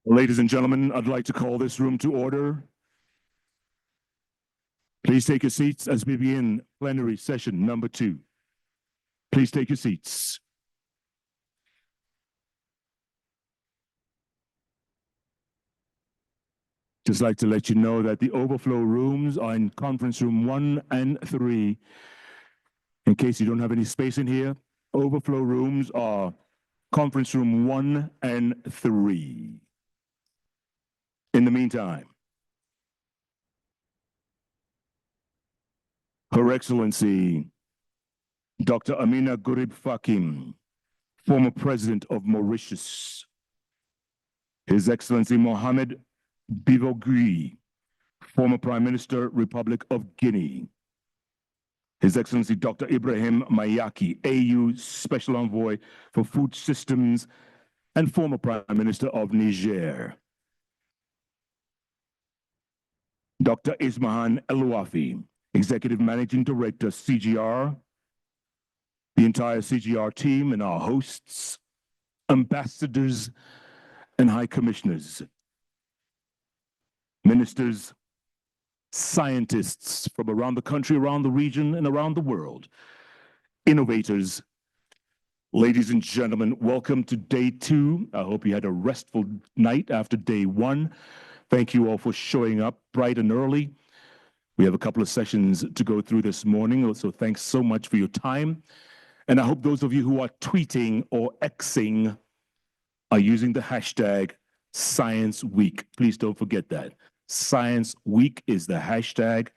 Ladies and gentlemen, I'd like to call this room to order. Please take your seats as we begin plenary session number 2. Please take your seats. Just like to let you know that the overflow rooms are in conference room 1 and 3. In case you don't have any space in here, overflow rooms are conference room 1 and 3. In the meantime, Her Excellency Dr. Amina Gurib Fakim, former President of Mauritius, His Excellency Mohamed Bivogui, former Prime Minister, Republic of Guinea, His Excellency Dr. Ibrahim Mayaki, AU Special Envoy for Food Systems and former Prime Minister of Niger, Dr. Ismahan Elouafi, Executive Managing Director, CGR, the entire CGR team and our hosts, ambassadors and high commissioners, ministers, scientists from around the country, around the region, and around the world, innovators. Ladies and gentlemen, welcome to day 2. I hope you had a restful night after day 1. Thank you all for showing up bright and early. We have a couple of sessions to go through this morning, so thanks so much for your time. And I hope those of you who are tweeting or Xing are using the hashtag Science Week. Please don't forget that. Science Week is the hashtag.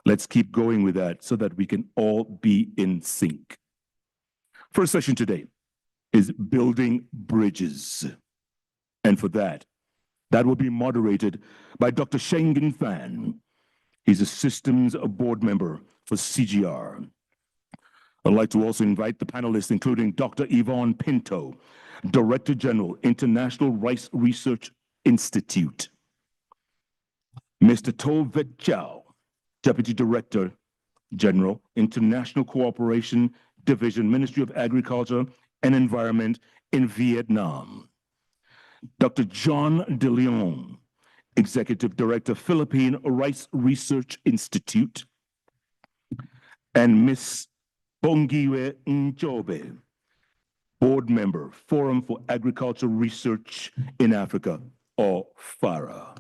Let's keep going with that so that we can all be in sync. First session today is building bridges. And for that will be moderated by Dr. Schengen Fan. He's a systems board member for CGR. I'd like to also invite the panelists, including Dr. Yvonne Pinto, Director General, International Rice Research Institute, Mr. To Vet Chow, Deputy Director General, International Cooperation Division, Ministry of Agriculture and Environment in Vietnam, Dr. John De Leon, Executive Director, Philippine Rice Research Institute, and Ms. Bongiwe Njobe, Board Member, Forum for Agricultural Research in Africa, or FARA.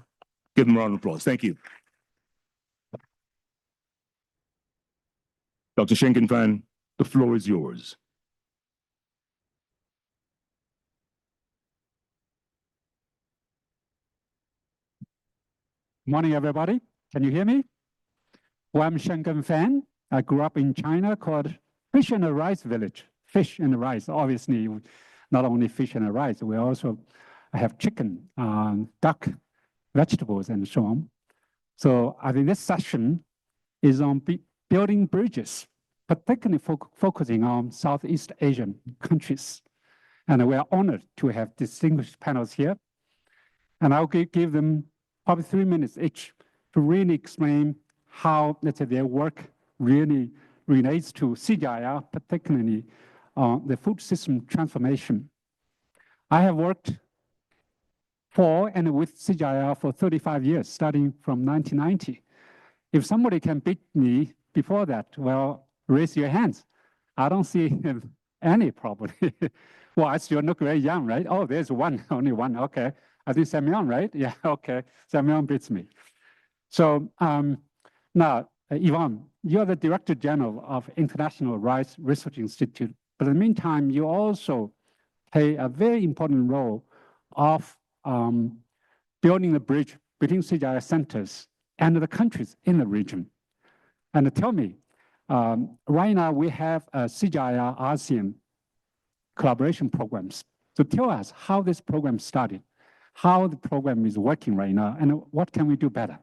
Give them a round of applause. Thank you. Dr. Schengen Fan, the floor is yours. Morning, everybody. Can you hear me? Well, I'm Schengen Fan. I grew up in China called Fish and Rice Village. Fish and rice, obviously, not only fish and rice, we also have chicken, duck, vegetables, and so on. So I think this session is on building bridges, particularly focusing on Southeast Asian countries. And we are honored to have distinguished panels here. And I'll give them probably 3 minutes each to really explain how, let's say, their work really relates to CGIAR, particularly the food system transformation. I have worked for and with CGIAR for 35 years, starting from 1990. If somebody can beat me before that, well, raise your hands. I don't see any problem. Well, I still look very young, right? Oh, there's one, only one, okay. I think Semyon, right? Yeah, okay. Semyon beats me. So now, Yvonne, you're the Director General of International Rice Research Institute. But in the meantime, you also play a very important role of building the bridge between CGIAR centers and the countries in the region. And tell me, right now we have a CGIAR ASEAN collaboration programs. So tell us how this program started, how the program is working right now, and what can we do better?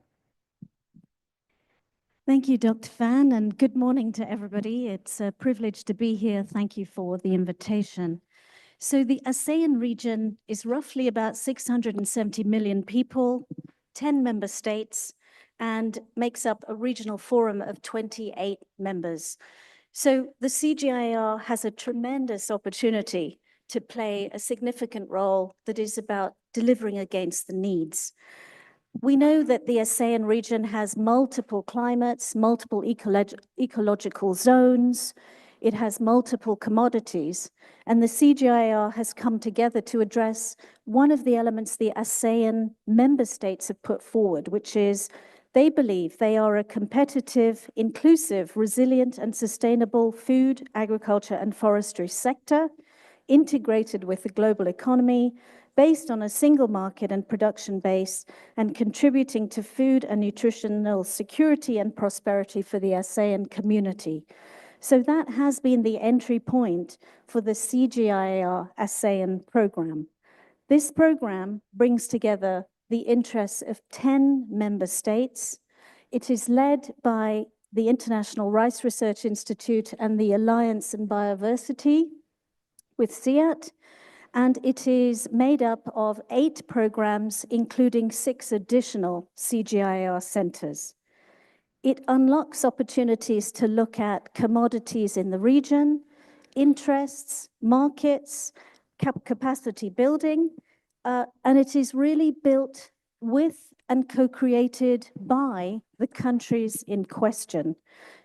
Thank you, Dr. Fan, and good morning to everybody. It's a privilege to be here. Thank you for the invitation. So the ASEAN region is roughly about 670 million people, 10 member states, and makes up a regional forum of 28 members. So the CGIAR has a tremendous opportunity to play a significant role that is about delivering against the needs. We know that the ASEAN region has multiple climates, multiple ecological zones. It has multiple commodities, and the CGIAR has come together to address one of the elements the ASEAN member states have put forward, which is they believe they are a competitive, inclusive, resilient, and sustainable food, agriculture, and forestry sector, integrated with the global economy, based on a single market and production base, and contributing to food and nutritional security and prosperity for the ASEAN community. So that has been the entry point for the CGIAR ASEAN program. This program brings together the interests of 10 member states. It is led by the International Rice Research Institute and the Alliance in Biodiversity with SEAT, and it is made up of 8 programs, including 6 additional CGIAR centers. It unlocks opportunities to look at commodities in the region, interests, markets, capacity building, and it is really built with and co-created by the countries in question.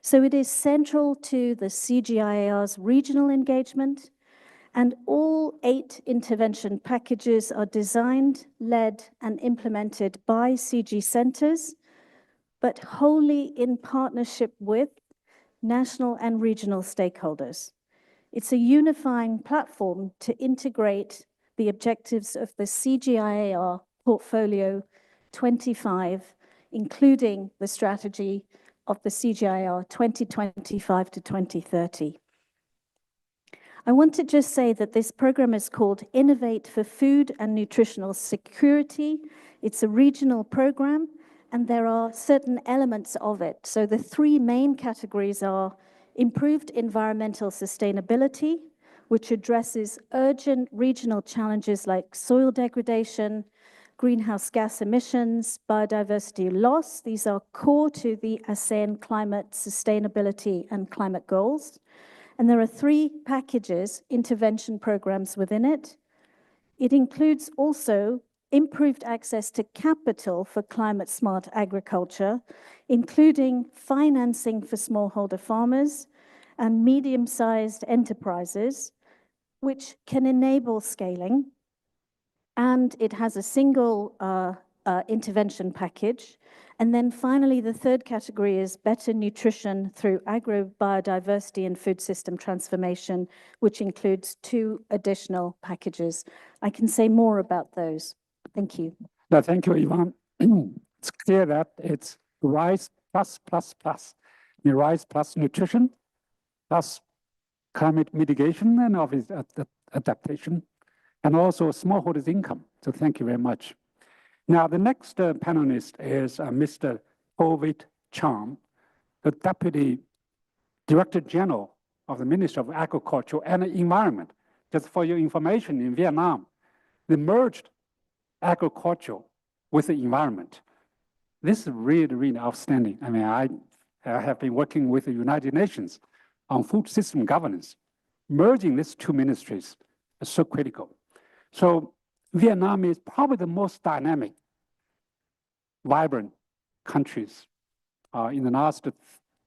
So it is central to the CGIAR's regional engagement, and all 8 intervention packages are designed, led, and implemented by CG centers, but wholly in partnership with national and regional stakeholders. It's a unifying platform to integrate the objectives of the CGIAR Portfolio 25, including the strategy of the CGIAR 2025 to 2030. I want to just say that this program is called Innovate for Food and Nutritional Security. It's a regional program, and there are certain elements of it. So the 3 main categories are improved environmental sustainability, which addresses urgent regional challenges like soil degradation, greenhouse gas emissions, biodiversity loss. These are core to the ASEAN climate sustainability and climate goals. And there are 3 packages, intervention programs within it. It includes also improved access to capital for climate-smart agriculture, including financing for smallholder farmers and medium-sized enterprises, which can enable scaling. And it has a single intervention package. And then finally, the 3rd category is better nutrition through agro-biodiversity and food system transformation, which includes 2 additional packages. I can say more about those. Thank you. No, thank you, Yvonne. It's clear that it's rice plus. Rice plus nutrition, plus climate mitigation and obviously adaptation, and also smallholders' income. So thank you very much. Now, the next panelist is Mr. Ovid Cham, the Deputy Director General of the Ministry of Agriculture and Environment. Just for your information, in Vietnam, they merged agriculture with the environment. This is really, really outstanding. I mean, I have been working with the United Nations on food system governance. Merging these 2 ministries is so critical. So Vietnam is probably the most dynamic, vibrant countries in the last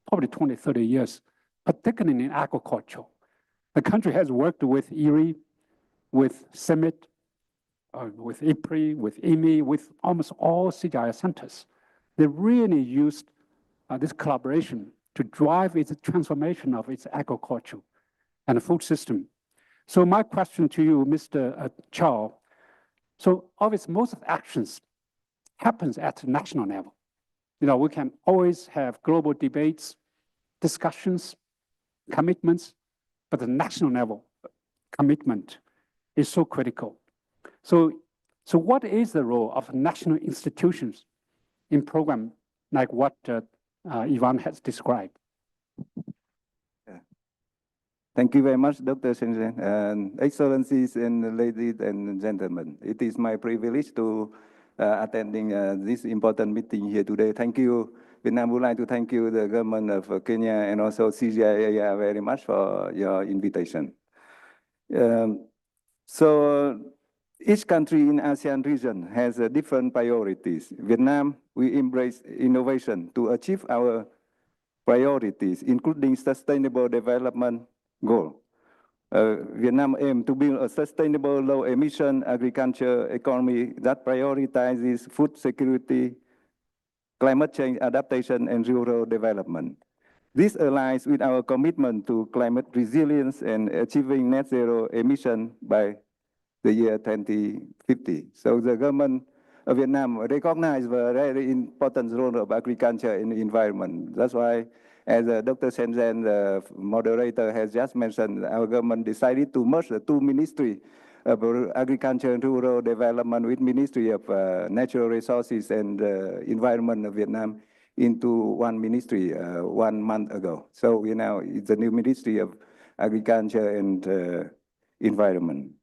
probably 20, 30 years, particularly in agriculture. The country has worked with IRI, with Simmit, with IPRI, with IMI, with almost all CGIAR centers. They really used this collaboration to drive its transformation of its agriculture and food system. So my question to you, Mr. Chow, so obviously most of the actions happens at the national level. You know, we can always have global debates, discussions, commitments, but the national level commitment is so critical. So what is the role of national institutions in program like what Yvonne has described? Thank you very much, Dr. Shen, and Excellencies and ladies and gentlemen. It is my privilege to attending this important meeting here today. Thank you. Vietnam would like to thank you, the government of Kenya, and also CGIAR very much for your invitation. So each country in ASEAN region has different priorities. Vietnam, we embrace innovation to achieve our priorities, including sustainable development goal. Vietnam aims to build a sustainable, low-emission agriculture economy that prioritizes food security, climate change adaptation, and rural development. This aligns with our commitment to climate resilience and achieving net zero emission by the year 2050. So the government of Vietnam recognizes the very important role of agriculture in the environment. That's why, as Dr. Sen Sen, the moderator, has just mentioned, our government decided to merge the two ministries of Agriculture and Rural Development with Ministry of Natural Resources and Environment of Vietnam into one ministry 1 month ago. So we now, it's a new Ministry of Agriculture and Environment.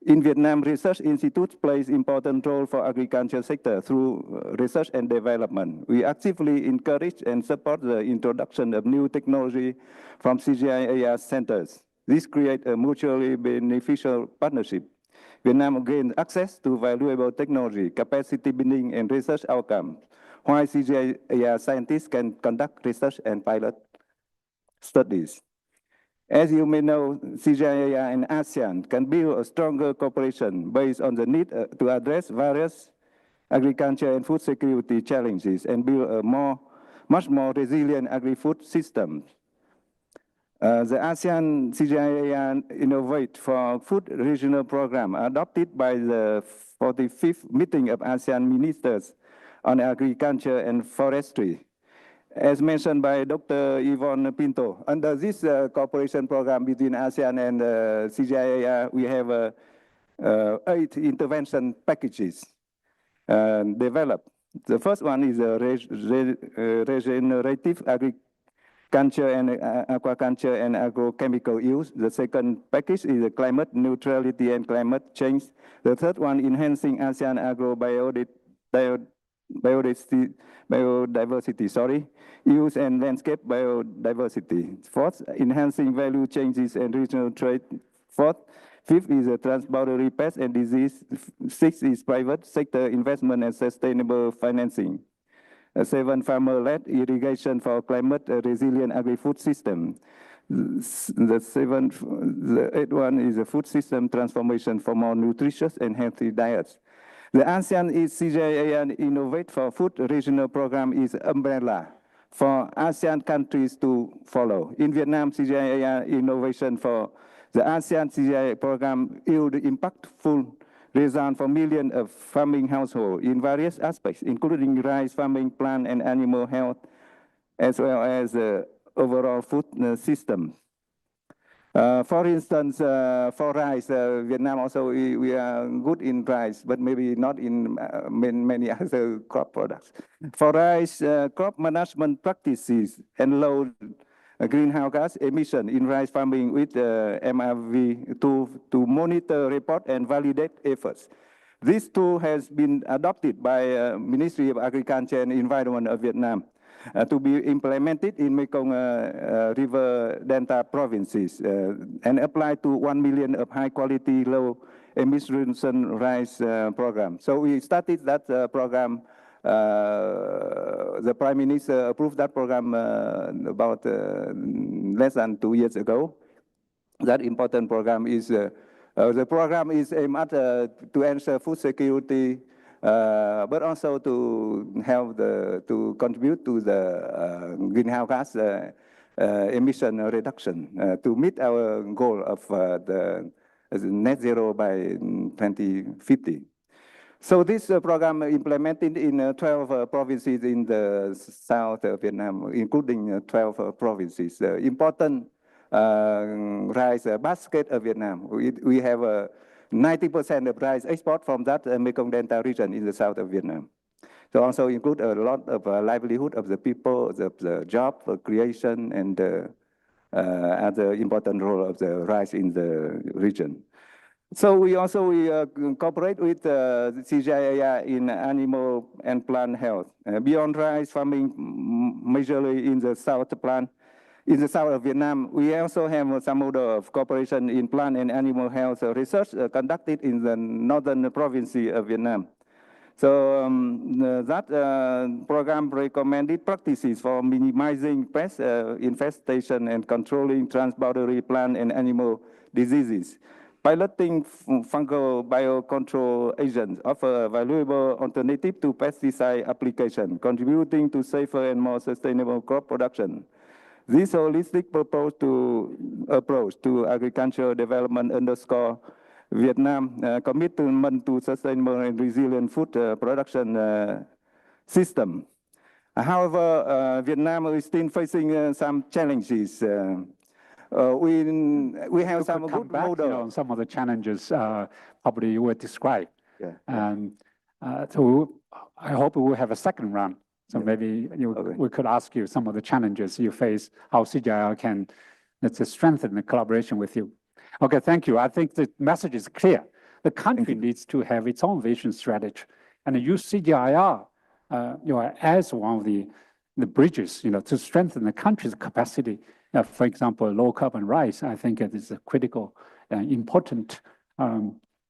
In Vietnam, research institutes plays important role for agriculture sector through research and development. We actively encourage and support the introduction of new technology from CGIAR centers. This creates a mutually beneficial partnership. Vietnam gains access to valuable technology, capacity building, and research outcomes, while CGIAR scientists can conduct research and pilot studies. As you may know, CGIAR and ASEAN can build a stronger cooperation based on the need to address various agriculture and food security challenges and build a much more resilient agri-food system. The ASEAN-CGIAR Innovate for Food Regional Program, adopted by the 45th meeting of ASEAN Ministers on Agriculture and Forestry. As mentioned by Dr. Yvonne Pinto, under this cooperation program between ASEAN and CGIAR, we have 8 intervention packages developed. The first one is regenerative agriculture and aquaculture and agrochemical use. The second package is climate neutrality and climate change. The third one, enhancing ASEAN biodiversity, use and landscape biodiversity. Fourth, enhancing value changes and regional trade. Fifth is transboundary pest and disease. Sixth is private sector investment and sustainable financing. Seven, farmer-led irrigation for climate resilient agri-food system. The eighth one is a food system transformation for more nutritious and healthy diets. The ASEAN-CGIAR Innovate for Food Regional Program is umbrella for ASEAN countries to follow. In Vietnam, CGIAR Innovation for the ASEAN-CGIAR program yield impactful results for millions of farming households in various aspects, including rice farming, plant and animal health, as well as overall food system. For instance, for rice, Vietnam also, we are good in rice, but maybe not in many other crop products. For rice, crop management practices and low greenhouse gas emission in rice farming with MRV to monitor, report, and validate efforts. This tool has been adopted by Ministry of Agriculture and Environment of Vietnam to be implemented in Mekong River Delta provinces and applied to 1 million of high-quality, low-emission rice program. So we started that program. The Prime Minister approved that program about less than 2 years ago. That important program is the program is aimed at to ensure food security, but also to help to contribute to the greenhouse gas emission reduction to meet our goal of the net zero by 2050. So this program implemented in 12 provinces in the south of Vietnam, including 12 provinces. Important rice basket of Vietnam. We have 90% of rice export from that Mekong Delta region in the south of Vietnam. So also include a lot of livelihood of the people, the job creation, and other important role of the rice in the region. So we cooperate with CGIAR in animal and plant health. Beyond rice farming, majorly in the south plant, in the south of Vietnam. We also have some model of cooperation in plant and animal health research conducted in the northern province of Vietnam. So that program recommended practices for minimizing pest infestation and controlling transboundary plant and animal diseases. Piloting fungal biocontrol agents offer a valuable alternative to pesticide application, contributing to safer and more sustainable crop production. This holistic approach to agricultural development underscore Vietnam commitment to sustainable and resilient food production system. However, Vietnam is still facing some challenges. We have some good model. Some of the challenges probably you will describe. Yeah. And so I hope we will have a second round. So Yeah. maybe Okay. we could ask you some of the challenges you face, how CGIAR can, let's say, strengthen the collaboration with you. Okay, thank you. I think the message is clear. The country needs to have its own vision strategy and use CGIAR as one of the bridges, to strengthen the country's capacity. For example, low carbon rice, I think it is a critical and important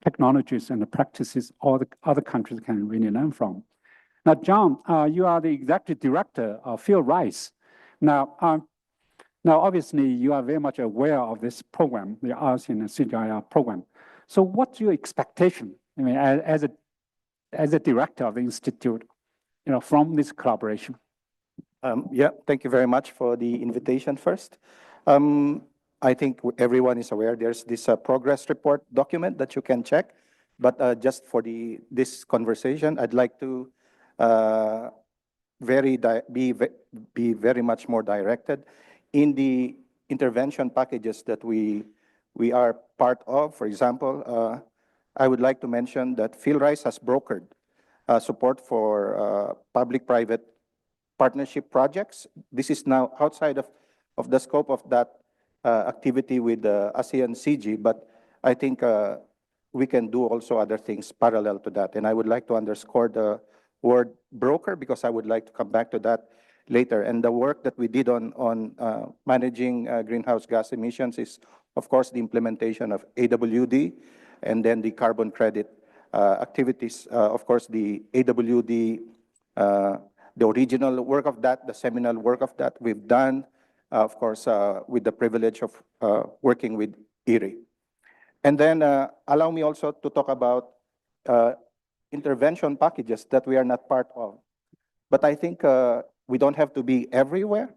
technologies and the practices all the other countries can really learn from. Now, John, you are the executive director of Field Rice. Now, obviously, you are very much aware of this program, the ASEAN-CGIAR program. So what's your expectation, I mean, as a director of the institute, from this collaboration? Yeah, thank you very much for the invitation first. I think everyone is aware there's this progress report document that you can check, but just for this conversation, I'd like to be very much more directed in the intervention packages that we are part of. For example, I would like to mention that Field Rice has brokered support for public-private partnership projects. This is now outside of the scope of that activity with ASEAN-CG, but I think we can do also other things parallel to that. And I would like to underscore the word broker because I would like to come back to that later. And the work that we did on managing greenhouse gas emissions is, of course, the implementation of AWD and then the carbon credit activities. Of course, the AWD, the original work of that, the seminal work of that, we've done, of course, with the privilege of working with IRI. And then allow me also to talk about intervention packages that we are not part of. But I think we don't have to be everywhere,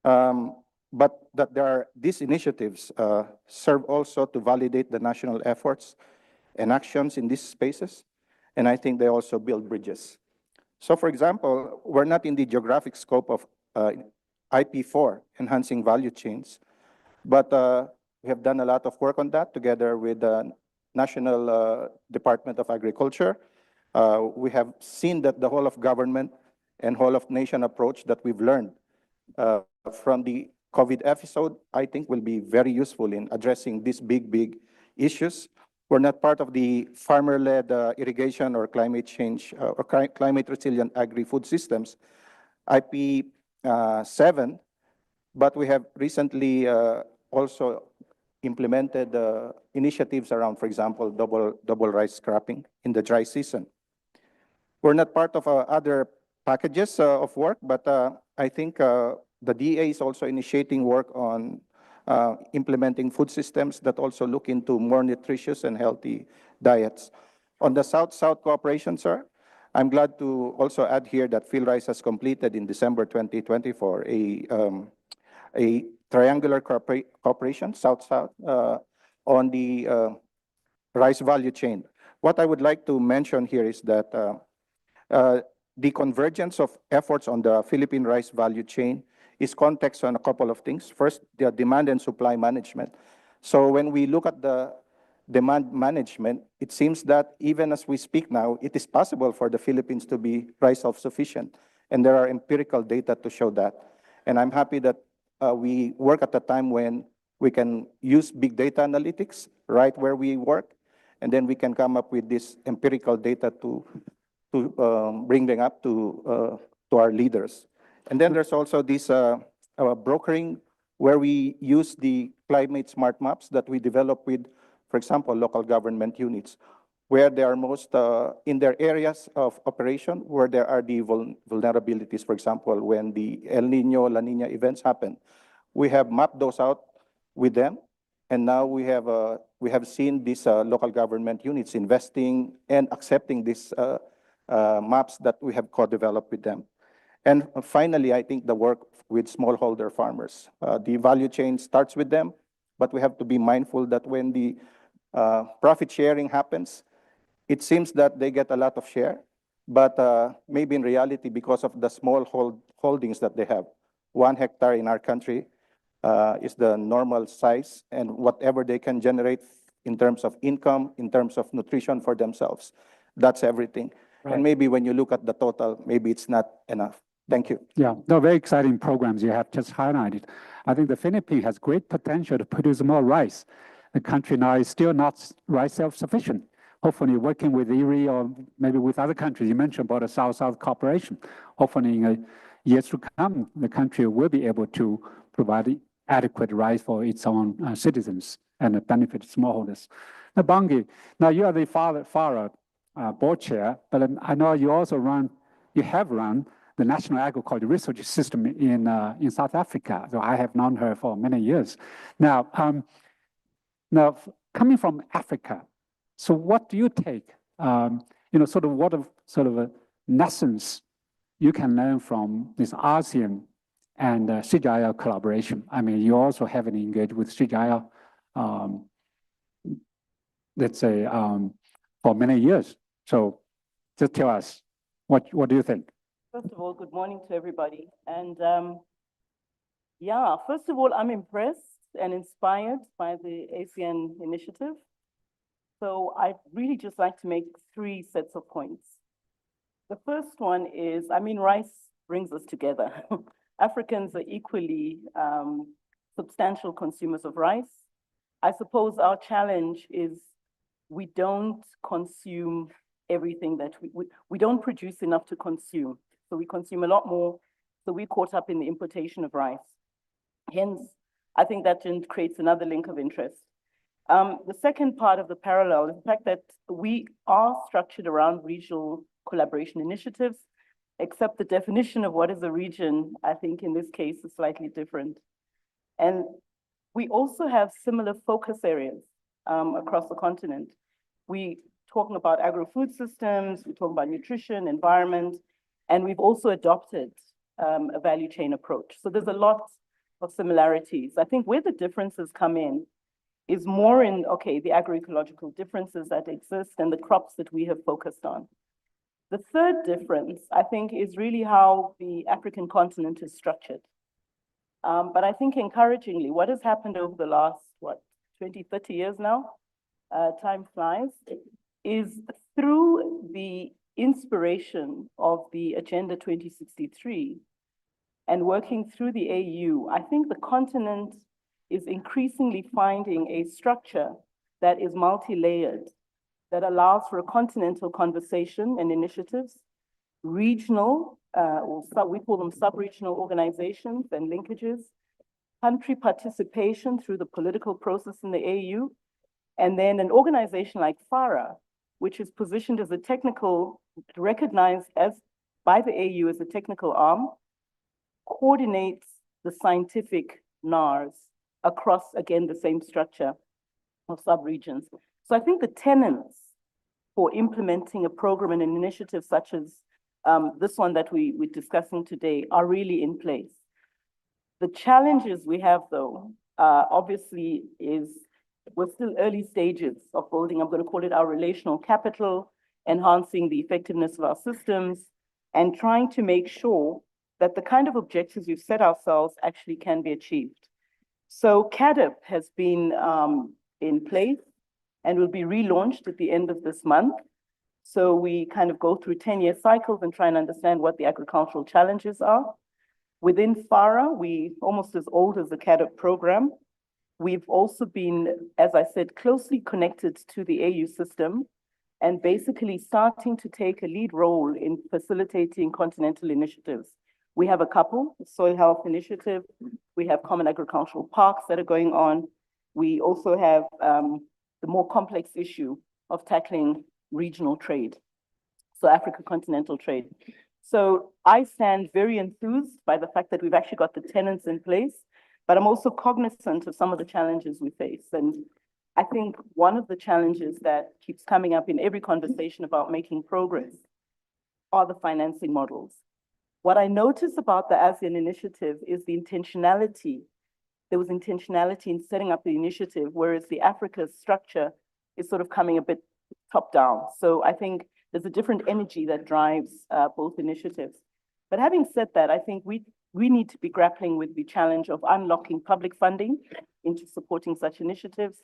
but that there are these initiatives serve also to validate the national efforts and actions in these spaces. And I think they also build bridges. So for example, we're not in the geographic scope of IP4, enhancing value chains, but we have done a lot of work on that together with the National Department of Agriculture. We have seen that the whole of government and whole of nation approach that we've learned from the COVID episode, I think will be very useful in addressing these big issues. We're not part of the farmer-led irrigation or climate change or climate resilient agri-food systems, IP7, but we have recently also implemented initiatives around, for example, double rice cropping in the dry season. We're not part of other packages of work, but I think the DA is also initiating work on implementing food systems that also look into more nutritious and healthy diets. On the South-South cooperation, sir, I'm glad to also add here that Field Rice has completed in December 2024 a triangular cooperation, South-South, on the rice value chain. What I would like to mention here is that the convergence of efforts on the Philippine rice value chain is context on a couple of things. First, the demand and supply management. So when we look at the demand management, it seems that even as we speak now, it is possible for the Philippines to be rice self-sufficient. And there are empirical data to show that. And I'm happy that we work at a time when we can use big data analytics right where we work, and then we can come up with this empirical data to bring them up to our leaders. And then there's also this brokering where we use the climate smart maps that we develop with, for example, local government units, where they are most in their areas of operation, where there are the vulnerabilities. For example, when the El Nino, La Nina events happen, we have mapped those out with them. And now we have seen these local government units investing and accepting these maps that we have co-developed with them. And finally, I think the work with smallholder farmers. The value chain starts with them, but we have to be mindful that when the profit sharing happens, it seems that they get a lot of share, but maybe in reality, because of the small holdings that they have, 1 hectare in our country is the normal size, and whatever they can generate in terms of income, in terms of nutrition for themselves, that's everything. Right. And maybe when you look at the total, maybe it's not enough. Thank you. Yeah, no, very exciting programs you have just highlighted. I think the Philippines has great potential to produce more rice. The country now is still not rice self-sufficient. Hopefully working with IRI or maybe with other countries. You mentioned about the South-South cooperation. Hopefully in years to come, the country will be able to provide adequate rice for its own citizens and benefit smallholders. Now, Bungie, now you are the FARA board chair, but I know you also have run the National Agriculture Research System in South Africa. So I have known her for many years. Now, coming from Africa, so what do you take, sort of lessons you can learn from this ASEAN and CGIAR collaboration? I mean, you also haven't engaged with CGIAR, let's say, for many years. So just tell us, what do you think? First of all, good morning to everybody. And yeah, first of all, I'm impressed and inspired by the ASEAN initiative. So I'd really just like to make 3 sets of points. The first one is, I mean, rice brings us together. Africans are equally substantial consumers of rice. I suppose our challenge is we don't consume everything that we don't produce enough to consume. So we consume a lot more. So we're caught up in the importation of rice. Hence, I think that creates another link of interest. The second part of the parallel is the fact that we are structured around regional collaboration initiatives, except the definition of what is a region, I think in this case, is slightly different. And we also have similar focus areas across the continent. We talking about agri-food systems, we talk about nutrition, environment, and we've also adopted a value chain approach. So there's a lot of similarities. I think where the differences come in is more in, okay, the agroecological differences that exist and the crops that we have focused on. The third difference, I think, is really how the African continent is structured. But I think encouragingly, what has happened over the last, 20, 30 years now, time flies, is through the inspiration of the Agenda 2063 and working through the AU, I think the continent is increasingly finding a structure that is multi-layered, that allows for a continental conversation and initiatives, regional, we call them sub-regional organizations and linkages, country participation through the political process in the AU, and then an organization like FARA, which is positioned as a technical, recognized as by the AU as a technical arm, coordinates the scientific NARs across, again, the same structure of subregions. So I think the tenets for implementing a program and an initiative such as this one that we're discussing today are really in place. The challenges we have, though, obviously is we're still early stages of building, I'm going to call it our relational capital, enhancing the effectiveness of our systems, and trying to make sure that the kind of objectives we've set ourselves actually can be achieved. So CADIP has been in place and will be relaunched at the end of this month. So we kind of go through 10-year cycles and try and understand what the agricultural challenges are. Within FARA, we almost as old as the CADIP program. We've also been, as I said, closely connected to the AU system and basically starting to take a lead role in facilitating continental initiatives. We have a couple, the Soil Health Initiative. We have common agricultural parks that are going on. We also have the more complex issue of tackling regional trade, so Africa continental trade. So I stand very enthused by the fact that we've actually got the tenets in place, but I'm also cognizant of some of the challenges we face. And I think one of the challenges that keeps coming up in every conversation about making progress are the financing models. What I notice about the ASEAN initiative is the intentionality. There was intentionality in setting up the initiative, whereas the Africa structure is sort of coming a bit top down. So I think there's a different energy that drives both initiatives. But having said that, I think we need to be grappling with the challenge of unlocking public funding into supporting such initiatives,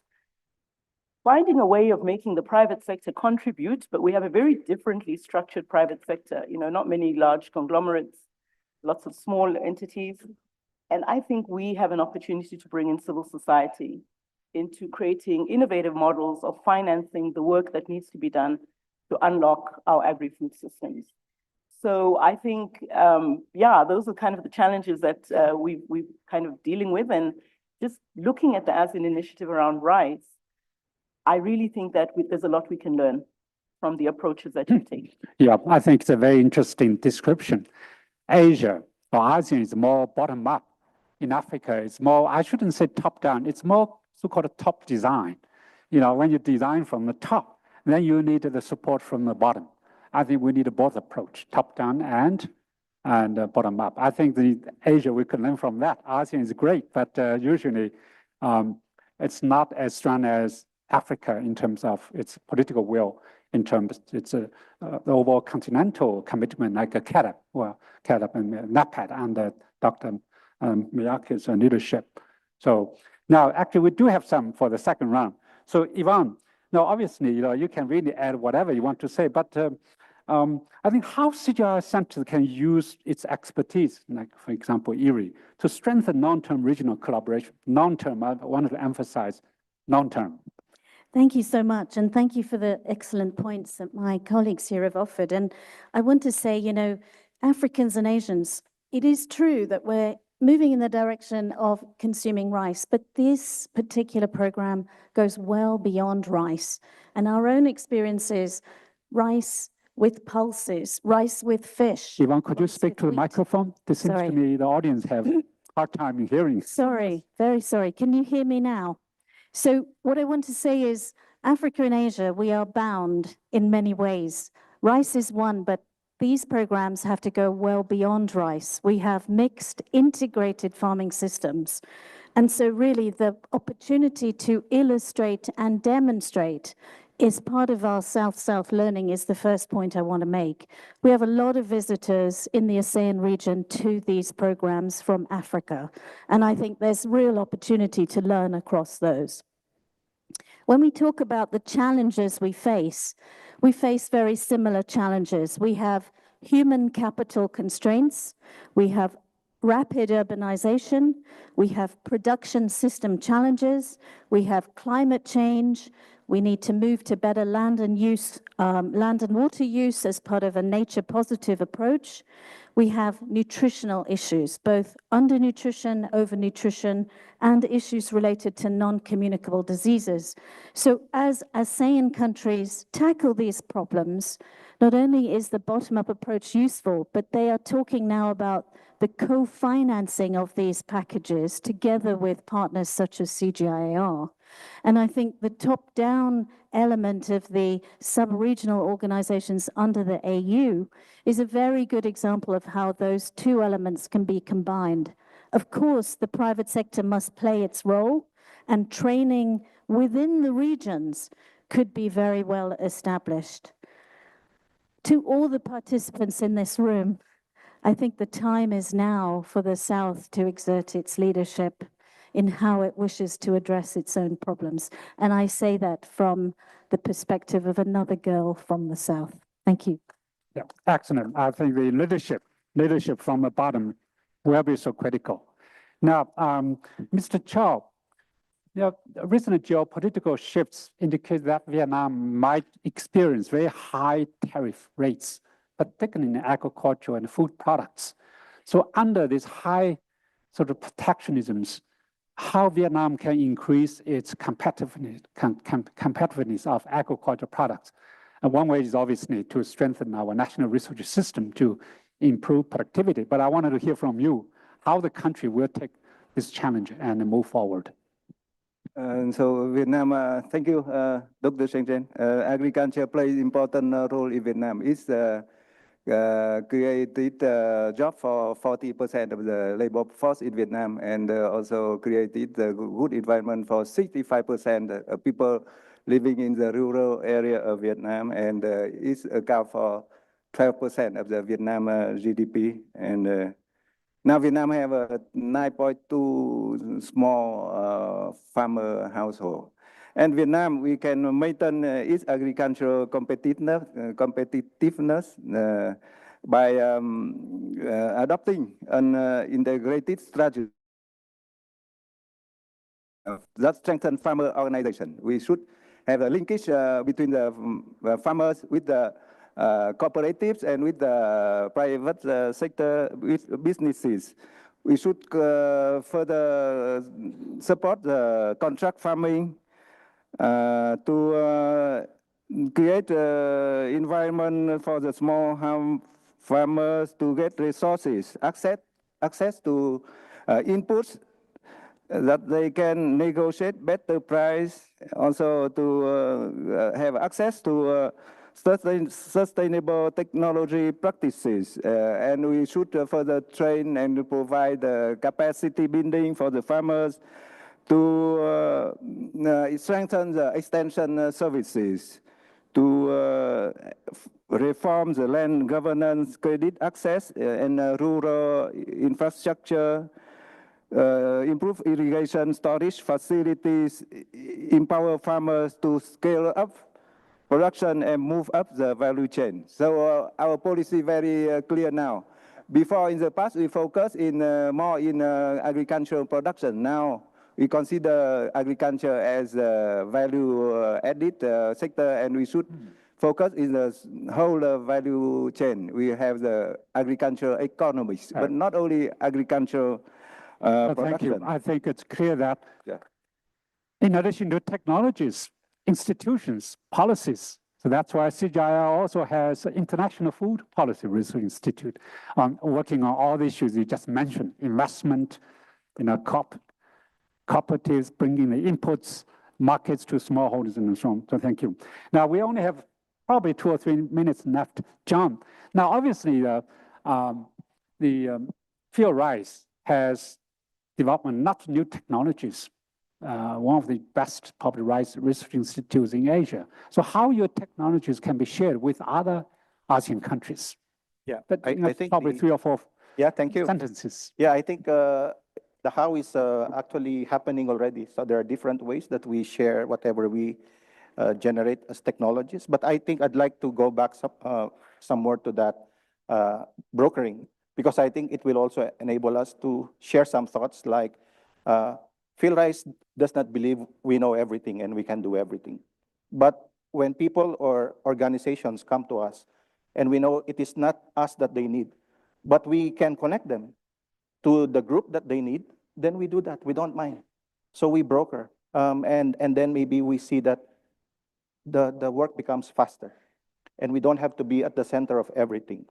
finding a way of making the private sector contribute, but we have a very differently structured private sector, not many large conglomerates, lots of small entities. And I think we have an opportunity to bring in civil society into creating innovative models of financing the work that needs to be done to unlock our agri-food systems. So I think, those are kind of the challenges that we're kind of dealing with. And just looking at the ASEAN initiative around rice, I really think that there's a lot we can learn from the approaches that you take. Yeah, I think it's a very interesting description. Asia or ASEAN is more bottom up. In Africa, it's more, I shouldn't say top down, it's more so-called top design. When you design from the top, then you need the support from the bottom. I think we need a both approach, top down and bottom up. I think the Asia, we can learn from that. ASEAN is great, but usually it's not as strong as Africa in terms of its political will, in terms of its the overall continental commitment, like a CAADP and NAPAD under Dr. Miyake's leadership. So now, actually, we do have some for the second round. So Yvonne, now obviously, you can really add whatever you want to say, but I think how CGIAR Center can use its expertise, like for example, IRI, to strengthen long-term regional collaboration. Long-term, I wanted to emphasize long-term. Thank you so much. And thank you for the excellent points that my colleagues here have offered. And I want to say, Africans and Asians, it is true that we're moving in the direction of consuming rice, but this particular program goes well beyond rice. And our own experiences, rice with pulses, rice with fish. Yvonne, could you speak to the microphone? This seems to me the audience have a hard time in hearing. Sorry, very sorry. Can you hear me now? So what I want to say is Africa and Asia, we are bound in many ways. Rice is one, but these programs have to go well beyond rice. We have mixed, integrated farming systems. And so really the opportunity to illustrate and demonstrate is part of our South-South learning is the first point I want to make. We have a lot of visitors in the ASEAN region to these programs from Africa. And I think there's real opportunity to learn across those. When we talk about the challenges we face very similar challenges. We have human capital constraints. We have rapid urbanization. We have production system challenges. We have climate change. We need to move to better land and water use as part of a nature positive approach. We have nutritional issues, both undernutrition, overnutrition, and issues related to non-communicable diseases. So as ASEAN countries tackle these problems, not only is the bottom-up approach useful, but they are talking now about the co-financing of these packages together with partners such as CGIAR. And I think the top-down element of the sub-regional organizations under the AU is a very good example of how those two elements can be combined. Of course, the private sector must play its role, and training within the regions could be very well established. To all the participants in this room, I think the time is now for the South to exert its leadership in how it wishes to address its own problems. And I say that from the perspective of another girl from the South. Thank you. Yeah, excellent. I think the leadership from the bottom will be so critical. Now, Mr. Chow, recent geopolitical shifts indicate that Vietnam might experience very high tariff rates, particularly in agriculture and food products. So under this high sort of protectionisms, how Vietnam can increase its competitiveness of agricultural products. And one way is obviously to strengthen our national research system to improve productivity. But I wanted to hear from you how the country will take this challenge and move forward. So Vietnam, thank you, Dr. Sen Sen. Agriculture plays important role in Vietnam. It's created job for 40% of the labor force in Vietnam, and also created a good environment for 65% of people living in the rural area of Vietnam, and it accounts for 12% of the Vietnam GDP. And now Vietnam have a 9.2 small farmer household. And Vietnam, we can maintain its agricultural competitiveness by adopting an integrated strategy that strengthens farmer organization. We should have a linkage between the farmers with the cooperatives and with the private sector with businesses. We should further support the contract farming to create an environment for the small farmers to get resources, access to inputs that they can negotiate better price, also to have access to sustainable technology practices. And we should further train and provide capacity building for the farmers to strengthen the extension services, to reform the land governance, credit access, and rural infrastructure, improve irrigation storage facilities, empower farmers to scale up production and move up the value chain. So our policy very clear now. Before, in the past, we focused more in agricultural production. Now we consider agriculture as a value-added sector, and we should focus in the whole value chain. We have the agricultural economics, but not only agricultural production. Thank you. I think it's clear that in addition to technologies, institutions, policies, so that's why CGIAR also has an International Food Policy Research Institute working on all the issues you just mentioned, investment, cooperatives, bringing the inputs, markets to smallholders and so on. So thank you. Now we only have probably 2 or 3 minutes left. John, now obviously the field rice has developed enough new technologies, one of the best public rice research institutes in Asia. So how your technologies can be shared with other ASEAN countries? Yeah, But I think probably 3 or 4 thank you. sentences. Yeah, I think the how is actually happening already. So there are different ways that we share whatever we generate as technologies. But I think I'd like to go back some more to that brokering, because I think it will also enable us to share some thoughts like field rice does not believe we know everything and we can do everything. But when people or organizations come to us and we know it is not us that they need, but we can connect them to the group that they need, then we do that. We don't mind. So we broker. And then maybe we see that the work becomes faster and we don't have to be at the center of everything.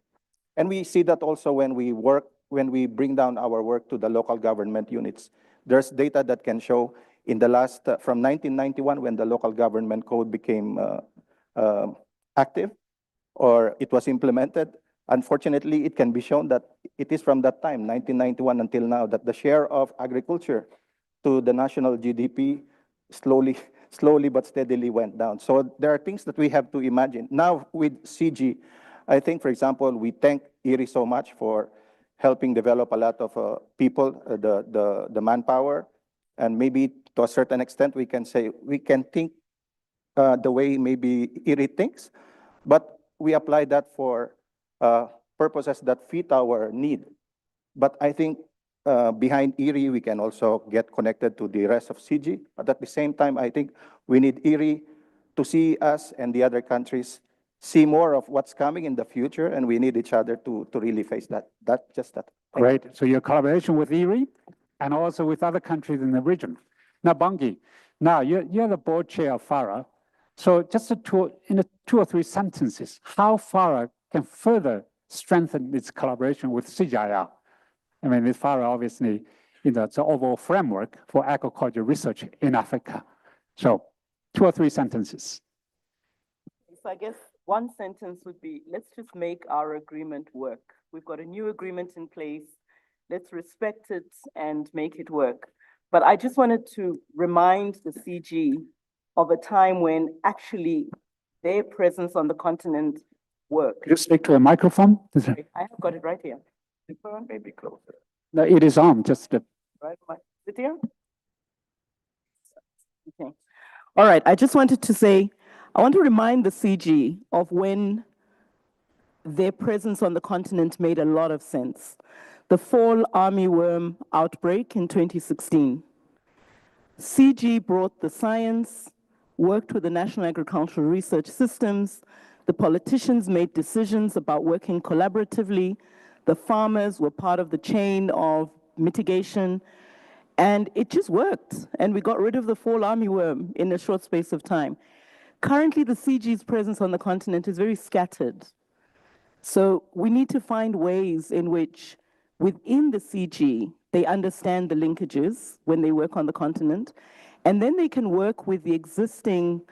And we see that also when we bring down our work to the local government units. There's data that can show in the last, from 1991, when the local government code became active or it was implemented, unfortunately, it can be shown that it is from that time, 1991 until now, that the share of agriculture to the national GDP slowly but steadily went down. So there are things that we have to imagine. Now with CG, I think, for example, we thank IRI so much for helping develop a lot of people, the manpower, and maybe to a certain extent we can say we can think the way maybe IRI thinks, but we apply that for purposes that fit our need. But I think behind IRI we can also get connected to the rest of CG. But at the same time, I think we need IRI to see us and the other countries see more of what's coming in the future, and we need each other to really face that. Just that. Great. So your collaboration with IRI and also with other countries in the region. Now, Bungie, now you're the board chair of FARA. So just in 2 or 3 sentences, how FARA can further strengthen its collaboration with CGIAR? I mean, with FARA, obviously, it's the overall framework for agriculture research in Africa. So 2 or 3 sentences. So I guess one sentence would be, let's just make our agreement work. We've got a new agreement in place. Let's respect it and make it work. But I just wanted to remind the CG of a time when actually their presence on the continent worked. Could you speak to a microphone? I have got it right here. Maybe closer. No, it is on, just Right, is it here? Okay. All right, I just wanted to say, I want to remind the CG of when their presence on the continent made a lot of sense. The fall armyworm outbreak in 2016. CG brought the science, worked with the National Agricultural Research Systems, the politicians made decisions about working collaboratively, the farmers were part of the chain of mitigation, and it just worked. And we got rid of the fall armyworm in a short space of time. Currently, the CG's presence on the continent is very scattered. So we need to find ways in which within the CG, they understand the linkages when they work on the continent, and then they can work with the existing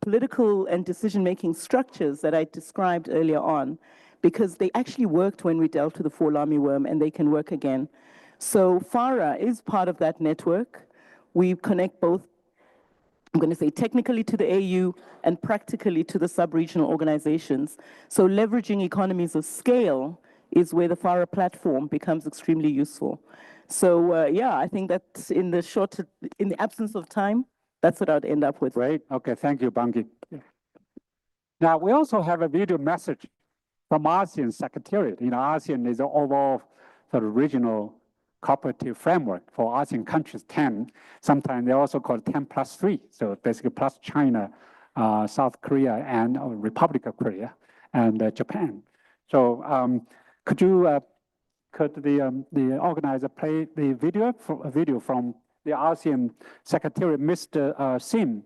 political and decision-making structures that I described earlier on, because they actually worked when we dealt with the fall armyworm, and they can work again. So FARA is part of that network. We connect both, I'm going to say technically to the AU and practically to the sub-regional organizations. So leveraging economies of scale is where the FARA platform becomes extremely useful. So yeah, I think that in the absence of time, that's what I'd end up with. great. Okay, thank you, Bungie. Now, we also have a video message from ASEAN Secretariat. You know, ASEAN is the overall sort of regional cooperative framework for ASEAN countries, 10. Sometimes they're also called 10+3. So basically plus China, South Korea, and Republic of Korea, and Japan. So could the organizer play the video from the ASEAN Secretariat, Mr. Sim?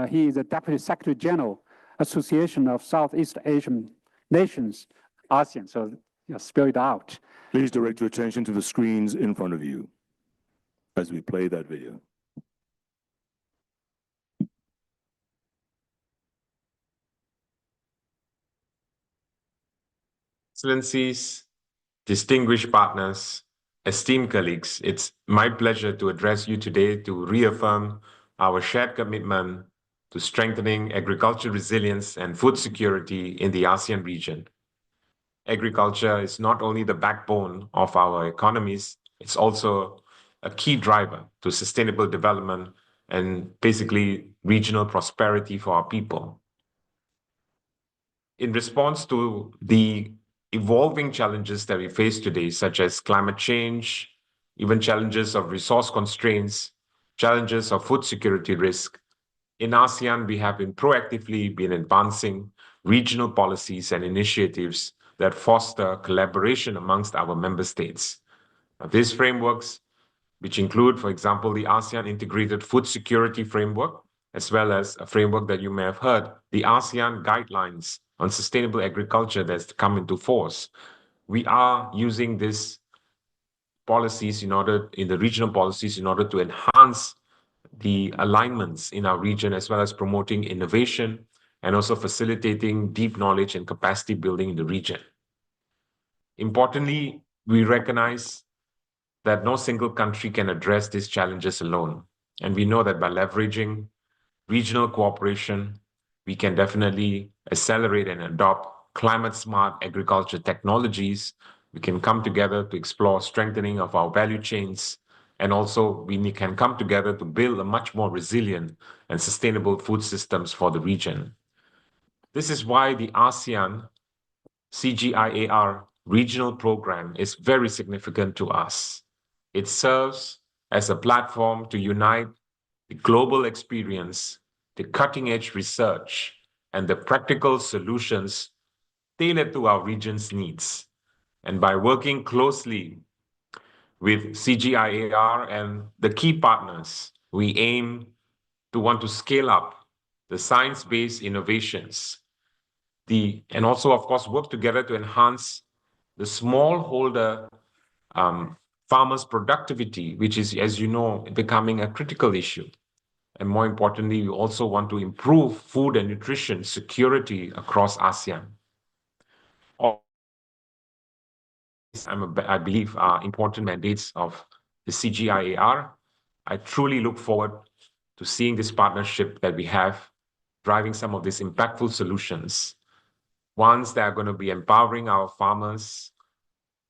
He is the Deputy Secretary General, Association of Southeast Asian Nations, ASEAN. So spell it out. Please direct your attention to the screens in front of you as we play that video. Excellencies, distinguished partners, esteemed colleagues, it's my pleasure to address you today to reaffirm our shared commitment to strengthening agricultural resilience and food security in the ASEAN region. Agriculture is not only the backbone of our economies, it's also a key driver to sustainable development and basically regional prosperity for our people. In response to the evolving challenges that we face today, such as climate change, even challenges of resource constraints, challenges of food security risk, in ASEAN, we have proactively been advancing regional policies and initiatives that foster collaboration amongst our member states. These frameworks, which include, for example, the ASEAN Integrated Food Security Framework, as well as a framework that you may have heard, the ASEAN Guidelines on Sustainable Agriculture that's come into force. We are using these policies in the regional policies in order to enhance the alignments in our region, as well as promoting innovation and also facilitating deep knowledge and capacity building in the region. Importantly, we recognize that no single country can address these challenges alone. And we know that by leveraging regional cooperation, we can definitely accelerate and adopt climate-smart agriculture technologies. We can come together to explore strengthening of our value chains, and also we can come together to build a much more resilient and sustainable food systems for the region. This is why the ASEAN-CGIAR regional program is very significant to us. It serves as a platform to unite the global experience, the cutting-edge research, and the practical solutions tailored to our region's needs. And by working closely with CGIAR and the key partners, we aim to want to scale up the science-based innovations, and also, of course, work together to enhance the smallholder farmers' productivity, which is, as you know, becoming a critical issue. And more importantly, we also want to improve food and nutrition security across ASEAN. I believe are important mandates of the CGIAR. I truly look forward to seeing this partnership that we have driving some of these impactful solutions, ones that are going to be empowering our farmers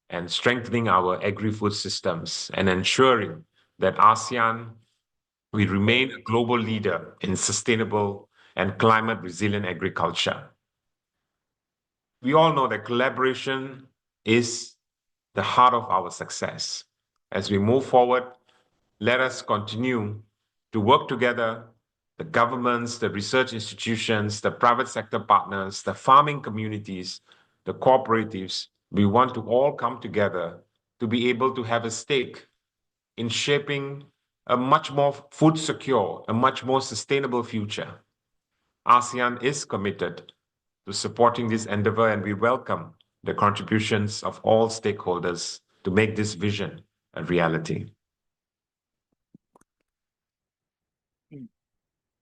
and strengthening our agri-food systems and ensuring that ASEAN will remain a global leader in sustainable and climate-resilient agriculture. We all know that collaboration is the heart of our success. As we move forward, let us continue to work together, the governments, the research institutions, the private sector partners, the farming communities, the cooperatives. We want to all come together to be able to have a stake in shaping a much more food secure, a much more sustainable future. ASEAN is committed to supporting this endeavor, and we welcome the contributions of all stakeholders to make this vision a reality.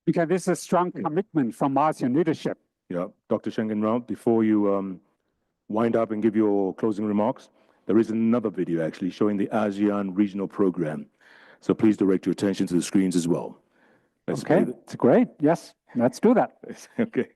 Because this is a strong commitment from ASEAN leadership. Yeah, Dr. Shengen Rao, before you wind up and give your closing remarks, there is another video actually showing the ASEAN regional program. So please direct your attention to the screens as well. Okay, it's great. Yes, let's do that. Okay.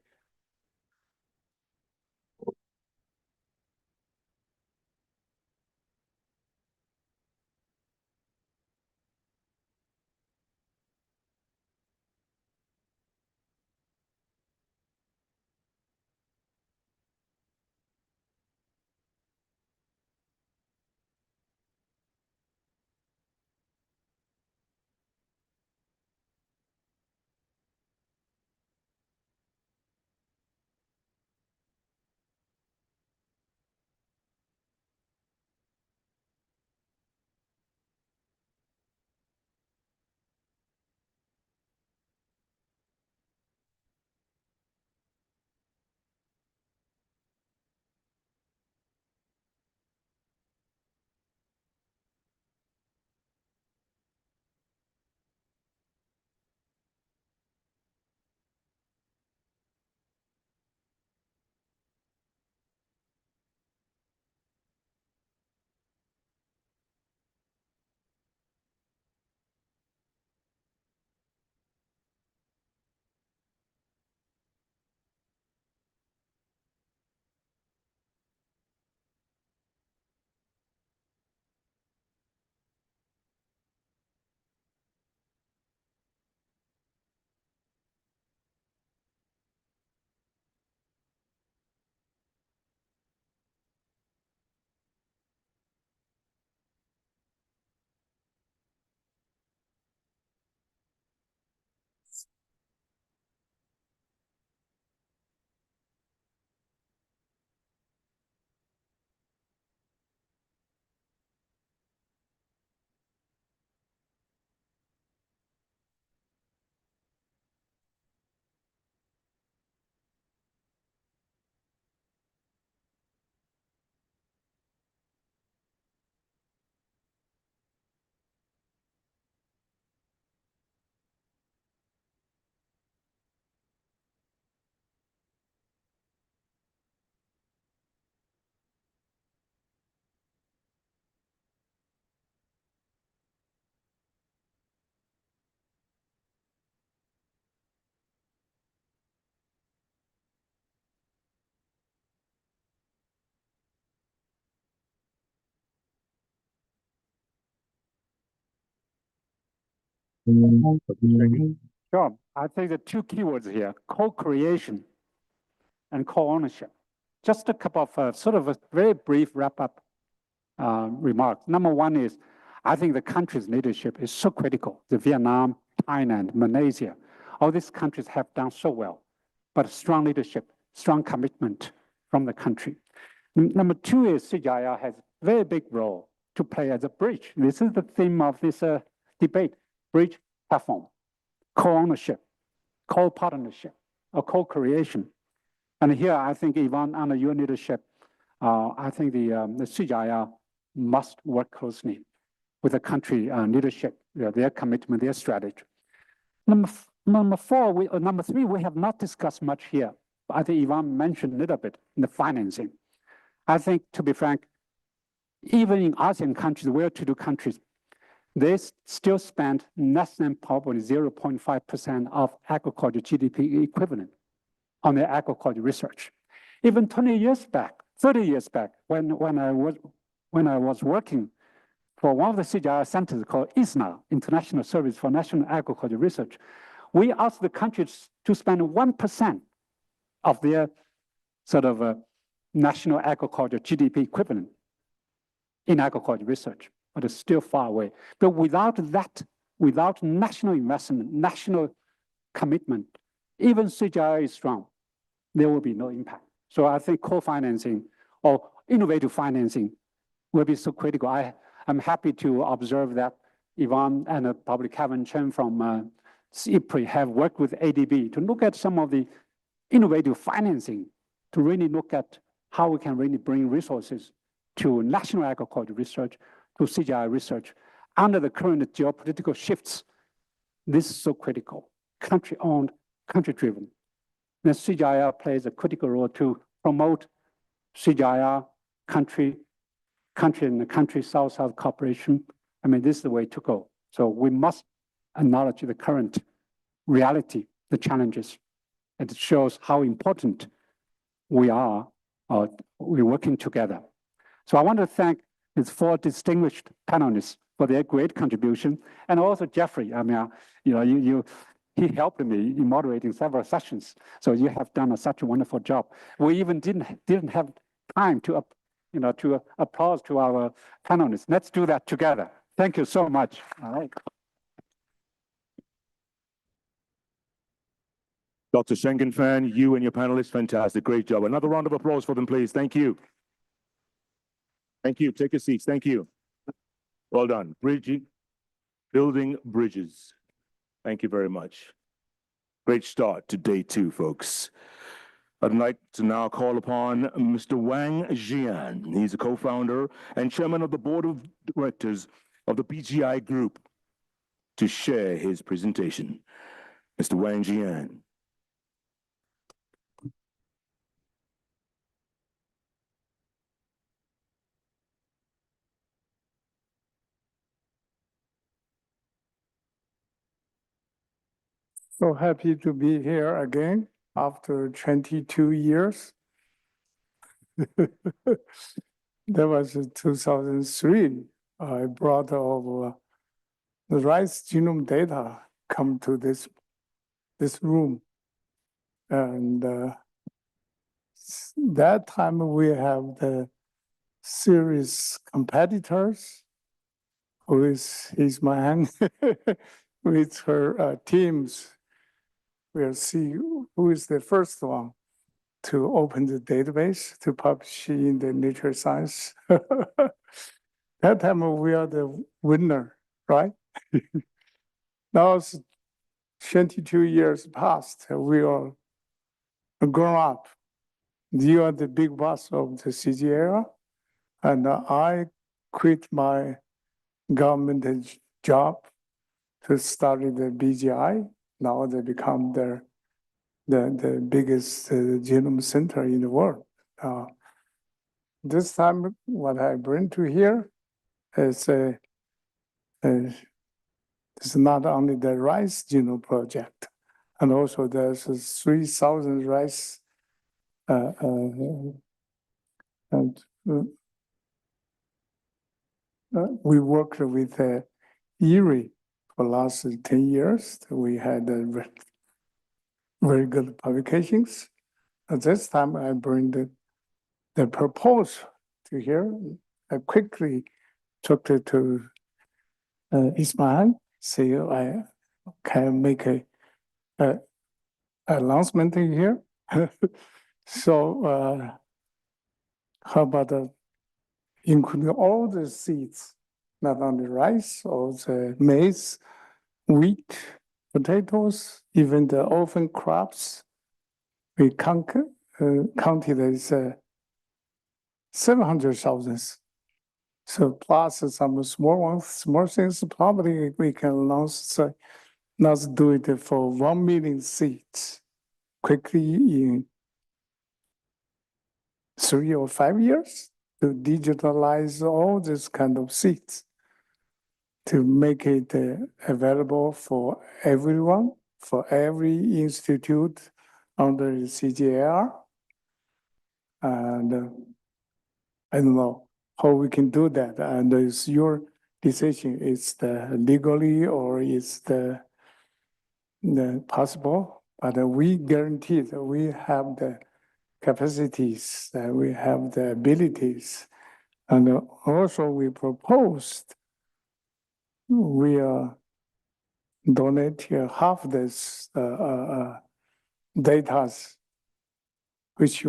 Sure. I think the two keywords here, co-creation and co-ownership. Just a couple of sort of a very brief wrap-up remarks. Number one is, I think the country's leadership is so critical. The Vietnam, Thailand, Malaysia, all these countries have done so well, but strong leadership, strong commitment from the country. Number two is CGIAR has a very big role to play as a bridge. This is the theme of this debate, bridge platform, co-ownership, co-partnership, or co-creation. And here, I think, Yvonne, under your leadership, I think the CGIAR must work closely with the country leadership, their commitment, their strategy. Number three, we have not discussed much here. I think Yvonne mentioned a little bit in the financing. I think, to be frank, even in ASEAN countries, well-to-do countries, they still spend less than probably 0.5% of agriculture GDP equivalent on their agriculture research. Even 20 years back, 30 years back, when I was working for one of the CGIAR centers called ISNA, International Service for National Agriculture Research, we asked the countries to spend 1% of their sort of national agriculture GDP equivalent in agriculture research, but it's still far away. But without that, without national investment, national commitment, even CGIAR is strong, there will be no impact. So I think co-financing or innovative financing will be so critical. I'm happy to observe that Yvonne and probably Kevin Chen from IPRI have worked with ADB to look at some of the innovative financing, to really look at how we can really bring resources to national agriculture research, to CGIAR research. Under the current geopolitical shifts, this is so critical, country-owned, country-driven. The CGIAR plays a critical role to promote CGIAR country and the country South-South cooperation. I mean, this is the way to go. So we must acknowledge the current reality, the challenges. It shows how important we are, we're working together. So I want to thank these four distinguished panelists for their great contribution, and also Jeffrey. I mean, he helped me in moderating several sessions. So you have done such a wonderful job. We even didn't have time to applause to our panelists. Let's do that together. Thank you so much. All right. Dr. Schengen-Fan, you and your panelists, fantastic, great job. Another round of applause for them, please. Thank you. Thank you. Take your seats. Thank you. Well done. Building bridges. Thank you very much. Great start to day 2, folks. I'd like to now call upon Mr. Wang Jian. He's a co-founder and chairman of the board of directors of the BGI Group, to share his presentation. Mr. Wang Jian. So happy to be here again after 22 years. That was in 2003. I brought over the rice genome data come to this room. And that time we have the serious competitors, who is his man with her teams. We'll see who is the first one to open the database to publish in the Nature Science. That time we are the winner, right? Now it's 22 years past, we are grown up. You are the big boss of the CGIAR, and I quit my government job to start the BGI. Now they become the biggest genome center in the world. This time, what I bring to here is it's not only the rice genome project, and also there's 3,000 rice we worked with IRI for the last 10 years. We had very good publications. At this time, I bring the proposal to here. I quickly took it to Ismail, say I can make a announcement in here. So how about including all the seeds, not only rice, also maize, wheat, potatoes, even the orphan crops. We counted as 700,000. So plus some small ones, small things, probably we can let's do it for 1 million seeds quickly in 3 or 5 years to digitalize all this kind of seeds, to make it available for everyone, for every institute under the CGIAR. And I don't know how we can do that. And it's your decision. It's the legally or it's the possible. But we guarantee that we have the capacities, that we have the abilities. And also we proposed we donate half this data, which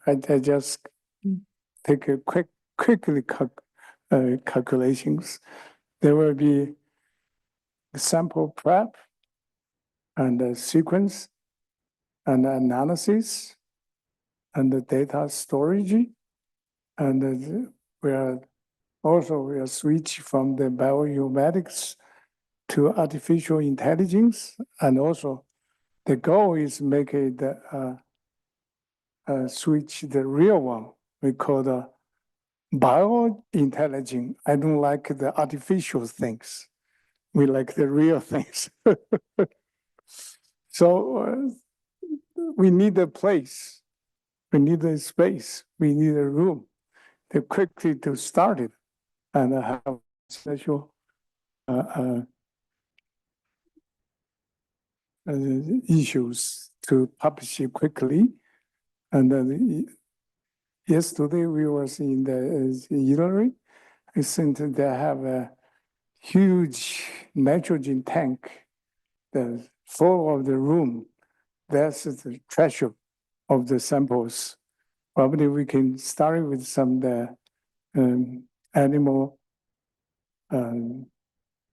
I just take a quickly calculations. There will be sample prep and the sequence and analysis and the data storage. And we are switch from the bioinformatics to artificial intelligence. And also the goal is make it switch the real one. We call the biointelligence. I don't like the artificial things. We like the real things. So we need a place, we need a space, we need a room to quickly to start it and have special issues to publish it quickly. And yesterday we was in the Hillary. I think they have a huge nitrogen tank that's full of the room. That's the treasure of the samples. Probably we can start with some animal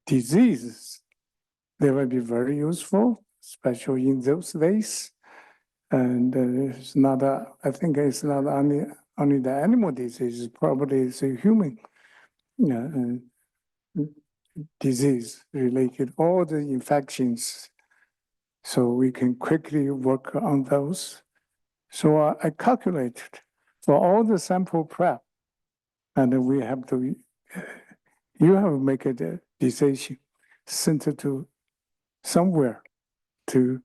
diseases. They will be very useful, especially in those days. And it's not, I think it's not only the animal disease, probably it's a human disease related, all the infections. So we can quickly work on those. So I calculated for all the sample prep, and we have to, you have to make a decision, send it to somewhere to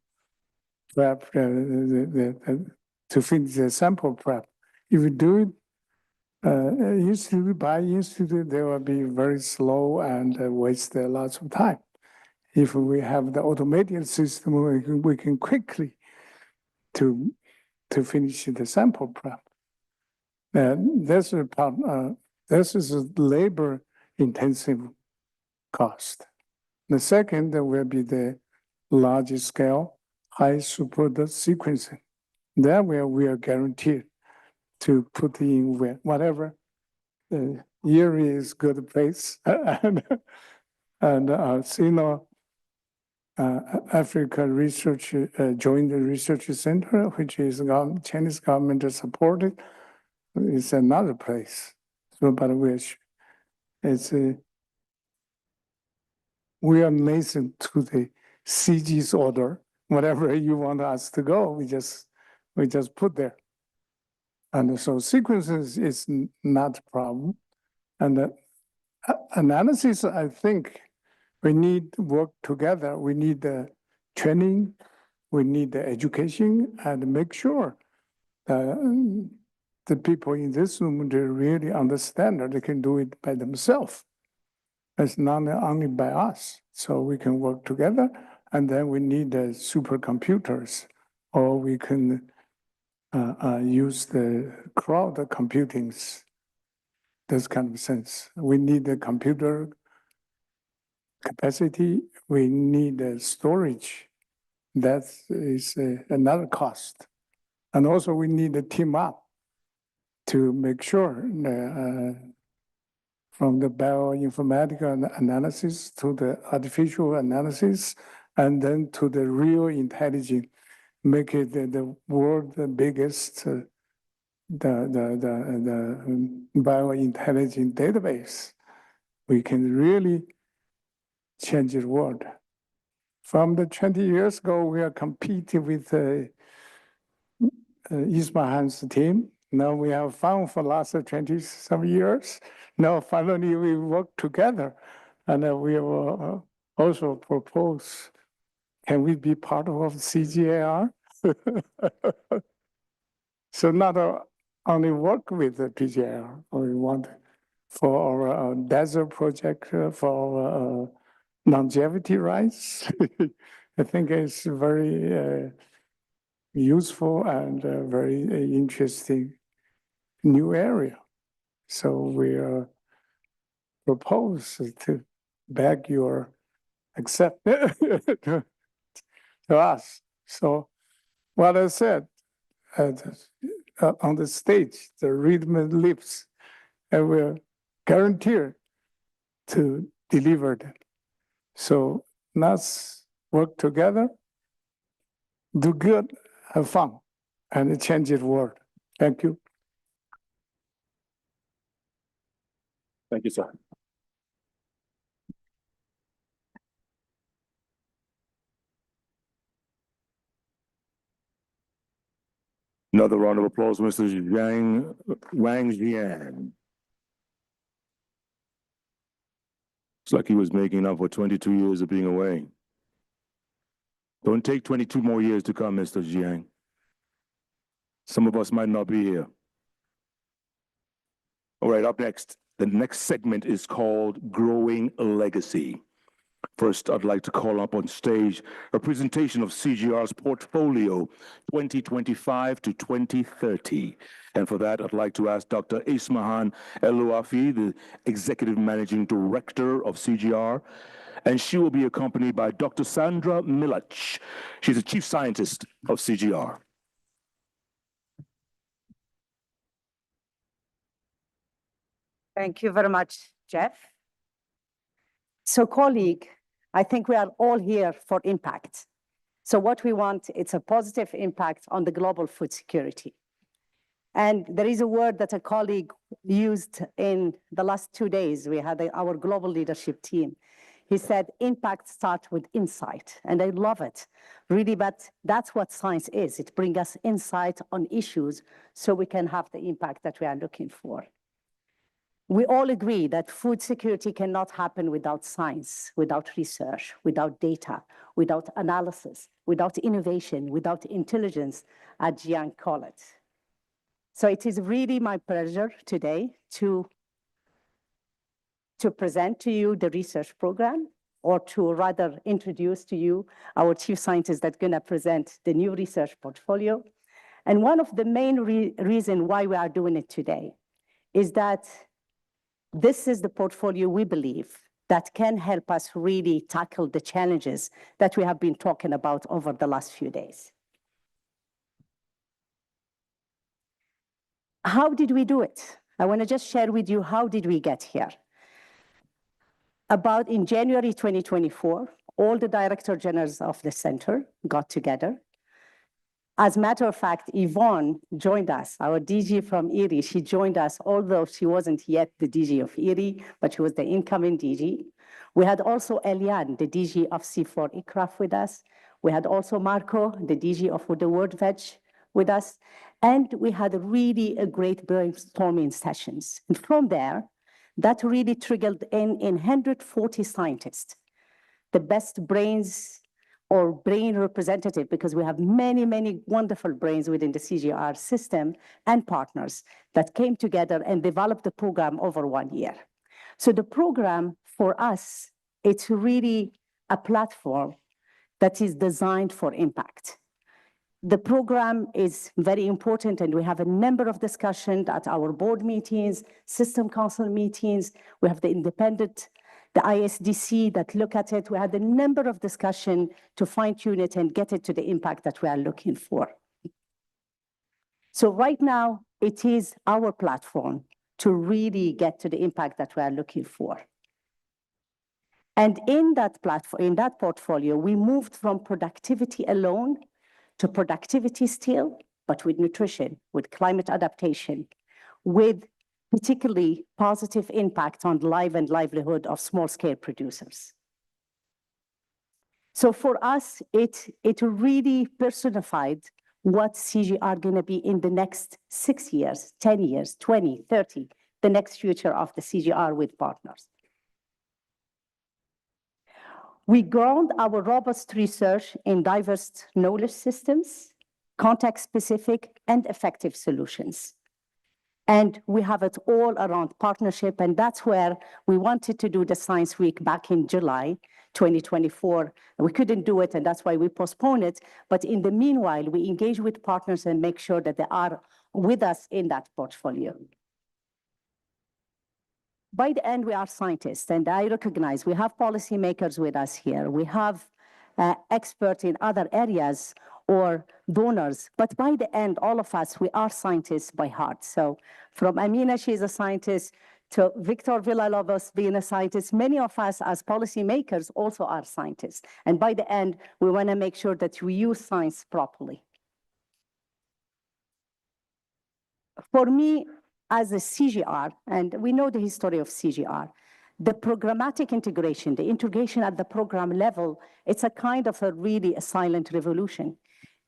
prep, to finish the sample prep. If you do it, institute by institute, they will be very slow and waste lots of time. If we have the automated system, we can quickly to finish the sample prep. And this is a labor-intensive cost. The second will be the large-scale, high-throughput sequencing. There we are guaranteed to put in whatever year is good place. and Africa Research Joint Research Center, which is Chinese government supported, is another place. So, but we are nascent to the CG's order. Whatever you want us to go, we just put there. And so sequences is not a problem. And analysis, I think we need to work together. We need the training, we need the education, and make sure the people in this room, they really understand that they can do it by themselves. It's not only by us. So we can work together, and then we need the supercomputers, or we can use the cloud computings, this kind of sense. We need the computer capacity, we need the storage. That is another cost. And also we need to team up to make sure from the bioinformatical analysis to the artificial analysis, and then to the real intelligence, make it the world's biggest the biointelligence database. We can really change the world. From the 20 years ago, we are competing with Ismahan's team. Now we have found for the last 20 some years. Now finally we work together, and we will also propose, can we be part of CGIAR? So not only work with the PGIAR, we want for our desert project, for our longevity rights. I think it's very useful and very interesting new area. So we propose to beg your accept to us. So what I said on the stage, the rhythm lips, and we're guaranteed to deliver that. So let's work together, do good, have fun, and change the world. Thank you. Thank you, sir. Another round of applause, Mr. Wang Jian. It's like he was making up for 22 years of being away. Don't take 22 more years to come, Mr. Jiang. Some of us might not be here. All right, up next, the next segment is called Growing a Legacy. First, I'd like to call up on stage a presentation of CGIAR's portfolio 2025 to 2030. And for that, I'd like to ask Dr. Ismahan Elouafi, the Executive Managing Director of CGIAR, and she will be accompanied by Dr. Sandra Milach. She's the Chief Scientist of CGIAR. Thank you very much, Jeff. So, colleague, I think we are all here for impact. So what we want, it's a positive impact on the global food security. And there is a word that a colleague used in the last 2 days. We had our global leadership team. He said, impact starts with insight. And I love it, really, but that's what science is. It brings us insight on issues so we can have the impact that we are looking for. We all agree that food security cannot happen without science, without research, without data, without analysis, without innovation, without intelligence, as Jiang called it. So it is really my pleasure today to present to you the research program, or to rather introduce to you our chief scientist that's going to present the new research portfolio. And one of the main reasons why we are doing it today is that this is the portfolio we believe that can help us really tackle the challenges that we have been talking about over the last few days. How did we do it? I want to just share with you how did we get here. About in January 2024, all the director generals of the center got together. As a matter of fact, Yvonne joined us, our DG from IRI. She joined us, although she wasn't yet the DG of IRI, but she was the incoming DG. We had also Eliane, the DG of C4 ICRAF with us. We had also Marco, the DG of the World Veg with us. And we had really a great brainstorming sessions. And from there, that really triggered in 140 scientists, the best brains or brain representative, because we have many, many wonderful brains within the CGIAR system and partners that came together and developed the program over 1 year. So the program for us, it's really a platform that is designed for impact. The program is very important, and we have a number of discussions at our board meetings, system council meetings. We have the independent, the ISDC that look at it. We had a number of discussions to fine-tune it and get it to the impact that we are looking for. So right now, it is our platform to really get to the impact that we are looking for. And in that platform, in that portfolio, we moved from productivity alone to productivity still, but with nutrition, with climate adaptation, with particularly positive impact on life and livelihood of small-scale producers. So for us, it really personified what CGIAR going to be in the next 6 years, 10 years, 20, 30, the next future of the CGIAR with partners. We ground our robust research in diverse knowledge systems, context-specific and effective solutions. And we have it all around partnership, and that's where we wanted to do the Science Week back in July 2024. We couldn't do it, and that's why we postponed it. But in the meanwhile, we engage with partners and make sure that they are with us in that portfolio. By the end, we are scientists, and I recognize we have policymakers with us here. We have experts in other areas or donors, but by the end, all of us, we are scientists by heart. So from Amina, she's a scientist, to Victor Villalobos being a scientist, many of us as policymakers also are scientists. And by the end, we want to make sure that we use science properly. For me, as a CGIAR, and we know the history of CGIAR, the programmatic integration, the integration at the program level, it's a kind of a silent revolution.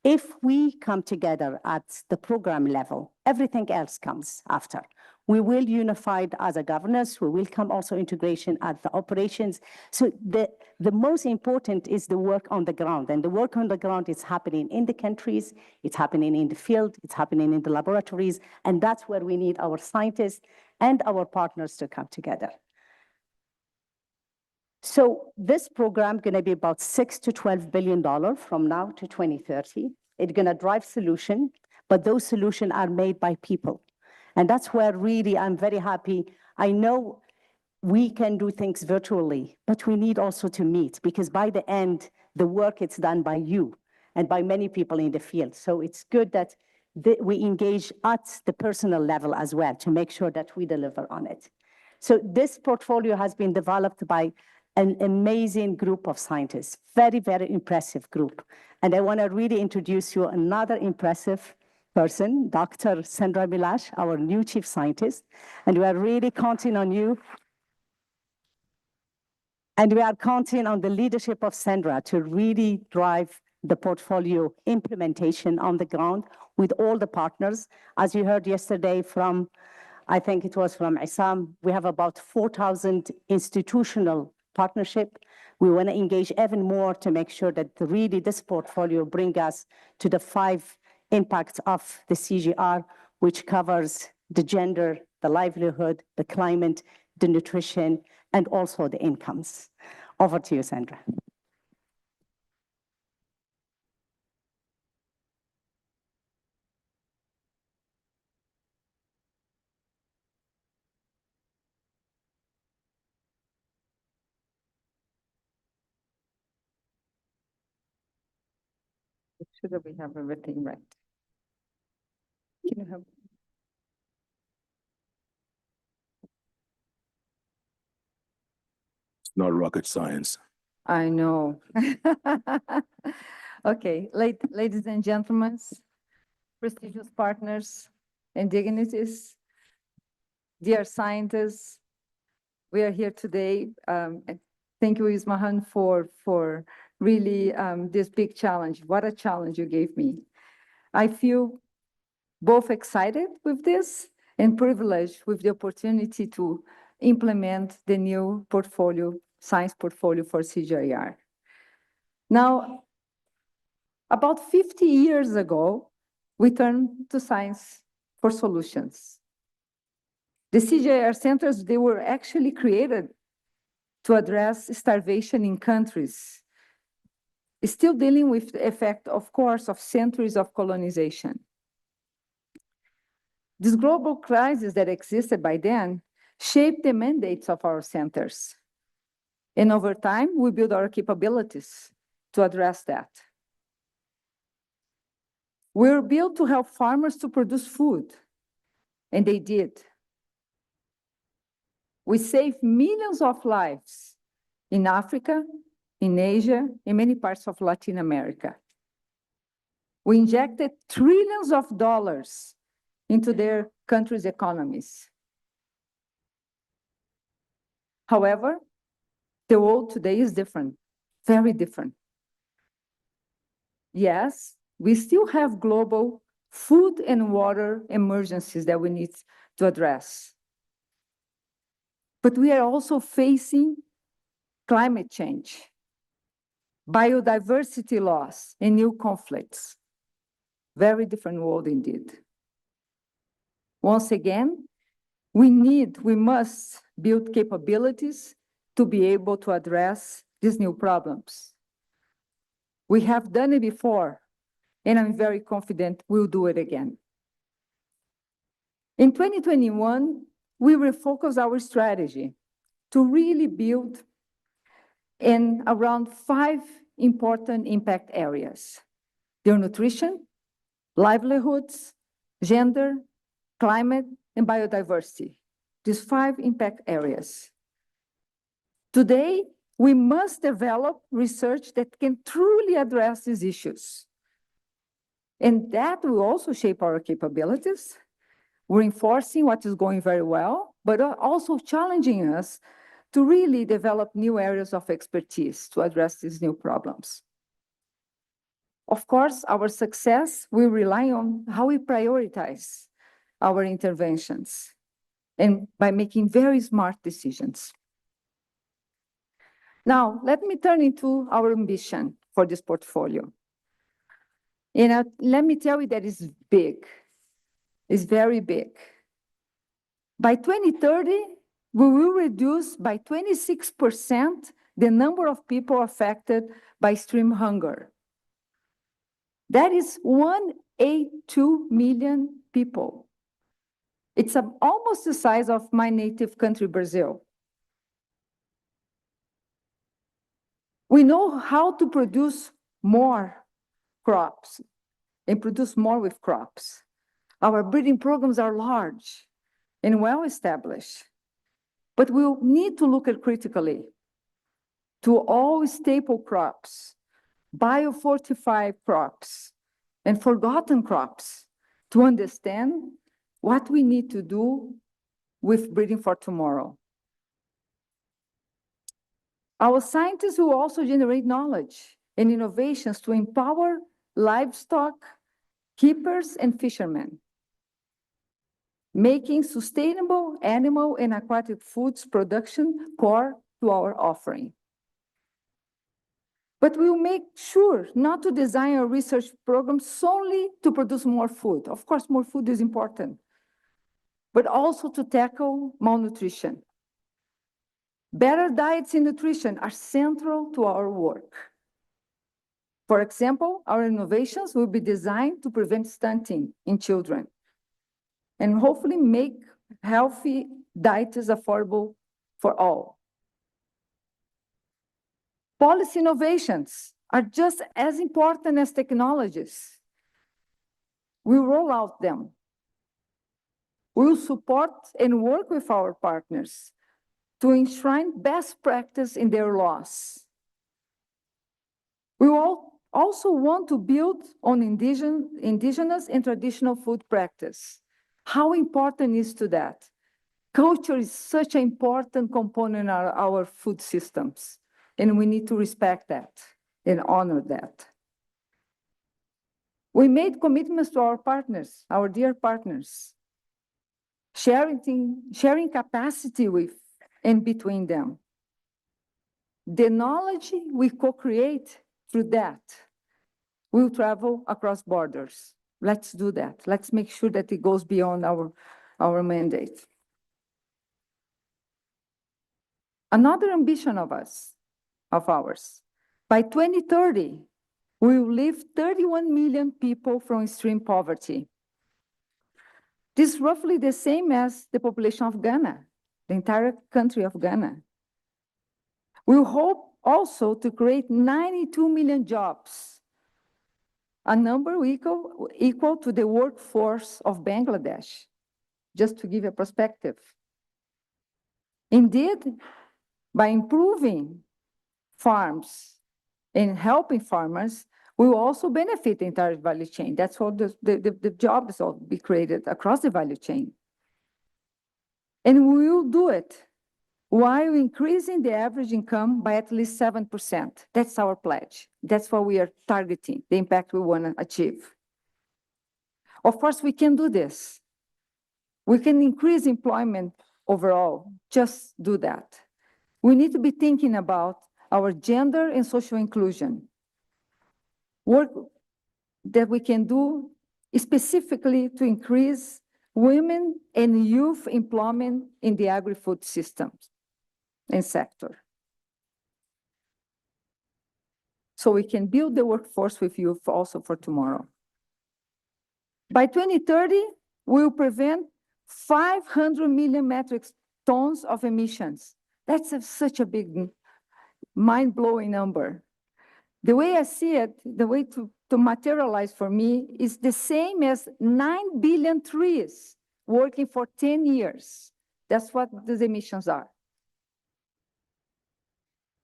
If we come together at the program level, everything else comes after. We will unify as a governance, we will come also integration at the operations. So the most important is the work on the ground, and the work on the ground is happening in the countries, it's happening in the field, it's happening in the laboratories, and that's where we need our scientists and our partners to come together. So this program going to be about $6 to $12 billion from now to 2030. It's going to drive solution, but those solutions are made by people. And that's where really I'm very happy. I know we can do things virtually, but we need also to meet, because by the end, the work is done by you and by many people in the field. So it's good that we engage at the personal level as well to make sure that we deliver on it. So this portfolio has been developed by an amazing group of scientists, very, very impressive group. And I want to really introduce you another impressive person, Dr. Sandra Milash, our new chief scientist. And we are really counting on you. And we are counting on the leadership of Sandra to really drive the portfolio implementation on the ground with all the partners. As you heard yesterday from, I think it was from ISAM, we have about 4,000 institutional partnership. We want to engage even more to make sure that really this portfolio brings us to the 5 impacts of the CGIAR, which covers the gender, the livelihood, the climate, the nutrition, and also the incomes. Over to you, Sandra. Make sure that we have everything right. Can you have? It's not rocket science. I know. Okay, ladies and gentlemen, prestigious partners and dignitaries, dear scientists, we are here today. Thank you, Ismahan, for really this big challenge. What a challenge you gave me. I feel both excited with this and privileged with the opportunity to implement the new portfolio, science portfolio for CGIAR. Now, about 50 years ago, we turned to science for solutions. The CGIAR centers, they were actually created to address starvation in countries, still dealing with the effect, of course, of centuries of colonization. This global crisis that existed by then shaped the mandates of our centers. And over time, we built our capabilities to address that. We were built to help farmers to produce food, and they did. We save millions of lives in Africa, in Asia, in many parts of Latin America. We injected trillions of dollars into their countries' economies. However, the world today is different, very different. Yes, we still have global food and water emergencies that we need to address. But we are also facing climate change, biodiversity loss, and new conflicts. Very different world indeed. Once again, we must build capabilities to be able to address these new problems. We have done it before, and I'm very confident we'll do it again. In 2021, we refocused our strategy to really build in around 5 important impact areas: their nutrition, livelihoods, gender, climate, and biodiversity. These 5 impact areas. Today, we must develop research that can truly address these issues. And that will also shape our capabilities, reinforcing what is going very well, but also challenging us to really develop new areas of expertise to address these new problems. Of course, our success will rely on how we prioritize our interventions and by making very smart decisions. Now, let me turn into our ambition for this portfolio. And let me tell you that it's big. It's very big. By 2030, we will reduce by 26% the number of people affected by extreme hunger. That is 182 million people. It's almost the size of my native country, Brazil. We know how to produce more crops and produce more with crops. Our breeding programs are large and well established, but we'll need to look at critically to all staple crops, biofortified crops, and forgotten crops to understand what we need to do with breeding for tomorrow. Our scientists will also generate knowledge and innovations to empower livestock keepers and fishermen, making sustainable animal and aquatic foods production core to our offering. But we will make sure not to design our research programs solely to produce more food. Of course, more food is important, but also to tackle malnutrition. Better diets and nutrition are central to our work. For example, our innovations will be designed to prevent stunting in children and hopefully make healthy diets affordable for all. Policy innovations are just as important as technologies. We roll out them. We will support and work with our partners to enshrine best practice in their laws. We will also want to build on indigenous and traditional food practice. How important is to that? Culture is such an important component of our food systems, and we need to respect that and honor that. We made commitments to our partners, our dear partners, sharing capacity with and between them. The knowledge we co-create through that will travel across borders. Let's do that. Let's make sure that it goes beyond our mandate. Another ambition of ours, by 2030, we will leave 31 million people from extreme poverty. This is roughly the same as the population of Ghana, the entire country of Ghana. We hope also to create 92 million jobs, a number equal to the workforce of Bangladesh, just to give a perspective. Indeed, by improving farms and helping farmers, we will also benefit the entire value chain. That's what the jobs will be created across the value chain. And we will do it while increasing the average income by at least 7%. That's our pledge. That's what we are targeting, the impact we want to achieve. Of course, we can do this. We can increase employment overall, just do that. We need to be thinking about our gender and social inclusion. Work that we can do specifically to increase women and youth employment in the agri-food systems and sector. So we can build the workforce with youth also for tomorrow. By 2030, we will prevent 500 million metric tons of emissions. That's such a big, mind-blowing number. The way I see it, the way to materialize for me is the same as 9 billion trees working for 10 years. That's what these emissions are.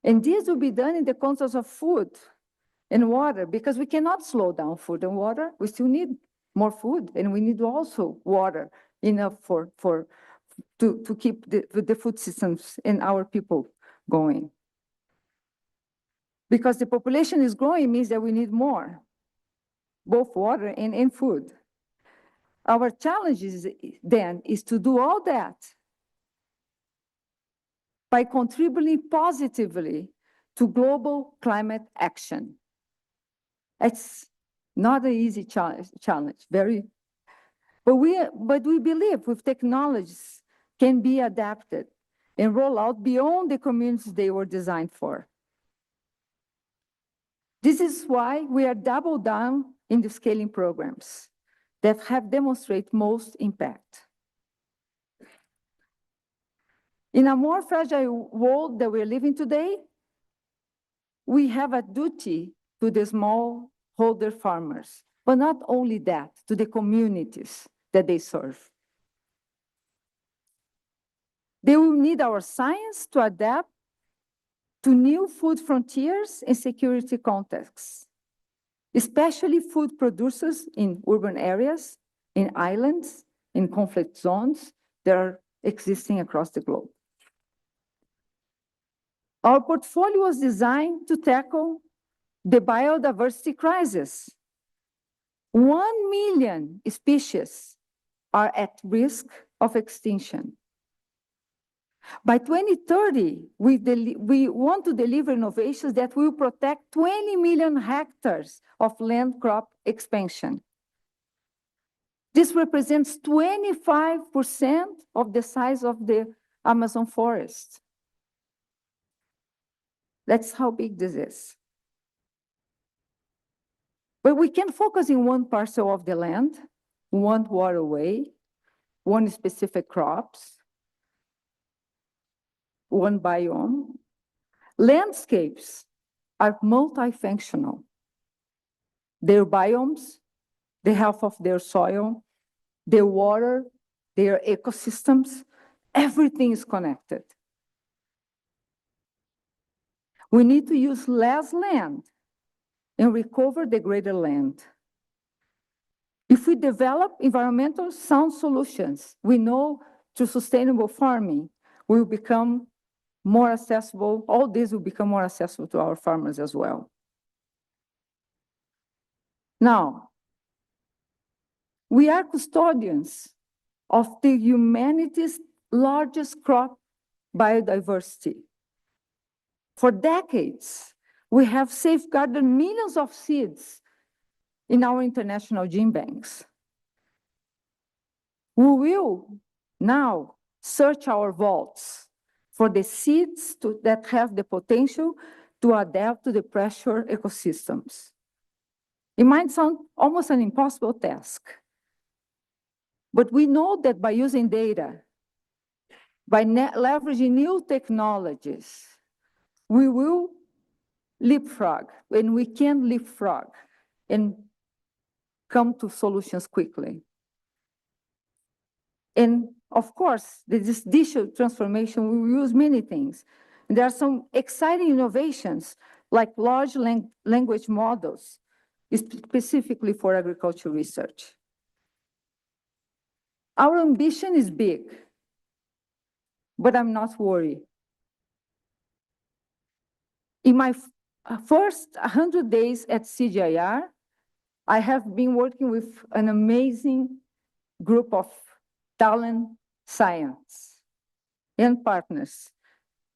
And this will be done in the context of food and water, because we cannot slow down food and water. We still need more food, and we need also water enough to keep the food systems and our people going. Because the population is growing means that we need more, both water and food. Our challenge then is to do all that by contributing positively to global climate action. It's not an easy challenge, but we believe with technologies can be adapted and roll out beyond the communities they were designed for. This is why we are double down in the scaling programs that have demonstrated most impact. In a more fragile world that we're living today, we have a duty to the smallholder farmers, but not only that, to the communities that they serve. They will need our science to adapt to new food frontiers and security contexts, especially food producers in urban areas, in islands, in conflict zones that are existing across the globe. Our portfolio was designed to tackle the biodiversity crisis. 1 million species are at risk of extinction. By 2030, we want to deliver innovations that will protect 20 million hectares of land crop expansion. This represents 25% of the size of the Amazon forest. That's how big this is. But we can focus in one parcel of the land, one waterway, one specific crops, one biome. Landscapes are multifunctional. Their biomes, the health of their soil, their water, their ecosystems, everything is connected. We need to use less land and recover the greater land. If we develop environmental sound solutions, we know through sustainable farming, we will become more accessible, all this will become more accessible to our farmers as well. Now, we are custodians of the humanity's largest crop biodiversity. For decades, we have safeguarded millions of seeds in our international gene banks. We will now search our vaults for the seeds that have the potential to adapt to the pressure ecosystems. It might sound almost an impossible task, but we know that by using data, by leveraging new technologies, we will leapfrog, and we can leapfrog and come to solutions quickly. And of course, this digital transformation, we will use many things. And there are some exciting innovations like large language models, specifically for agriculture research. Our ambition is big, but I'm not worried. In my first 100 days at CGIAR, I have been working with an amazing group of talent, science, and partners.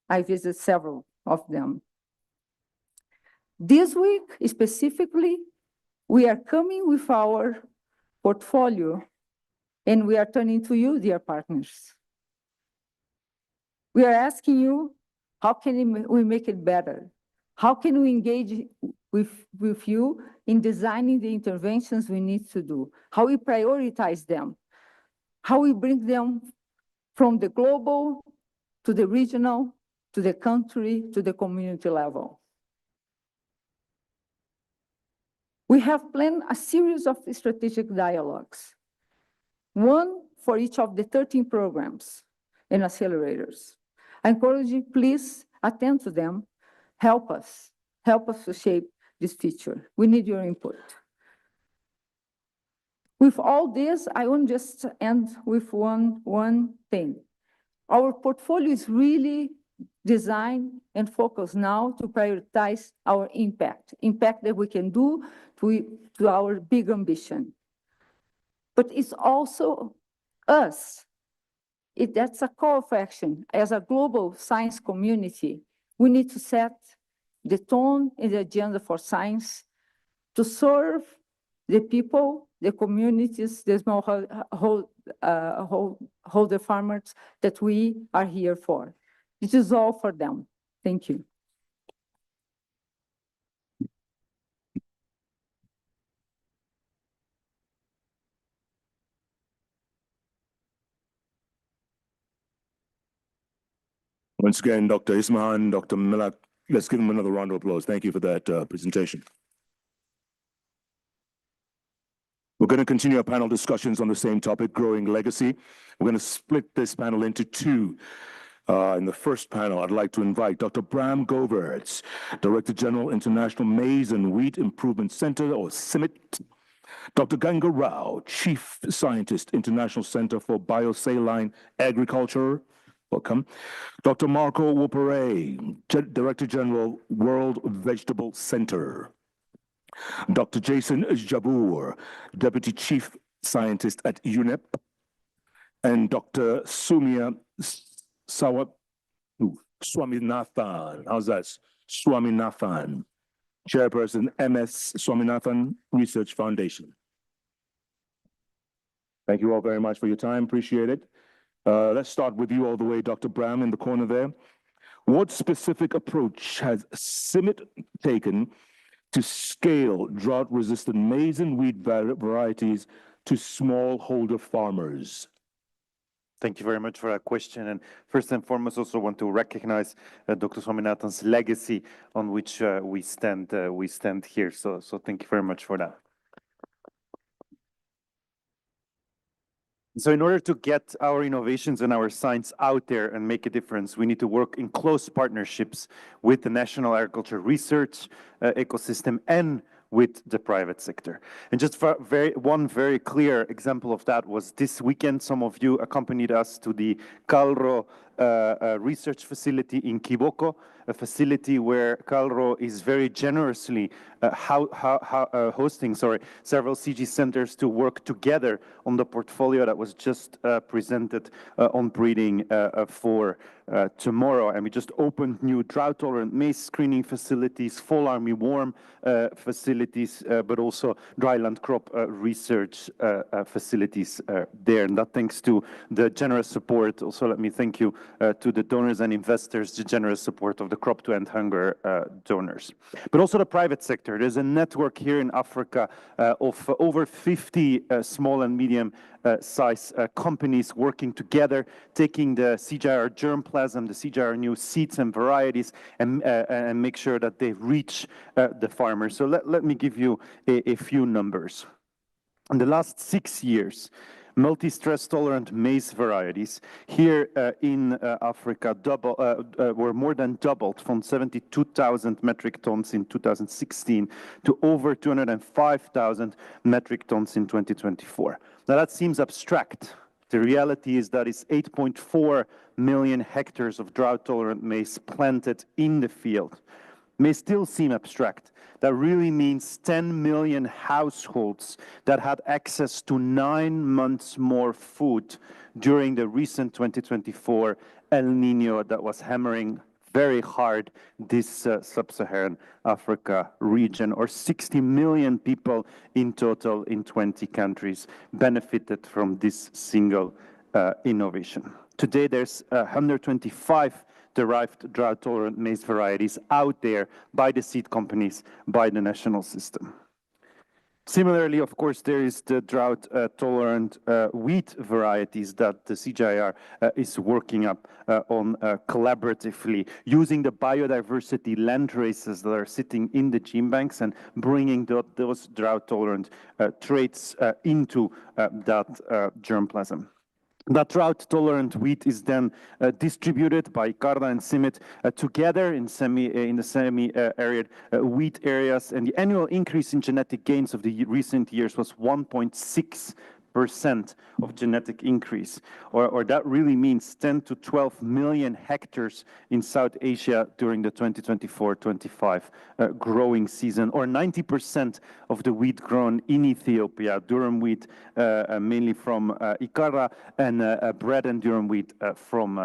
I visited several of them. This week, specifically, we are coming with our portfolio, and we are turning to you, dear partners. We are asking you, how can we make it better? How can we engage with you in designing the interventions we need to do? How we prioritize them? How we bring them from the global to the regional, to the country, to the community level? We have planned a series of strategic dialogues, one for each of the 13 programs and accelerators. I encourage you, please attend to them. Help us to shape this future. We need your input. With all this, I want to just end with one thing. Our portfolio is really designed and focused now to prioritize our impact that we can do to our big ambition. But it's also us. That's a call for action. As a global science community, we need to set the tone and the agenda for science to serve the people, the communities, the smallholder farmers that we are here for. This is all for them. Thank you. Once again, Dr. Ismahan, Dr. Milak, let's give them another round of applause. Thank you for that presentation. We're going to continue our panel discussions on the same topic, growing legacy. We're going to split this panel into two. In the first panel, I'd like to invite Dr. Bram Govertz, Director General, International Maize and Wheat Improvement Center, or Simmit. Dr. Ganga Rao, Chief Scientist, International Center for Biosaline Agriculture. Welcome. Dr. Marco Wopere, Director General, World Vegetable Center. Dr. Jason Jabour, Deputy Chief Scientist at UNEP. And Dr. Sumia Swaminathan, how's that? Swaminathan, Chairperson, MS Swaminathan Research Foundation. Thank you all very much for your time, appreciate it. Let's start with you all the way, Dr. Bram, in the corner there. What specific approach has Simmit taken to scale drought-resistant maize and wheat varieties to smallholder farmers? Thank you very much for that question. And first and foremost, also want to recognize Dr. Swaminathan's legacy on which we stand here. So thank you very much for that. So in order to get our innovations and our science out there and make a difference, we need to work in close partnerships with the national agriculture research ecosystem and with the private sector. And just for one very clear example of that was this weekend, some of you accompanied us to the CalRO research facility in Kiboko, a facility where CalRO is very generously hosting several CG centers to work together on the portfolio that was just presented on breeding for tomorrow. And we just opened new drought-tolerant maize screening facilities, fall army worm facilities, but also dryland crop research facilities there. And that thanks to the generous support. Also, let me thank you to the donors and investors, the generous support of the Crop to End Hunger donors. But also the private sector. There's a network here in Africa of over 50 small and medium size companies working together, taking the CGIAR germplasm, the CGIAR new seeds and varieties, and make sure that they reach the farmers. So let me give you a few numbers. In the last 6 years, multi-stress tolerant maize varieties here in Africa were more than doubled from 72,000 metric tons in 2016 to over 205,000 metric tons in 2024. Now that seems abstract. The reality is that it's 8.4 million hectares of drought-tolerant maize planted in the field. May still seem abstract. That really means 10 million households that had access to 9 months more food during the recent 2024 El Nino that was hammering very hard this sub-Saharan Africa region, or 60 million people in total in 20 countries benefited from this single innovation. Today there's 125 derived drought-tolerant maize varieties out there by the seed companies, by the national system. Similarly, of course, there is the drought-tolerant wheat varieties that the CGIAR is working on collaboratively, using the biodiversity land races that are sitting in the gene banks and bringing those drought-tolerant traits into that germplasm. That drought-tolerant wheat is then distributed by IICA and Simmit together in the semi-arid wheat areas, and the annual increase in genetic gains of the recent years was 1.6% of genetic increase, or that really means 10 to 12 million hectares in South Asia during the 2024-25 growing season, or 90% of the wheat grown in Ethiopia, durum wheat mainly from IICA, and bread and durum wheat from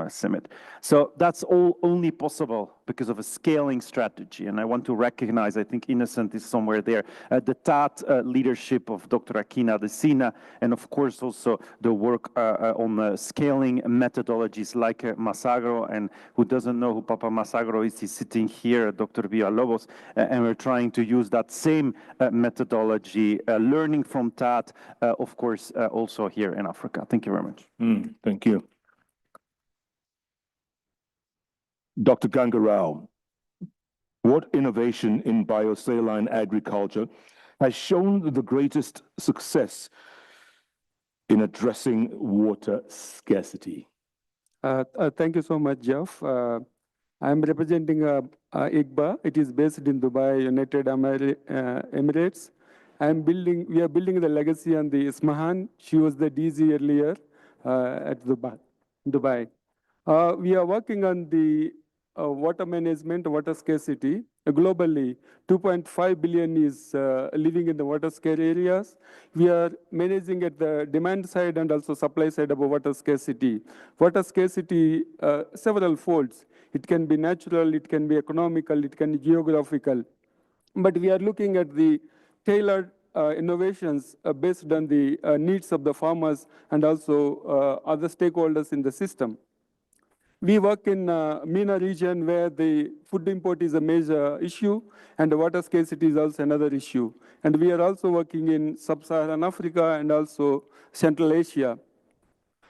Simmit. So that's all only possible because of a scaling strategy, and I want to recognize, I think Innocent is somewhere there, the TAT leadership of Dr. Akina Desina, and of course also the work on scaling methodologies like Masagro, and who doesn't know who Papa Masagro is, he's sitting here, Dr. Villalobos, and we're trying to use that same methodology, learning from TAT, of course, also here in Africa. Thank you very much. Thank you. Dr. Gangarao, what innovation in biosaline agriculture has shown the greatest success in addressing water scarcity? Thank you so much, Jeff. I'm representing IGBA. It is based in Dubai, United Emirates. We are building the legacy on the Ismahan. She was the DG earlier at Dubai. We are working on the water management, water scarcity. Globally, 2.5 billion is living in the water scarce areas. We are managing at the demand side and also supply side of water scarcity. Water scarcity, several folds. It can be natural, it can be economical, it can be geographical. But we are looking at the tailored innovations based on the needs of the farmers and also other stakeholders in the system. We work in MENA region where the food import is a major issue and the water scarcity is also another issue. And we are also working in sub-Saharan Africa and also Central Asia.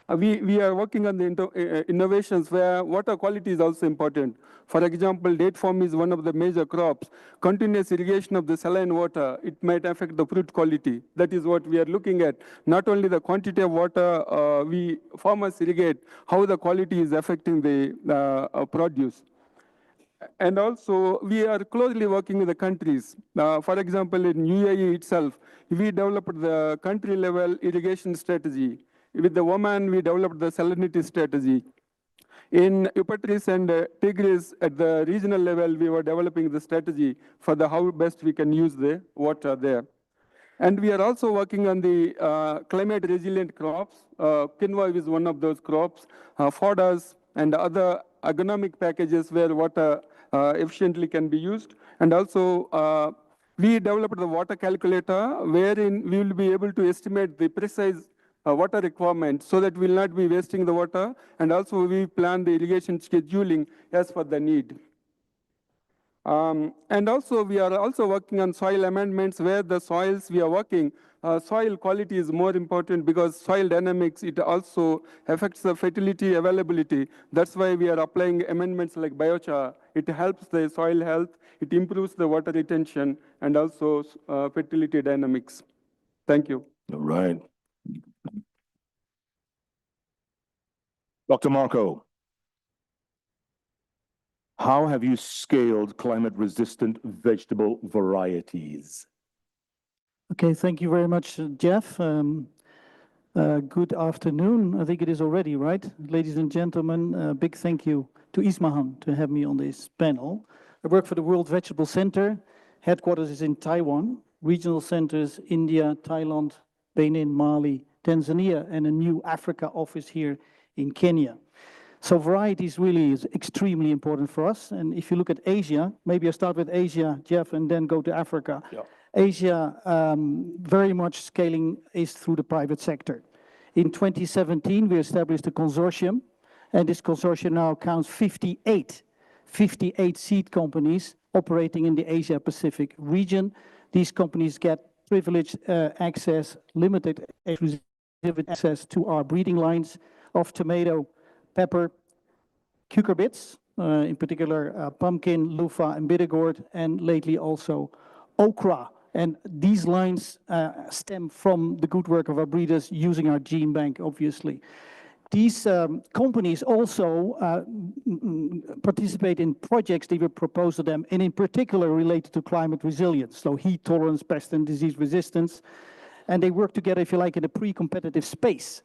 We are working on the innovations where water quality is also important. For example, date palm is one of the major crops. Continuous irrigation of the saline water, it might affect the fruit quality. That is what we are looking at. Not only the quantity of water farmers irrigate, how the quality is affecting the produce. And also, we are closely working with the countries. For example, in UAE itself, we developed the country-level irrigation strategy. With the Oman, we developed the salinity strategy. In Euphrates and Tigris, at the regional level, we were developing the strategy for how best we can use the water there. And we are also working on the climate-resilient crops. Quinoa is one of those crops. Fodders and other agronomic packages where water efficiently can be used. And also, we developed the water calculator, wherein we will be able to estimate the precise water requirement so that we will not be wasting the water. And also, we plan the irrigation scheduling as per the need. And also, we are also working on soil amendments where the soils we are working, soil quality is more important because soil dynamics, it also affects the fertility availability. That's why we are applying amendments like biochar. It helps the soil health, it improves the water retention, and also fertility dynamics. Thank you. All right. Dr. Marco, how have you scaled climate-resistant vegetable varieties? Okay, thank you very much, Jeff. Good afternoon. I think it is already, right? Ladies and gentlemen, a big thank you to Ismahan to have me on this panel. I work for the World Vegetable Center. Headquarters is in Taiwan. Regional centers, India, Thailand, Benin, Mali, Tanzania, and a new Africa office here in Kenya. So varieties really is extremely important for us. And if you look at Asia, maybe I start with Asia, Jeff, and then go to Africa. Yeah. Asia, very much scaling is through the private sector. In 2017, we established a consortium, and this consortium now counts 58 seed companies operating in the Asia-Pacific region. These companies get privileged access, limited exclusive access to our breeding lines of tomato, pepper, cucurbits, in particular pumpkin, loofah, and bittergourd, and lately also okra. And these lines stem from the good work of our breeders using our gene bank, obviously. These companies also participate in projects that we propose to them, and in particular related to climate resilience, so heat tolerance, pest and disease resistance. And they work together, if you like, in a pre-competitive space.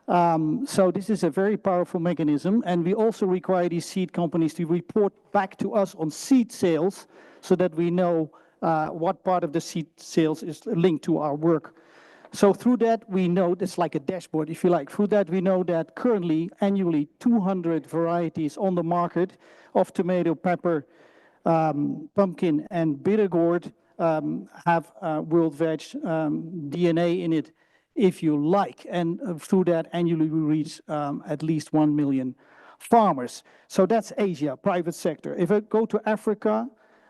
So this is a very powerful mechanism, and we also require these seed companies to report back to us on seed sales so that we know what part of the seed sales is linked to our work. So through that, we know, it's like a dashboard, if you like. Through that, we know that currently, annually, 200 varieties on the market of tomato, pepper, pumpkin, and bittergourd have World Veg DNA in it, if you like. And through that, annually, we reach at least 1 million farmers. So that's Asia, private sector. If I go to Africa,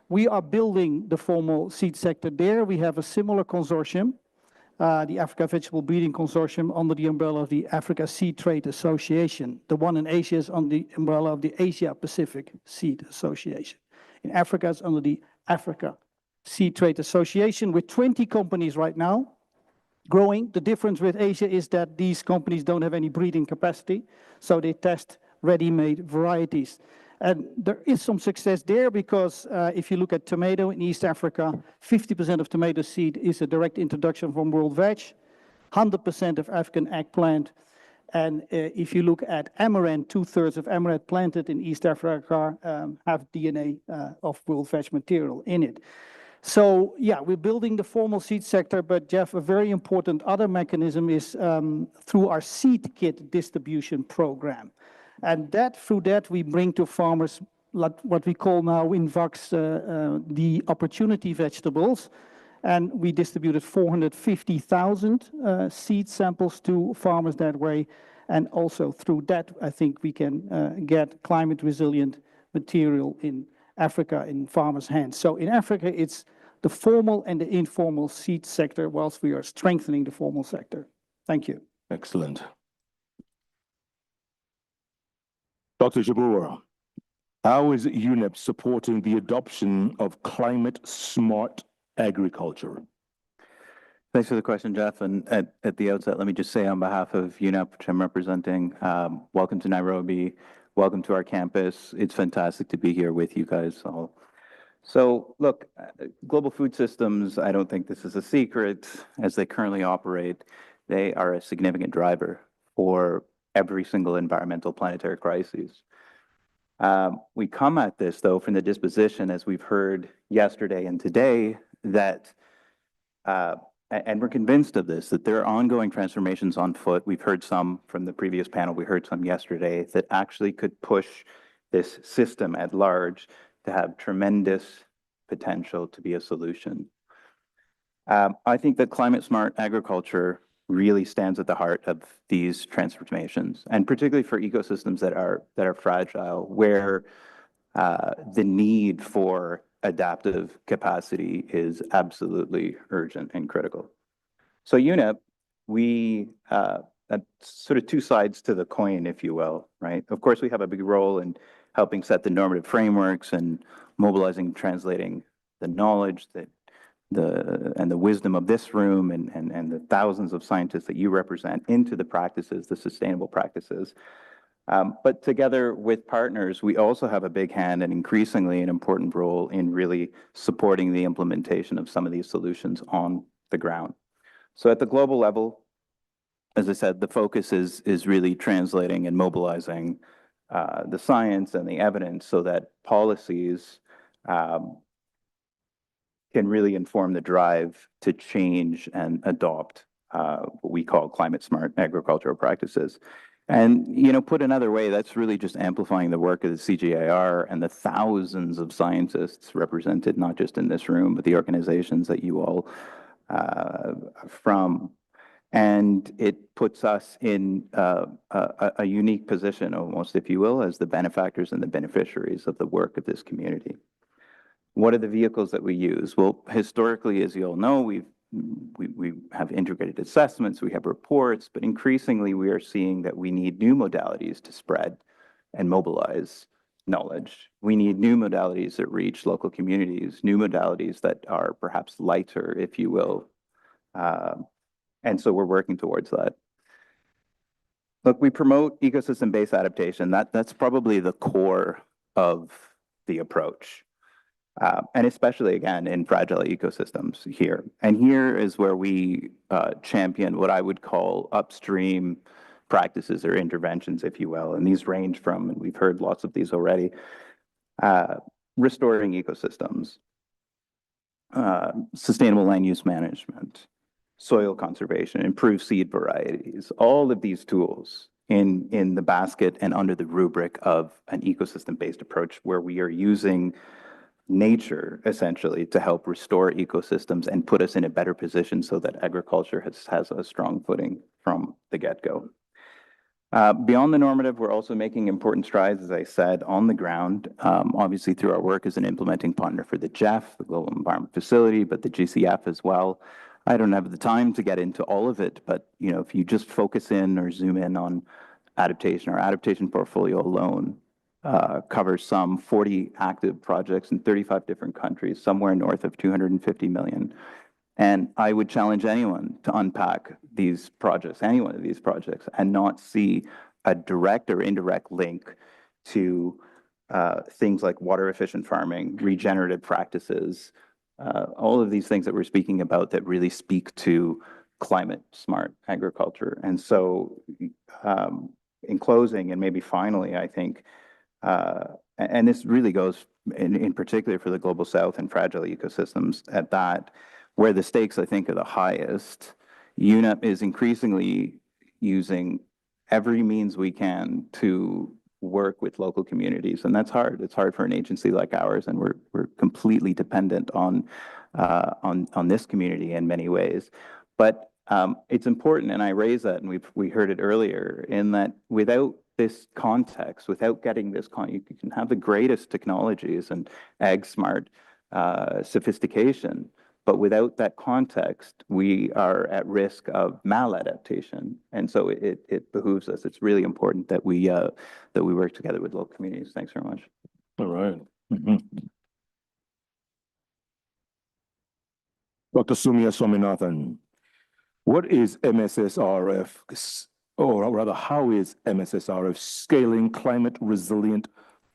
we are building the formal seed sector there. We have a similar consortium, the Africa Vegetable Breeding Consortium, under the umbrella of the Africa Seed Trade Association. The one in Asia is under the umbrella of the Asia Pacific Seed Association. In Africa, it's under the Africa Seed Trade Association with 20 companies right now, growing. The difference with Asia is that these companies don't have any breeding capacity, so they test ready-made varieties. And there is some success there because if you look at tomato in East Africa, 50% of tomato seed is a direct introduction from World Veg, 100% of African eggplant. And if you look at amaranth, 2/3 of amaranth planted in East Africa have DNA of World Veg material in it. So yeah, we're building the formal seed sector, but Jeff, a very important other mechanism is through our seed kit distribution program. And through that, we bring to farmers what we call now in VAX the opportunity vegetables. And we distributed 450,000 seed samples to farmers that way. And also through that, I think we can get climate resilient material in Africa in farmers' hands. So in Africa, it's the formal and the informal seed sector, whilst we are strengthening the formal sector. Thank you. Excellent. Dr. Jabour, how is UNEP supporting the adoption of climate-smart agriculture? Thanks for the question, Jeff. And at the outset, let me just say on behalf of UNEP, which I'm representing, welcome to Nairobi, welcome to our campus. It's fantastic to be here with you guys all. So look, global food systems, I don't think this is a secret, as they currently operate, they are a significant driver for every single environmental planetary crisis. We come at this, though, from the disposition, as we've heard yesterday and today, that, and we're convinced of this, that there are ongoing transformations on foot. We've heard some from the previous panel, we heard some yesterday, that actually could push this system at large to have tremendous potential to be a solution. I think that climate-smart agriculture really stands at the heart of these transformations, and particularly for ecosystems that are fragile, where the need for adaptive capacity is absolutely urgent and critical. So UNEP, we sort of two sides to the coin, if you will, right? Of course, we have a big role in helping set the normative frameworks and mobilizing, translating the knowledge that and the wisdom of this room and the thousands of scientists that you represent into the practices, the sustainable practices. But together with partners, we also have a big hand and increasingly an important role in really supporting the implementation of some of these solutions on the ground. So at the global level, as I said, the focus is really translating and mobilizing the science and the evidence so that policies can really inform the drive to change and adopt what we call climate smart agricultural practices. And, you know, put another way, that's really just amplifying the work of the CGIAR and the thousands of scientists represented, not just in this room, but the organizations that you all from. And it puts us in a unique position almost, if you will, as the benefactors and the beneficiaries of the work of this community. What are the vehicles that we use? Well, historically, as you all know, we have integrated assessments, we have reports, but increasingly we are seeing that we need new modalities to spread and mobilize knowledge. We need new modalities that reach local communities, new modalities that are perhaps lighter, if you will. And so we're working towards that. Look, we promote ecosystem-based adaptation. That's probably the core of the approach. And especially, again, in fragile ecosystems here. And here is where we champion what I would call upstream practices or interventions, if you will. And these range from, and we've heard lots of these already, restoring ecosystems, sustainable land use management, soil conservation, improved seed varieties, all of these tools in the basket and under the rubric of an ecosystem-based approach where we are using nature essentially to help restore ecosystems and put us in a better position so that agriculture has a strong footing from the get-go. Beyond the normative, we're also making important strides, as I said, on the ground, obviously through our work as an implementing partner for the GEF, the Global Environment Facility, but the GCF as well. I don't have the time to get into all of it, but you know, if you just focus in or zoom in on adaptation, our adaptation portfolio alone covers some 40 active projects in 35 different countries, somewhere north of 250 million. And I would challenge anyone to unpack these projects, any one of these projects, and not see a direct or indirect link to things like water efficient farming, regenerative practices, all of these things that we're speaking about that really speak to climate smart agriculture. And so in closing, and maybe finally, I think, and this really goes in particular for the Global South and fragile ecosystems at that, where the stakes, I think, are the highest. UNEP is increasingly using every means we can to work with local communities, and that's hard. It's hard for an agency like ours, and we're completely dependent on this community in many ways. But it's important, and I raise that, and we heard it earlier, in that without this context, without getting this you can have the greatest technologies and ag smart sophistication, but without that context, we are at risk of maladaptation. And so it behooves us. It's really important that we work together with local communities. Thanks very much. All right. Dr. Sumia Swaminathan, what is MSSRF, or rather, how is MSSRF scaling climate resilient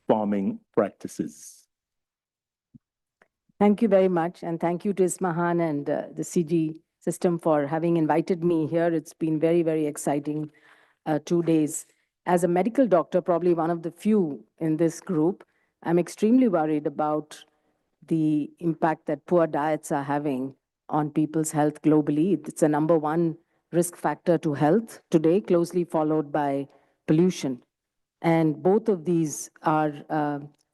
farming practices? Thank you very much. And thank you to Ismahan and the CG system for having invited me here. It's been very, very exciting 2 days. As a medical doctor, probably one of the few in this group, I'm extremely worried about the impact that poor diets are having on people's health globally. It's a #1 risk factor to health today, closely followed by pollution. And both of these are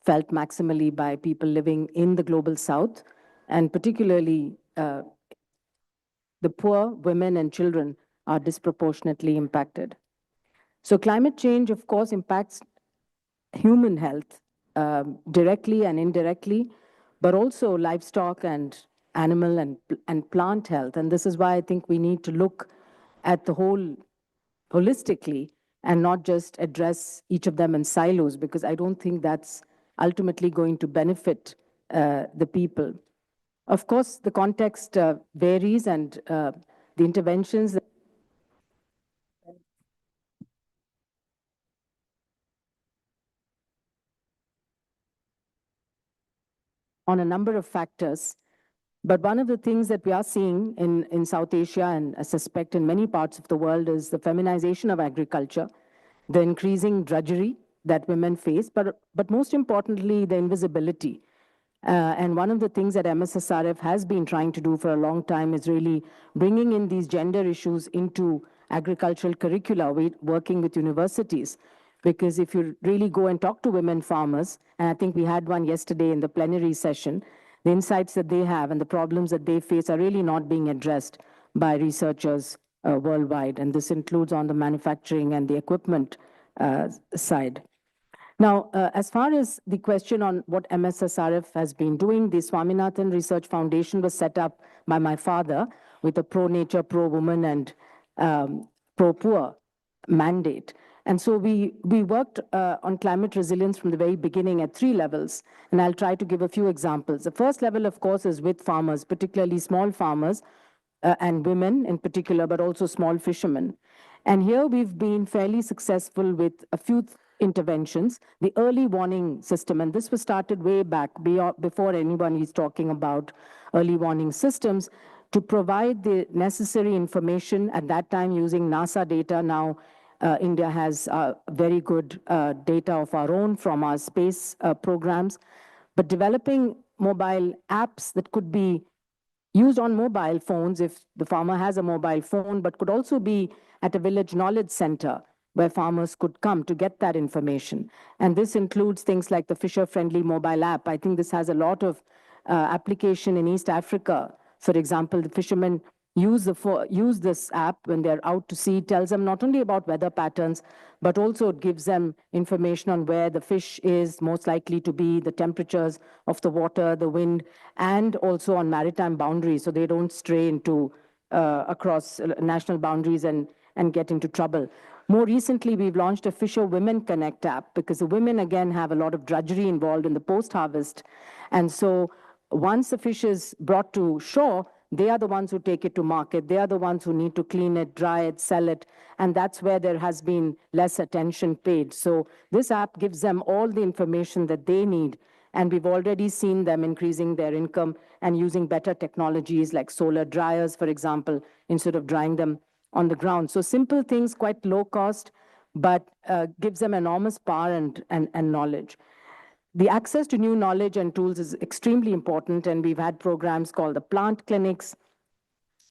felt maximally by people living in the Global South, and particularly the poor, women, and children are disproportionately impacted. So climate change, of course, impacts human health directly and indirectly, but also livestock and animal and plant health. And this is why I think we need to look at the whole holistically and not just address each of them in silos, because I don't think that's ultimately going to benefit the people. Of course, the context varies, and the interventions on a number of factors. But one of the things that we are seeing in South Asia, and I suspect in many parts of the world, is the feminization of agriculture, the increasing drudgery that women face, but most importantly, the invisibility. And one of the things that MSSRF has been trying to do for a long time is really bringing in these gender issues into agricultural curricula, working with universities. Because if you really go and talk to women farmers, and I think we had one yesterday in the plenary session, the insights that they have and the problems that they face are really not being addressed by researchers worldwide. And this includes on the manufacturing and the equipment side. Now, as far as the question on what MSSRF has been doing, the Swaminathan Research Foundation was set up by my father with a pro-nature, pro-woman, and pro-poor mandate. And so we worked on climate resilience from the very beginning at 3 levels, and I'll try to give a few examples. The first level, of course, is with farmers, particularly small farmers and women in particular, but also small fishermen. And here we've been fairly successful with a few interventions. The early warning system, and this was started way back before anyone is talking about early warning systems, to provide the necessary information at that time using NASA data. Now, India has very good data of our own from our space programs, but developing mobile apps that could be used on mobile phones if the farmer has a mobile phone, but could also be at a village knowledge center where farmers could come to get that information. And this includes things like the fisher-friendly mobile app. I think this has a lot of application in East Africa. For example, the fishermen use this app when they're out to sea. It tells them not only about weather patterns, but also it gives them information on where the fish is most likely to be, the temperatures of the water, the wind, and also on maritime boundaries, so they don't stray into across national boundaries and get into trouble. More recently, we've launched a Fisher Women Connect app because the women, again, have a lot of drudgery involved in the post-harvest. And so once the fish is brought to shore, they are the ones who take it to market. They are the ones who need to clean it, dry it, sell it. And that's where there has been less attention paid. So this app gives them all the information that they need. And we've already seen them increasing their income and using better technologies like solar dryers, for example, instead of drying them on the ground. So simple things, quite low cost, but gives them enormous power and knowledge. The access to new knowledge and tools is extremely important, and we've had programs called the plant clinics,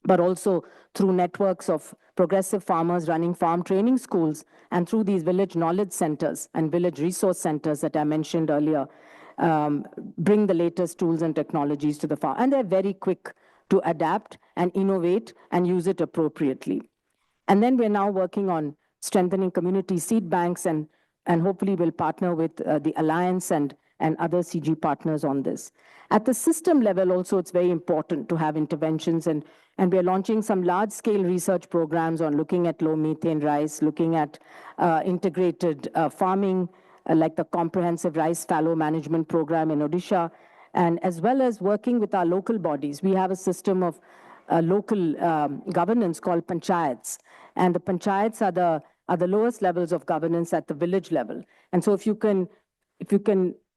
but also through networks of progressive farmers running farm training schools, and through these village knowledge centers and village resource centers that I mentioned earlier, bring the latest tools and technologies to the farm. And they're very quick to adapt and innovate and use it appropriately. And then we're now working on strengthening community seed banks, and hopefully we'll partner with the Alliance and other CG partners on this. At the system level also, it's very important to have interventions, and we're launching some large-scale research programs on looking at low methane rice, looking at integrated farming, like the Comprehensive Rice Fallow Management Program in Odisha, and as well as working with our local bodies. We have a system of local governance called panchayats, and the panchayats are the lowest levels of governance at the village level. And so if you can,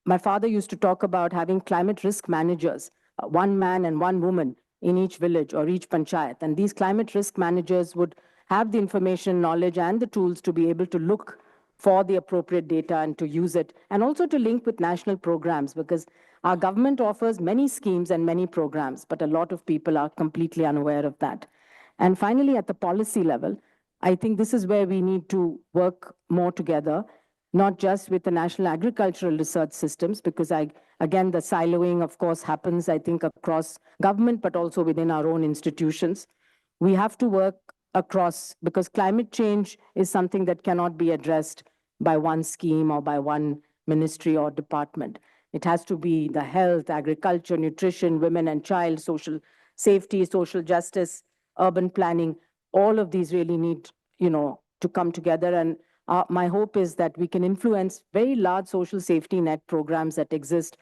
my father used to talk about having climate risk managers, 1 man and 1 woman in each village or each panchayat. And these climate risk managers would have the information, knowledge, and the tools to be able to look for the appropriate data and to use it, and also to link with national programs, because our government offers many schemes and many programs, but a lot of people are completely unaware of that. And finally, at the policy level, I think this is where we need to work more together, not just with the national agricultural research systems, because again, the siloing, of course, happens, I think, across government, but also within our own institutions. We have to work across, because climate change is something that cannot be addressed by one scheme or by one ministry or department. It has to be the health, agriculture, nutrition, women and child, social safety, social justice, urban planning. All of these really need, to come together. And my hope is that we can influence very large social safety net programs that exist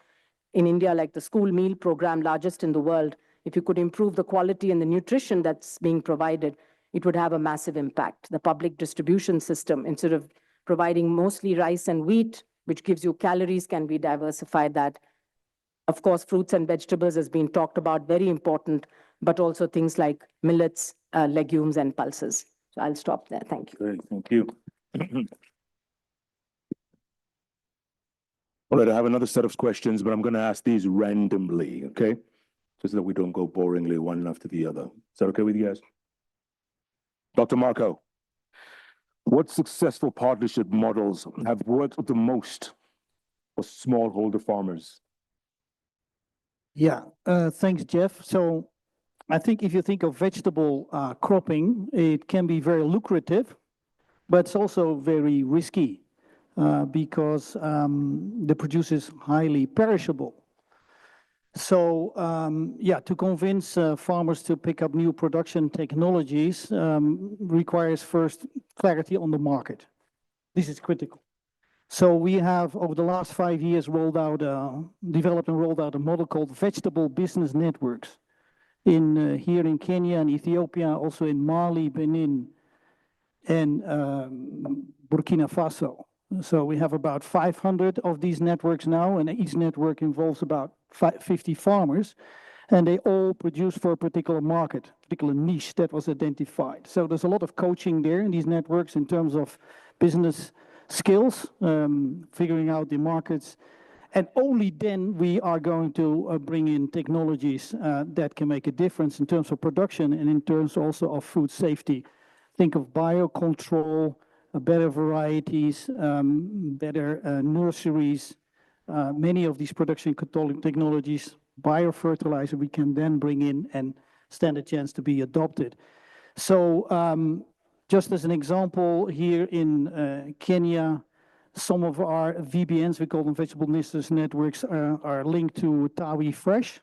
in India, like the school meal program, largest in the world. If you could improve the quality and the nutrition that's being provided, it would have a massive impact. The public distribution system, instead of providing mostly rice and wheat, which gives you calories, can we diversify that? Of course, fruits and vegetables has been talked about, very important, but also things like millets, legumes, and pulses. So I'll stop there. Thank you. Great, thank you. All right, I have another set of questions, but I'm going to ask these randomly, okay? Just so that we don't go boringly one after the other. Is that okay with you guys? Dr. Marco, what successful partnership models have worked the most for smallholder farmers? Yeah, thanks, Jeff. So I think if you think of vegetable cropping, it can be very lucrative, but it's also very risky because the produce is highly perishable. So yeah, to convince farmers to pick up new production technologies requires first clarity on the market. This is critical. So we have, over the last 5 years, developed and rolled out a model called Vegetable Business Networks here in Kenya and Ethiopia, also in Mali, Benin, and Burkina Faso. So we have about 500 of these networks now, and each network involves about 50 farmers, and they all produce for a particular market, particular niche that was identified. So there's a lot of coaching there in these networks in terms of business skills, figuring out the markets, and only then we are going to bring in technologies that can make a difference in terms of production and in terms also of food safety. Think of biocontrol, better varieties, better nurseries. Many of these production controlling technologies, biofertilizer, we can then bring in and stand a chance to be adopted. So just as an example, here in Kenya, some of our VBNs, we call them Vegetable Ministers networks, are linked to Tawi Fresh,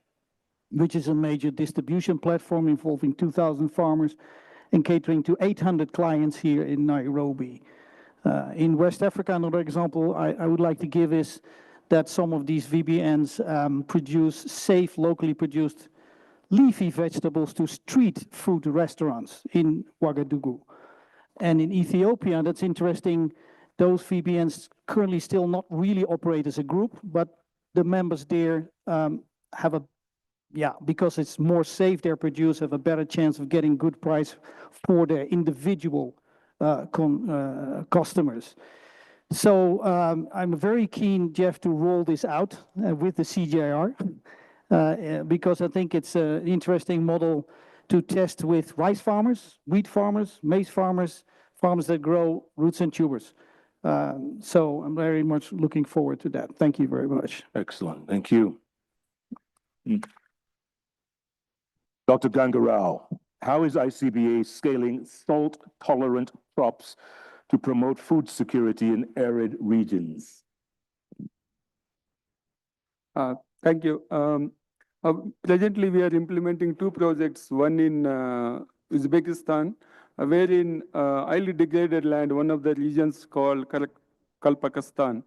which is a major distribution platform involving 2,000 farmers and catering to 800 clients here in Nairobi. In West Africa, another example I would like to give is that some of these VBNs produce safe, locally produced leafy vegetables to street food restaurants in Ouagadougou. And in Ethiopia, that's interesting, those VBNs currently still not really operate as a group, but the members there have a, yeah, because it's more safe, their produce have a better chance of getting good price for their individual customers. So I'm very keen, Jeff, to roll this out with the CGIAR because I think it's an interesting model to test with rice farmers, wheat farmers, maize farmers, farmers that grow roots and tubers. So I'm very much looking forward to that. Thank you very much. Excellent, thank you. Dr. Gangarao, how is ICBA scaling salt-tolerant crops to promote food security in arid regions? Thank you. Presently, we are implementing 2 projects, one in Uzbekistan, wherein highly degraded land, one of the regions called Kalpakistan,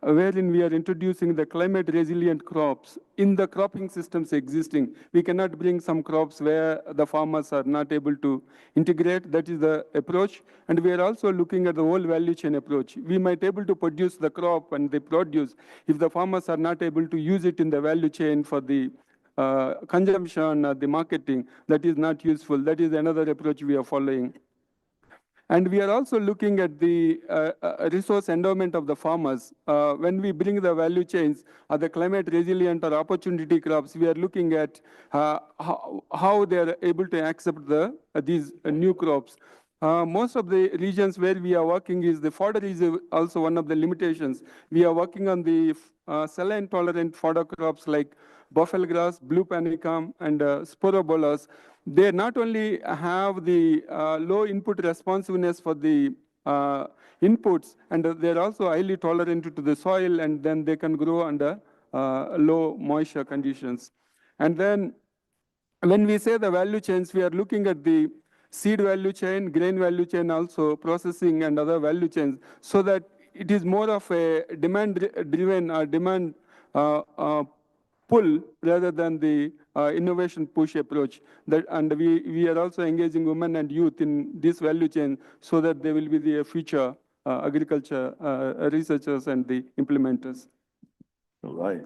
wherein we are introducing the climate resilient crops in the cropping systems existing. We cannot bring some crops where the farmers are not able to integrate. That is the approach. And we are also looking at the whole value chain approach. We might be able to produce the crop and the produce. If the farmers are not able to use it in the value chain for the consumption or the marketing, that is not useful. That is another approach we are following. And we are also looking at the resource endowment of the farmers. When we bring the value chains or the climate resilient or opportunity crops, we are looking at how they are able to accept these new crops. Most of the regions where we are working is the fodder is also one of the limitations. We are working on the saline tolerant fodder crops like buffalo grass, blue panicum, and sporobolas. They not only have the low input responsiveness for the inputs, and they're also highly tolerant to the soil, and then they can grow under low moisture conditions. And then when we say the value chains, we are looking at the seed value chain, grain value chain, also processing and other value chains, so that it is more of a demand-driven or demand pull rather than the innovation push approach. And we are also engaging women and youth in this value chain so that they will be the future agriculture researchers and the implementers. All right.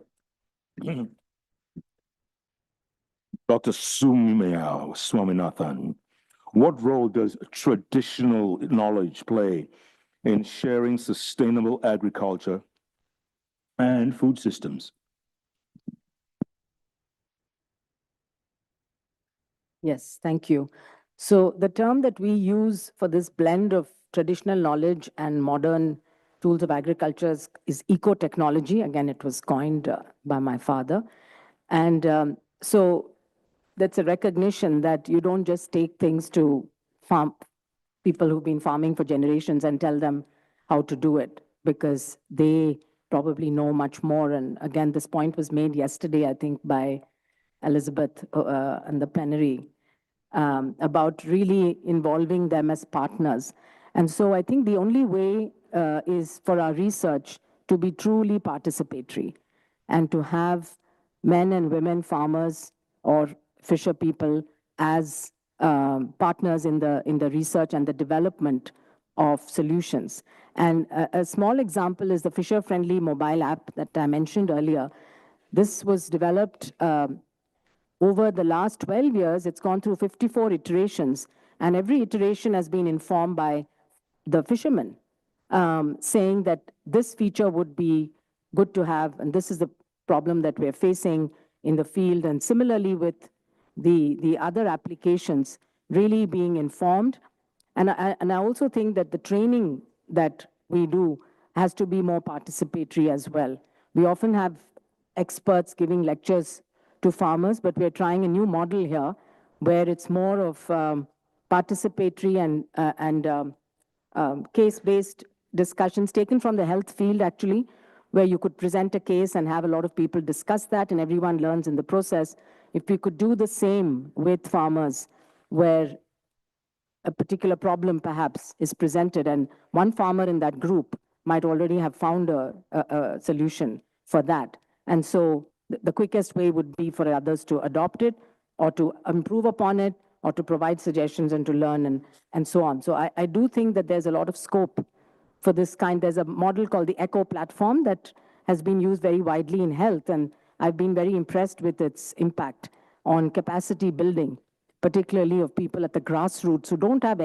Dr. Sumayao Swaminathan, what role does traditional knowledge play in sharing sustainable agriculture and food systems? Yes, thank you. So the term that we use for this blend of traditional knowledge and modern tools of agriculture is eco-technology. Again, it was coined by my father. And so that's a recognition that you don't just take things to people who've been farming for generations and tell them how to do it, because they probably know much more. And again, this point was made yesterday, I think, by Elizabeth in the plenary, about really involving them as partners. And so I think the only way is for our research to be truly participatory and to have men and women farmers or fisher people as partners in the research and the development of solutions. And a small example is the fisher-friendly mobile app that I mentioned earlier. This was developed over the last 12 years. It's gone through 54 iterations, and every iteration has been informed by the fishermen, saying that this feature would be good to have, and this is the problem that we're facing in the field. And similarly with the other applications, really being informed. And I also think that the training that we do has to be more participatory as well. We often have experts giving lectures to farmers, but we're trying a new model here where it's more of participatory and case-based discussions taken from the health field, actually, where you could present a case and have a lot of people discuss that and everyone learns in the process. If we could do the same with farmers, where a particular problem perhaps is presented and one farmer in that group might already have found a solution for that. And so the quickest way would be for others to adopt it or to improve upon it or to provide suggestions and to learn and so on. So I do think that there's a lot of scope for this kind. There's a model called the ECHO platform that has been used very widely in health, and I've been very impressed with its impact on capacity building, particularly of people at the grassroots who don't have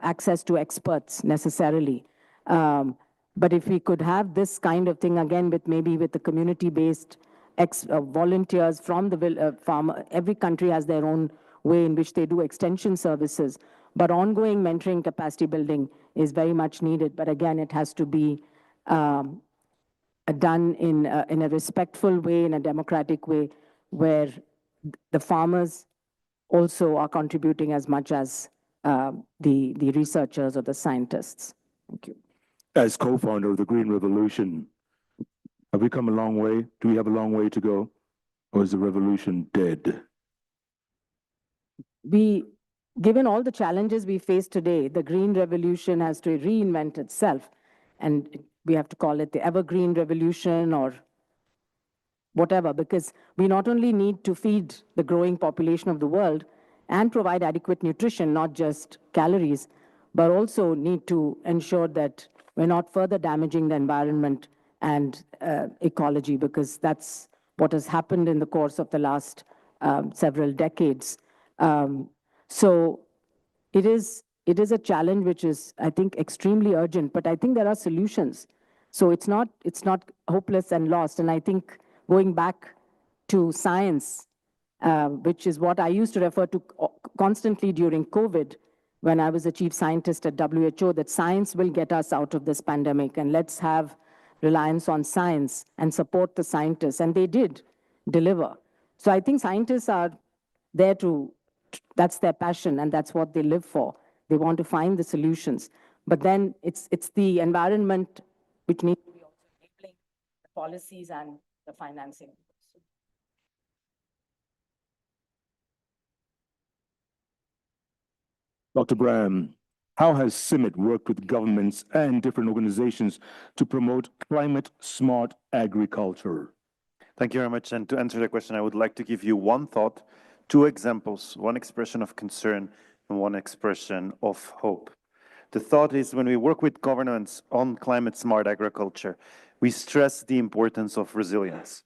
access to experts necessarily. But if we could have this kind of thing again with the community-based volunteers from the farmer, every country has their own way in which they do extension services. But ongoing mentoring capacity building is very much needed. But again, it has to be done in a respectful way, in a democratic way, where the farmers also are contributing as much as the researchers or the scientists. Thank you. As co-founder of the Green Revolution, have we come a long way? Do we have a long way to go? Or is the revolution dead? Given all the challenges we face today, the Green Revolution has to reinvent itself. And we have to call it the evergreen revolution or whatever, because we not only need to feed the growing population of the world and provide adequate nutrition, not just calories, but also need to ensure that we're not further damaging the environment and ecology, because that's what has happened in the course of the last several decades. So it is a challenge which is, I think, extremely urgent, but I think there are solutions. So it's not hopeless and lost. And I think going back to science, which is what I used to refer to constantly during COVID, when I was a chief scientist at WHO, that science will get us out of this pandemic, and let's have reliance on science and support the scientists. And they did deliver. So I think scientists are there that's their passion and that's what they live for. They want to find the solutions. But then it's the environment which needs to be also enabling the policies and the financing. Dr. Graham, how has Simmit worked with governments and different organizations to promote climate-smart agriculture? Thank you very much. And to answer the question, I would like to give you one thought, two examples, one expression of concern and one expression of hope. The thought is, when we work with governments on climate-smart agriculture, we stress the importance of resilience.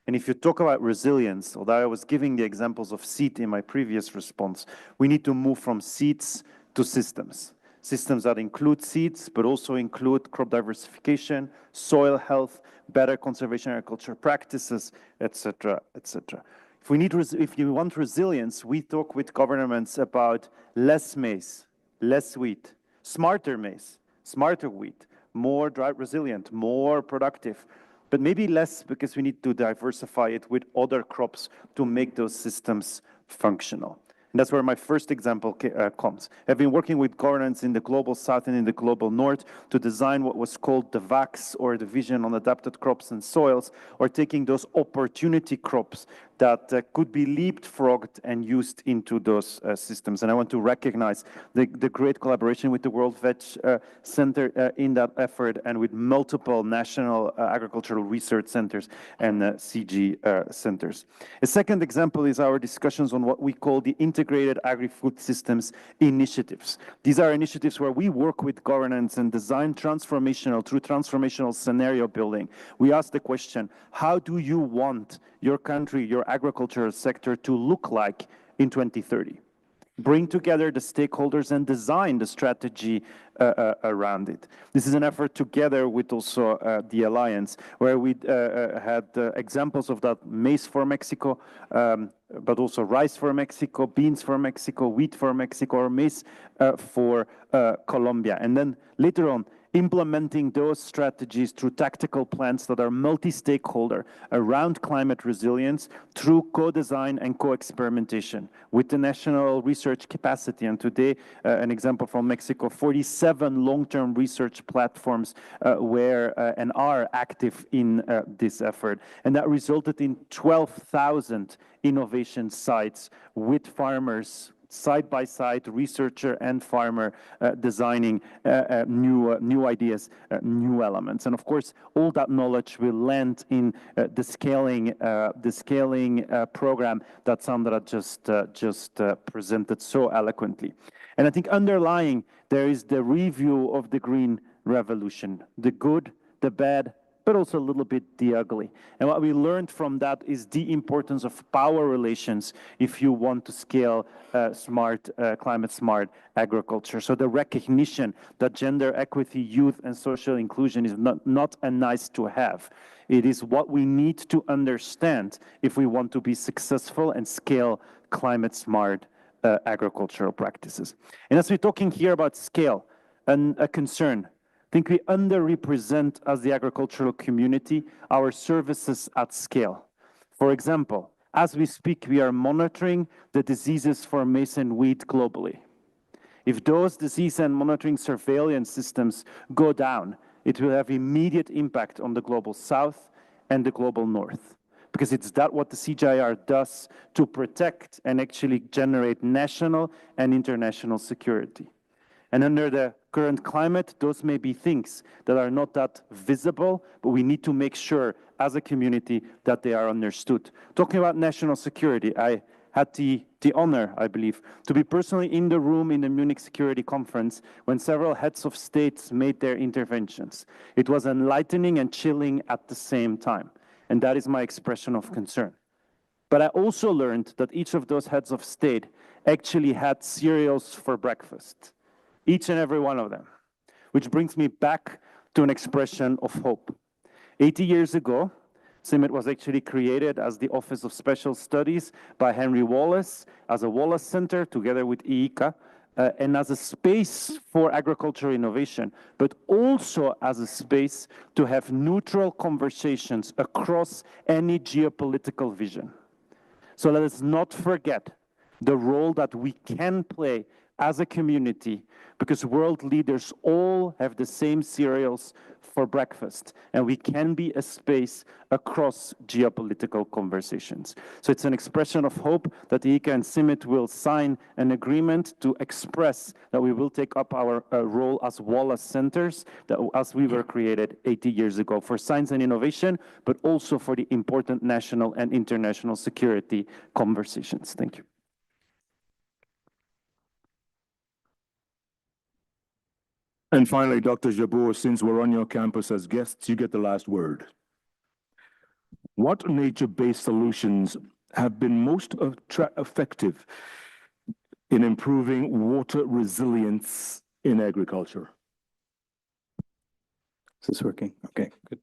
And if you talk about resilience, although I was giving the examples of seed in my previous response, we need to move from seeds to systems. Systems that include seeds, but also include crop diversification, soil health, better conservation agriculture practices, etc., etc. If you want resilience, we talk with governments about less maize, less wheat, smarter maize, smarter wheat, more drought resilient, more productive, but maybe less because we need to diversify it with other crops to make those systems functional. And that's where my first example comes. I've been working with governments in the Global South and in the Global North to design what was called the VACs, or the Vision on Adapted Crops and Soils, or taking those opportunity crops that could be leapfrogged and used into those systems. And I want to recognize the great collaboration with the World Veg Center in that effort, and with multiple national agricultural research centers and CG centers. A second example is our discussions on what we call the Integrated Agri-Food Systems initiatives. These are initiatives where we work with governance and design through transformational scenario building. We ask the question, how do you want your country, your agricultural sector to look like in 2030? Bring together the stakeholders and design the strategy around it. This is an effort together with also the Alliance, where we had examples of that: maize for Mexico, but also rice for Mexico, beans for Mexico, wheat for Mexico, or maize for Colombia. And then later on, implementing those strategies through tactical plans that are multi-stakeholder around climate resilience through co-design and co-experimentation with the national research capacity. And today, an example from Mexico, 47 long-term research platforms were and are active in this effort. And that resulted in 12,000 innovation sites with farmers, side by side, researcher and farmer, designing new ideas, new elements. And of course, all that knowledge will land in the scaling program that Sandra just presented so eloquently. And I think underlying there is the review of the green revolution, the good, the bad, but also a little bit the ugly. And what we learned from that is the importance of power relations if you want to scale climate smart agriculture. So the recognition that gender equity, youth, and social inclusion is not a nice to have. It is what we need to understand if we want to be successful and scale climate smart agricultural practices. And as we're talking here about scale, and a concern, I think we underrepresent, as the agricultural community, our services at scale. For example, as we speak, we are monitoring the diseases for maize and wheat globally. If those disease and monitoring surveillance systems go down, it will have immediate impact on the Global South and the Global North, because it's what the CGIAR does to protect and actually generate national and international security. And under the current climate, those may be things that are not that visible, but we need to make sure as a community that they are understood. Talking about national security, I had the honor, I believe, to be personally in the room in the Munich Security Conference when several heads of states made their interventions. It was enlightening and chilling at the same time, and that is my expression of concern. But I also learned that each of those heads of state actually had cereals for breakfast. Each and every one of them, which brings me back to an expression of hope. 80 years ago, Simmit was actually created as the Office of Special Studies by Henry Wallace, as a Wallace Center together with IICA, and as a space for agricultural innovation, but also as a space to have neutral conversations across any geopolitical vision. So let us not forget the role that we can play as a community, because world leaders all have the same cereals for breakfast, and we can be a space across geopolitical conversations. So it's an expression of hope that IICA and Simmit will sign an agreement to express that we will take up our role as Wallace Centers, as we were created 80 years ago, for science and innovation, but also for the important national and international security conversations. Thank you. And finally, Dr. Jabour, since we're on your campus as guests, you get the last word. What nature-based solutions have been most effective in improving water resilience in agriculture? Is this working? Okay, good.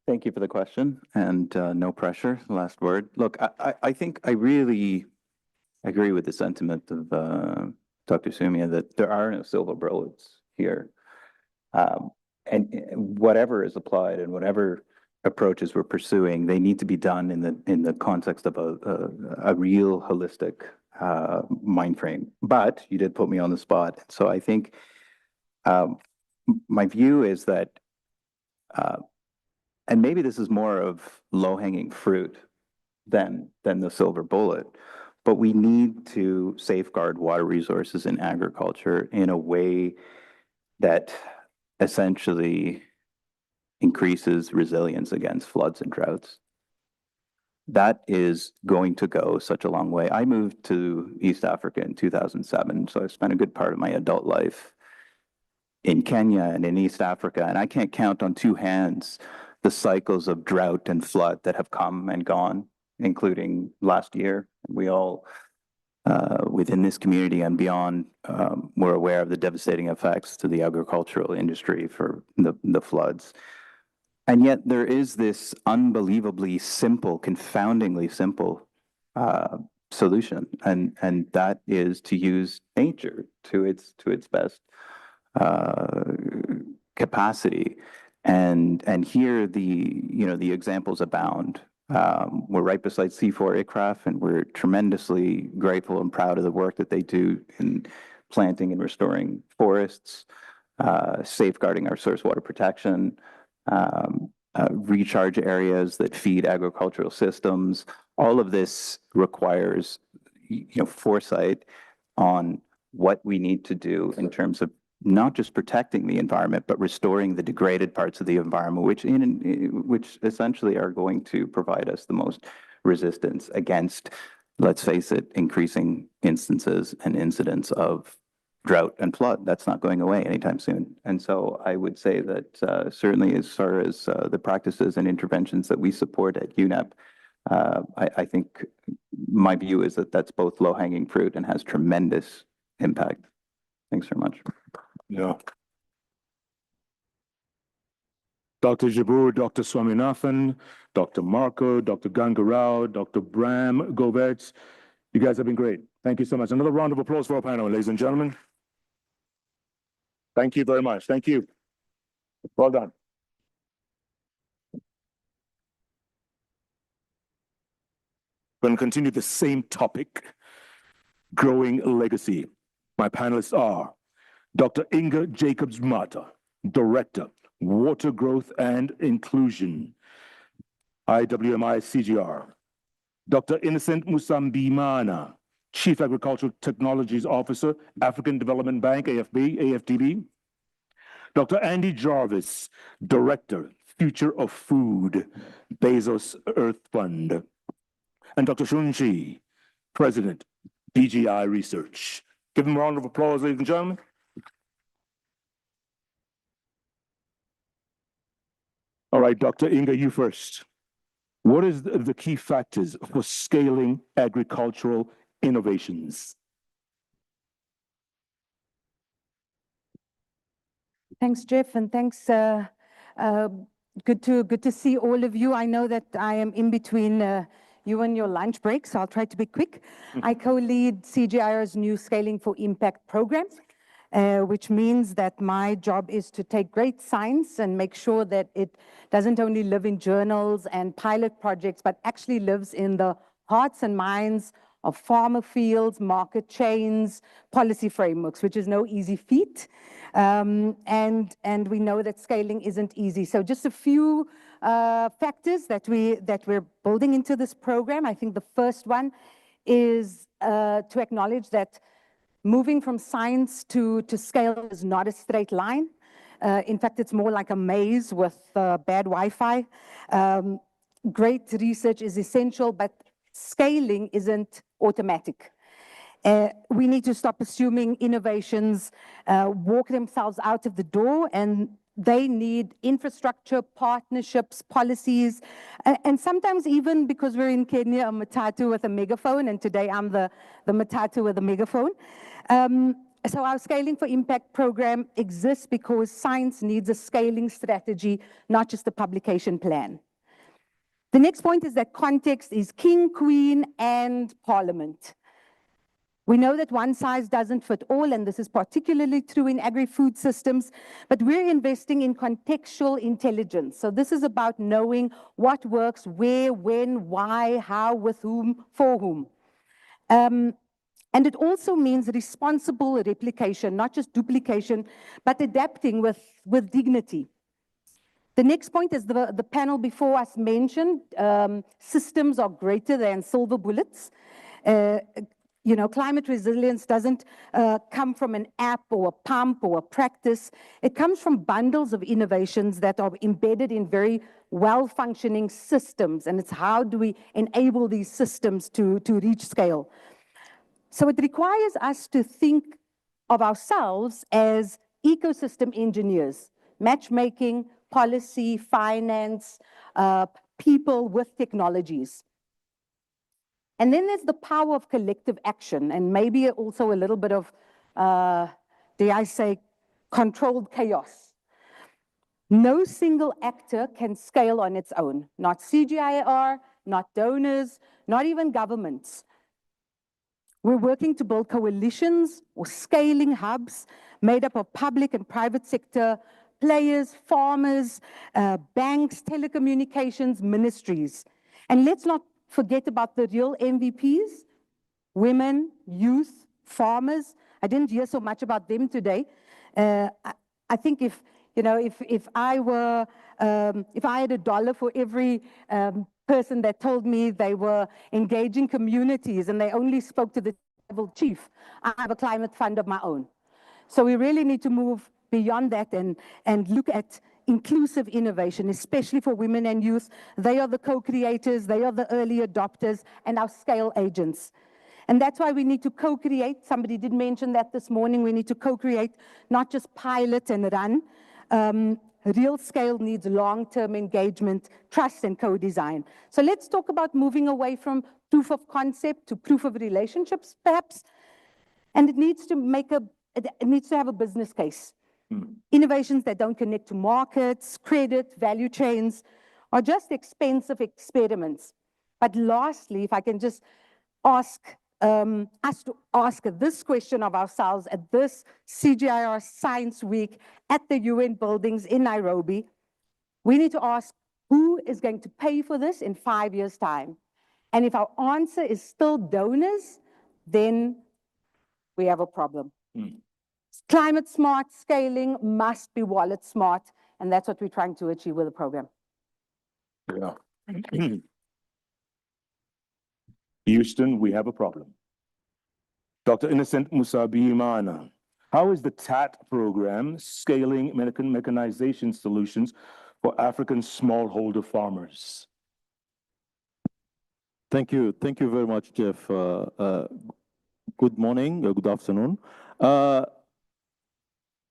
Thank you for the question, and no pressure, last word. Look, I think I really agree with the sentiment of Dr. Sumia that there are no silver bullets here. And whatever is applied and whatever approaches we're pursuing, they need to be done in the context of a real holistic mind frame. But you did put me on the spot. So I think my view is that, and maybe this is more of low-hanging fruit than the silver bullet, but we need to safeguard water resources in agriculture in a way that essentially increases resilience against floods and droughts. That is going to go such a long way. I moved to East Africa in 2007, so I spent a good part of my adult life in Kenya and in East Africa, and I can't count on two hands the cycles of drought and flood that have come and gone, including last year. We all, within this community and beyond, we're aware of the devastating effects to the agricultural industry for the floods. And yet there is this unbelievably simple, confoundingly simple solution, and that is to use nature to its best capacity. And here the examples abound. We're right beside C4 ICRAF, and we're tremendously grateful and proud of the work that they do in planting and restoring forests, safeguarding our source water protection, recharge areas that feed agricultural systems. All of this requires foresight on what we need to do in terms of not just protecting the environment, but restoring the degraded parts of the environment, which essentially are going to provide us the most resistance against, let's face it, increasing instances and incidents of drought and flood. That's not going away anytime soon. And so I would say that certainly as far as the practices and interventions that we support at UNEP, I think my view is that that's both low-hanging fruit and has tremendous impact. Thanks very much. Yeah. Dr. Jabour, Dr. Swaminathan, Dr. Marco, Dr. Gangarao, Dr. Bram Govets, you guys have been great. Thank you so much. Another round of applause for our panel, ladies and gentlemen. Thank you very much. Thank you. Well done. We're going to continue the same topic, growing legacy. My panelists are Dr. Inga Jacobs-Mata, Director, Water Growth and Inclusion, IWMI-CGR. Dr. Innocent Musambimana, Chief Agricultural Technologies Officer, African Development Bank, AFDB. Dr. Andy Jarvis, Director, Future of Food, Bezos Earth Fund. And Dr. Shunji, President, BGI Research. Give them a round of applause, ladies and gentlemen. All right, Dr. Inga, you first. What is the key factors for scaling agricultural innovations? Thanks, Jeff, and thanks. Good to see all of you. I know that I am in between you and your lunch break, so I'll try to be quick. I co-lead CGIAR's new Scaling for Impact program, which means that my job is to take great science and make sure that it doesn't only live in journals and pilot projects, but actually lives in the hearts and minds of farmer fields, market chains, policy frameworks, which is no easy feat. And we know that scaling isn't easy. So just a few factors that we're building into this program. I think the first one is to acknowledge that moving from science to scale is not a straight line. In fact, it's more like a maze with bad Wi-Fi. Great research is essential, but scaling isn't automatic. We need to stop assuming innovations walk themselves out of the door, and they need infrastructure, partnerships, policies, and sometimes even because we're in Kenya, a matatu with a megaphone, and today I'm the matatu with a megaphone. So our Scaling for Impact program exists because science needs a scaling strategy, not just a publication plan. The next point is that context is king, queen, and parliament. We know that one size doesn't fit all, and this is particularly true in agri-food systems, but we're investing in contextual intelligence. So this is about knowing what works, where, when, why, how, with whom, for whom. And it also means responsible replication, not just duplication, but adapting with dignity. The next point is the panel before us mentioned, systems are greater than silver bullets. You know, climate resilience doesn't come from an app or a pump or a practice. It comes from bundles of innovations that are embedded in very well-functioning systems, and it's how do we enable these systems to reach scale. So it requires us to think of ourselves as ecosystem engineers, matchmaking, policy, finance, people with technologies. And then there's the power of collective action, and maybe also a little bit of, dare I say, controlled chaos. No single actor can scale on its own, not CGIAR, not donors, not even governments. We're working to build coalitions or scaling hubs made up of public and private sector players, farmers, banks, telecommunications, ministries. And let's not forget about the real MVPs, women, youth, farmers. I didn't hear so much about them today. I think if I had $1 for every person that told me they were engaging communities and they only spoke to the tribal chief, I have a climate fund of my own. So we really need to move beyond that and look at inclusive innovation, especially for women and youth. They are the co-creators, they are the early adopters, and our scale agents. And that's why we need to co-create. Somebody did mention that this morning. We need to co-create, not just pilot and run. Real scale needs long-term engagement, trust, and co-design. So let's talk about moving away from proof of concept to proof of relationships, perhaps. And it needs to have a business case. Innovations that don't connect to markets, credit, value chains, are just expensive experiments. But lastly, if I can just ask us to ask this question of ourselves at this CGIAR Science Week at the UN buildings in Nairobi, we need to ask who is going to pay for this in 5 years' time? And if our answer is still donors, then we have a problem. Climate smart scaling must be wallet smart, and that's what we're trying to achieve with the program. Yeah. Houston, we have a problem. Dr. Innocent Musabimana, how is the TAT program scaling mechanization solutions for African smallholder farmers? Thank you very much, Jeff. Good morning, good afternoon.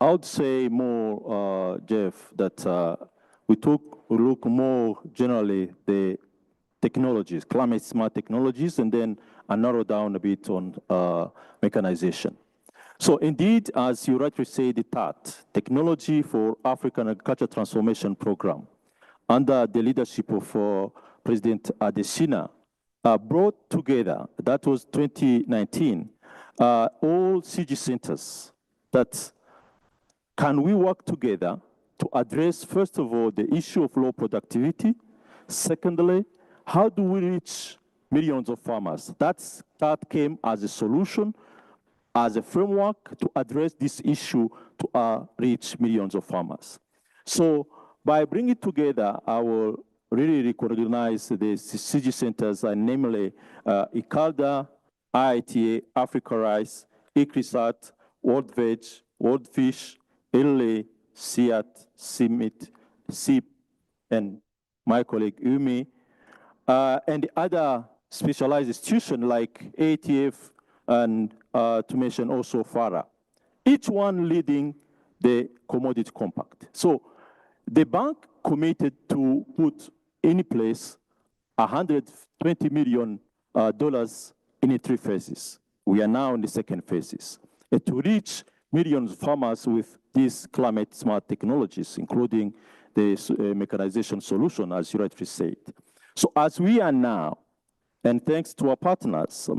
I would say more, Jeff, that we look more generally the technologies, climate smart technologies, and then I narrow down a bit on mechanization. So indeed, as you rightly say, the TAT, Technology for African Agriculture Transformation Program, under the leadership of President Adesina, brought together, that was 2019, all CG centers that can we work together to address, first of all, the issue of low productivity? Secondly, how do we reach millions of farmers? That came as a solution, as a framework to address this issue to reach millions of farmers. So by bringing together, I will really recognize the CG centers, and namely ICALDA, IITA, Africa Rice, ICRISAT, World Veg, World Fish, LA, SIAT, Simmit, SIP, and my colleague Umi, and the other specialized institutions like ATF and to mention also FARA, each one leading the commodity compact. So the bank committed to put in place $120 million in 3 phases. We are now in the 2nd phases. And to reach millions of farmers with these climate smart technologies, including the mechanization solution, as you rightly said. So as we are now, and thanks to our partners,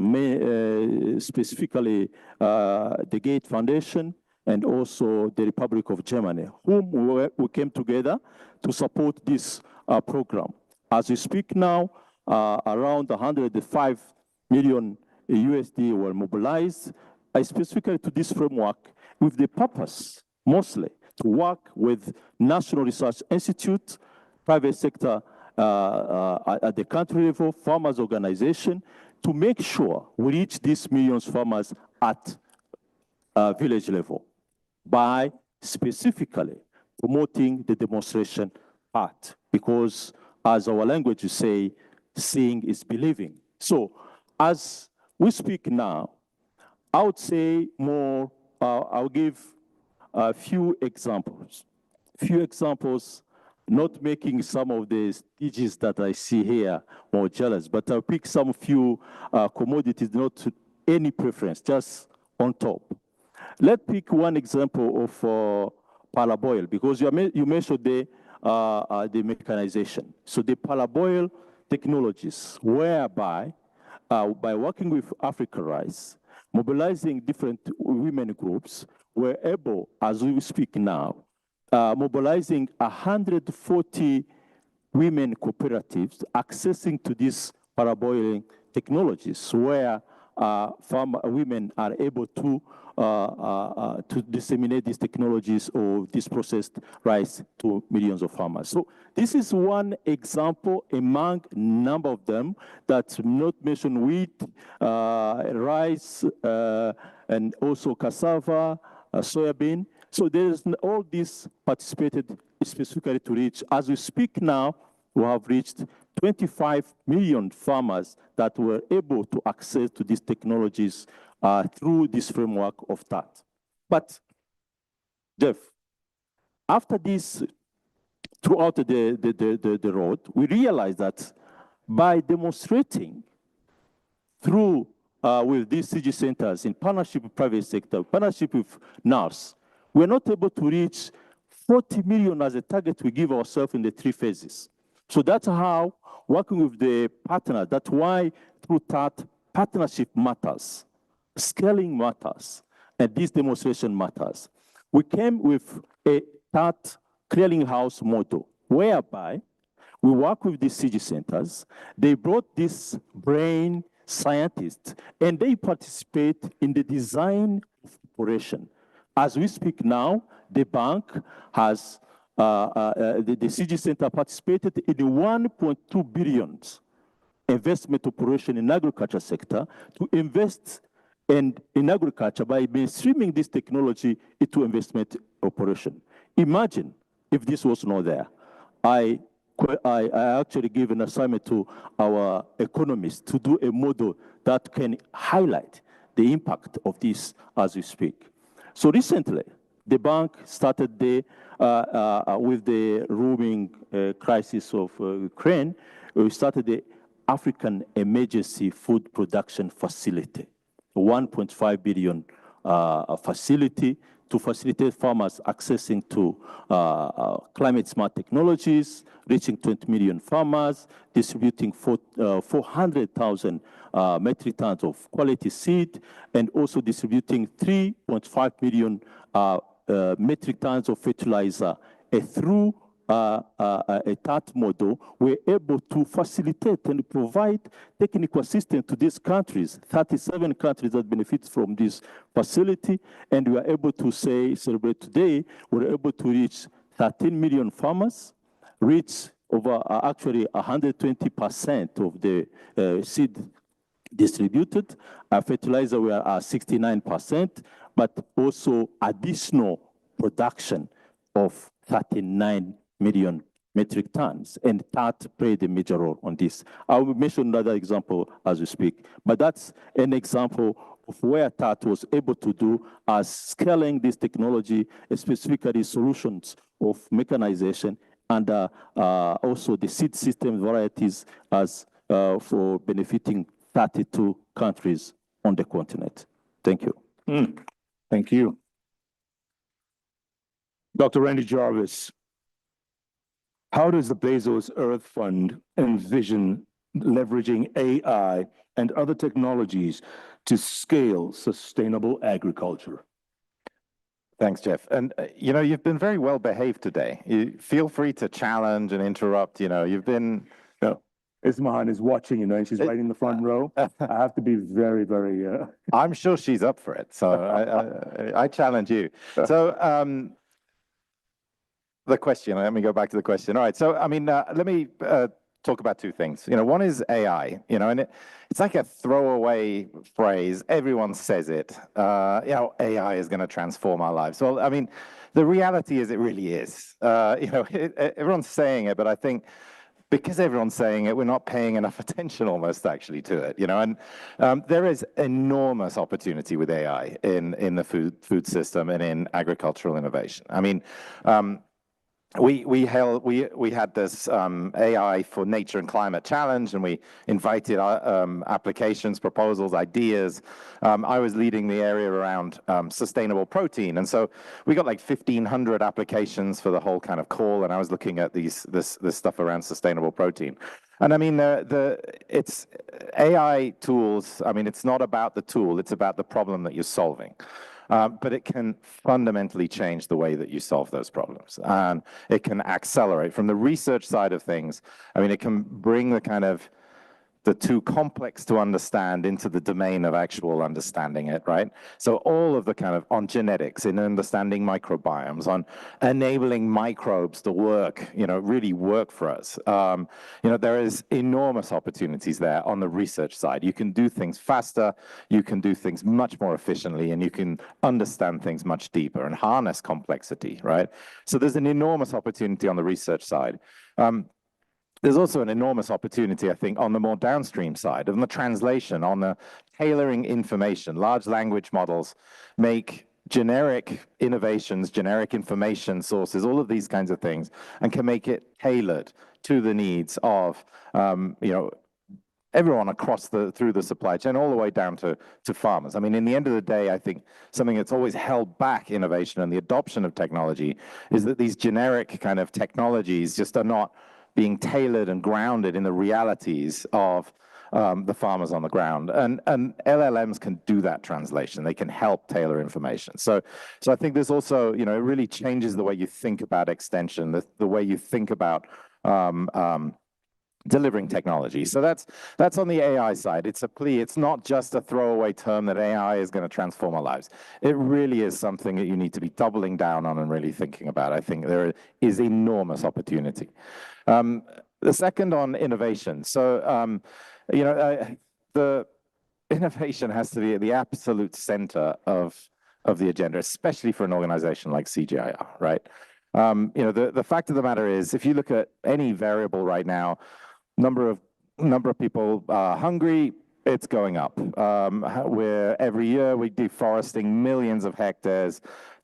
specifically the Gates Foundation and also the Republic of Germany, whom we came together to support this program. As we speak now, around 105 million USD were mobilized, specifically to this framework with the purpose, mostly, to work with National Research Institute, private sector at the country level, farmers organization, to make sure we reach these millions of farmers at village level by specifically promoting the demonstration part, because as our language you say, seeing is believing. So as we speak now, I would say more, I'll give a few examples. Not making some of the SDGs that I see here more jealous, but I'll pick some few commodities, not any preference, just on top. Let's pick one example of parboil, because you mentioned the mechanization. So the parboil technologies, whereby by working with Africa Rice, mobilizing different women groups, we're able, as we speak now, mobilizing 140 women cooperatives accessing to these parboiling technologies, where women are able to disseminate these technologies or this processed rice to millions of farmers. So this is one example among a number of them that not mention wheat, rice, and also cassava, soybean. So there's all this participated specifically to reach. As we speak now, we have reached 25 million farmers that were able to access to these technologies through this framework of that. But, Jeff, after this, throughout the road, we realized that by demonstrating through with these CG centers in partnership with private sector, partnership with NARS, we're not able to reach 40 million as a target we give ourselves in the 3 phases. So that's how, working with the partner, that's why through that, partnership matters, scaling matters, and this demonstration matters. We came with a that clearinghouse model, whereby we work with these CG centers. They brought this brain scientists, and they participate in the design of operation. As we speak now, the bank has, the CG Center participated in the 1.2 billion investment operation in agriculture sector to invest in agriculture by mainstreaming this technology into investment operation. Imagine if this was not there. I actually gave an assignment to our economists to do a model that can highlight the impact of this as we speak. So recently, the bank started with the looming crisis of Ukraine, we started the African Emergency Food Production Facility, a 1.5 billion facility to facilitate farmers accessing to climate smart technologies, reaching 20 million farmers, distributing 400,000 metric tons of quality seed, and also distributing 3.5 million metric tons of fertilizer. Through a TAT model, we're able to facilitate and provide technical assistance to these countries, 37 countries that benefit from this facility, and we are able to celebrate today, we're able to reach 13 million farmers, reach over actually 120% of the seed distributed, fertilizer we are at 69%, but also additional production of 39 million metric tons, and that played a major role on this. I will mention another example as we speak, but that's an example of where TAT was able to do as scaling this technology, specifically solutions of mechanization and also the seed system varieties as for benefiting 32 countries on the continent. Thank you. Thank you. Dr. Randy Jarvis, how does the Bezos Earth Fund envision leveraging AI and other technologies to scale sustainable agriculture? Thanks, Jeff. And, you know, you've been very well behaved today. You feel free to challenge and interrupt, you know, you've been... No, Ismahan is watching, you know, and she's right in the front row. I have to be very, very... I'm sure she's up for it, so I challenge you. So, the question, let me go back to the question. All right, so, I mean, let me talk about two things. You know, one is AI, you know, and it's like a throwaway phrase. Everyone says it. You know, AI is going to transform our lives. Well, I mean, the reality is it really is. You know, everyone's saying it, but I think because everyone's saying it, we're not paying enough attention almost actually to it, you know, and there is enormous opportunity with AI in the food system and in agricultural innovation. I mean, we had this AI for Nature and Climate Challenge, and we invited applications, proposals, ideas. I was leading the area around sustainable protein, and so we got like 1,500 applications for the whole kind of call, and I was looking at this stuff around sustainable protein. And I mean, it's AI tools. I mean, it's not about the tool; it's about the problem that you're solving. But it can fundamentally change the way that you solve those problems. And it can accelerate from the research side of things. I mean, it can bring the kind of the too complex to understand into the domain of actual understanding it, right? So all of the kind of on genetics, in understanding microbiomes, on enabling microbes to work, you know, really work for us. You know, there is enormous opportunities there on the research side. You can do things faster, you can do things much more efficiently, and you can understand things much deeper and harness complexity, right? So there's an enormous opportunity on the research side. There's also an enormous opportunity, I think, on the more downstream side, on the translation, on the tailoring information. Large language models make generic innovations, generic information sources, all of these kinds of things, and can make it tailored to the needs of, you know, everyone across through the supply chain, all the way down to farmers. I mean, in the end of the day, I think something that's always held back innovation and the adoption of technology is that these generic kind of technologies just are not being tailored and grounded in the realities of the farmers on the ground. And LLMs can do that translation. They can help tailor information. So I think there's also, you know, it really changes the way you think about extension, the way you think about delivering technology. So that's on the AI side. It's a plea. It's not just a throwaway term that AI is going to transform our lives. It really is something that you need to be doubling down on and really thinking about. I think there is enormous opportunity. The second on innovation. So, you know, the innovation has to be at the absolute center of the agenda, especially for an organization like CGIAR, right? You know, the fact of the matter is, if you look at any variable right now, number of people hungry, it's going up. Where every year we're deforesting millions of hectares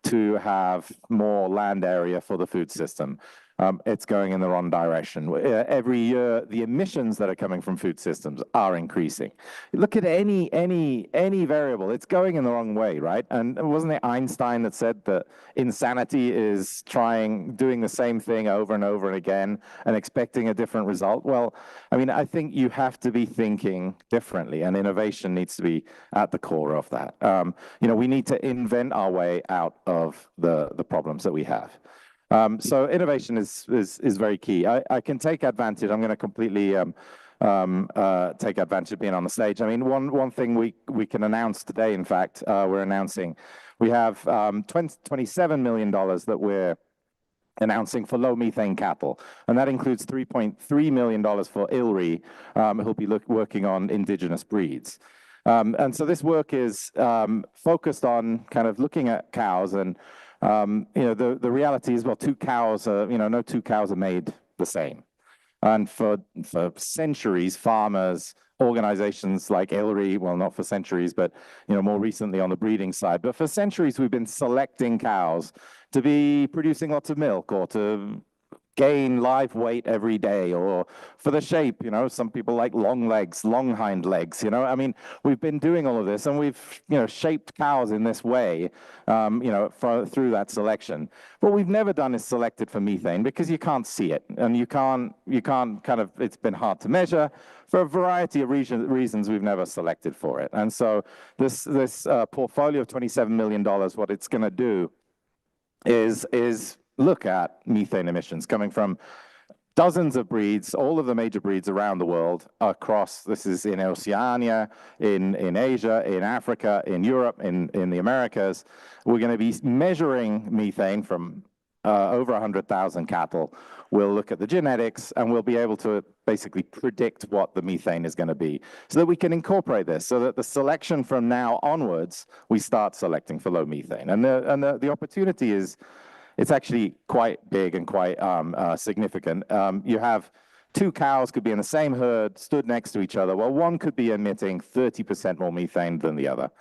to have more land area for the food system. It's going in the wrong direction. Every year, the emissions that are coming from food systems are increasing. Look at any variable, it's going in the wrong way, right? And wasn't it Einstein that said that insanity is doing the same thing over and over again and expecting a different result? Well, I mean, I think you have to be thinking differently, and innovation needs to be at the core of that. You know, we need to invent our way out of the problems that we have. So innovation is very key. I can take advantage. I'm going to completely take advantage of being on the stage. I mean, one thing we can announce today, in fact, we're announcing we have $27 million that we're announcing for low methane cattle, and that includes $3.3 million for ILRI, who'll be working on indigenous breeds. And so this work is focused on kind of looking at cows, and you know, the reality is, well, two cows are, you know, no two cows are made the same. And for centuries, farmers, organizations like ILRI, well, not for centuries, but more recently on the breeding side, but for centuries we've been selecting cows to be producing lots of milk or to gain live weight every day, or for the shape, some people like long legs, long hind legs, I mean, we've been doing all of this and we've, shaped cows in this way, through that selection. What we've never done is selected for methane because you can't see it and you can't kind of, it's been hard to measure. For a variety of reasons, we've never selected for it. And so this portfolio of $27 million, what it's going to do is look at methane emissions coming from dozens of breeds, all of the major breeds around the world across, this is in Oceania, in Asia, in Africa, in Europe, in the Americas. We're going to be measuring methane from over 100,000 cattle. We'll look at the genetics and we'll be able to basically predict what the methane is going to be so that we can incorporate this, so that the selection from now onwards, we start selecting for low methane. And the opportunity is, it's actually quite big and quite significant. You have two cows could be in the same herd, stood next to each other. Well, one could be emitting 30% more methane than the other.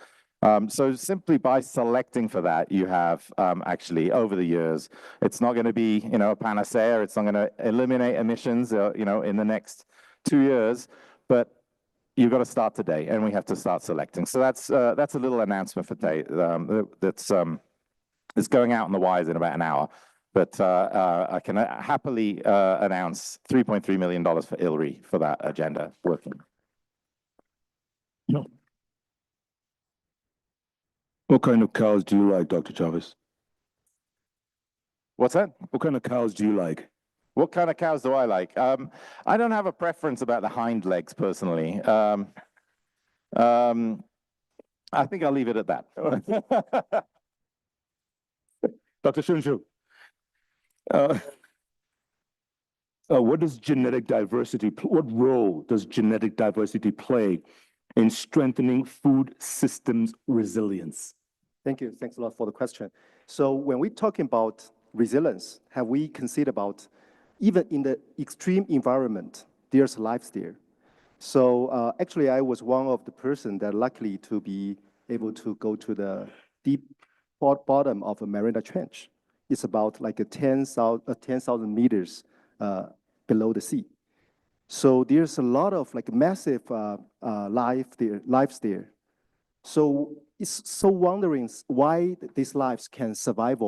So simply by selecting for that, you have actually over the years, it's not going to be a panacea. It's not going to eliminate emissions in the next 2 years, but you've got to start today, and we have to start selecting. So that's a little announcement for today. It's going out on the wires in about an hour, but I can happily announce $3.3 million for ILRI for that agenda working. No. What kind of cows do you like, Dr. Chavez? What's that? What kind of cows do you like? What kind of cows do I like? I don't have a preference about the hind legs personally. I think I'll leave it at that. Dr. Shunshu, what does genetic diversity, what role does genetic diversity play in strengthening food systems resilience? Thank you. Thanks a lot for the question. So when we're talking about resilience, have we considered about even in the extreme environment, there's life there. So actually, I was one of the person that luckily to be able to go to the deep bottom of a Mariana Trench. It's about like 10,000 meters below the sea. So there's a lot of like massive lives there. So it's so wondering why these lives can survive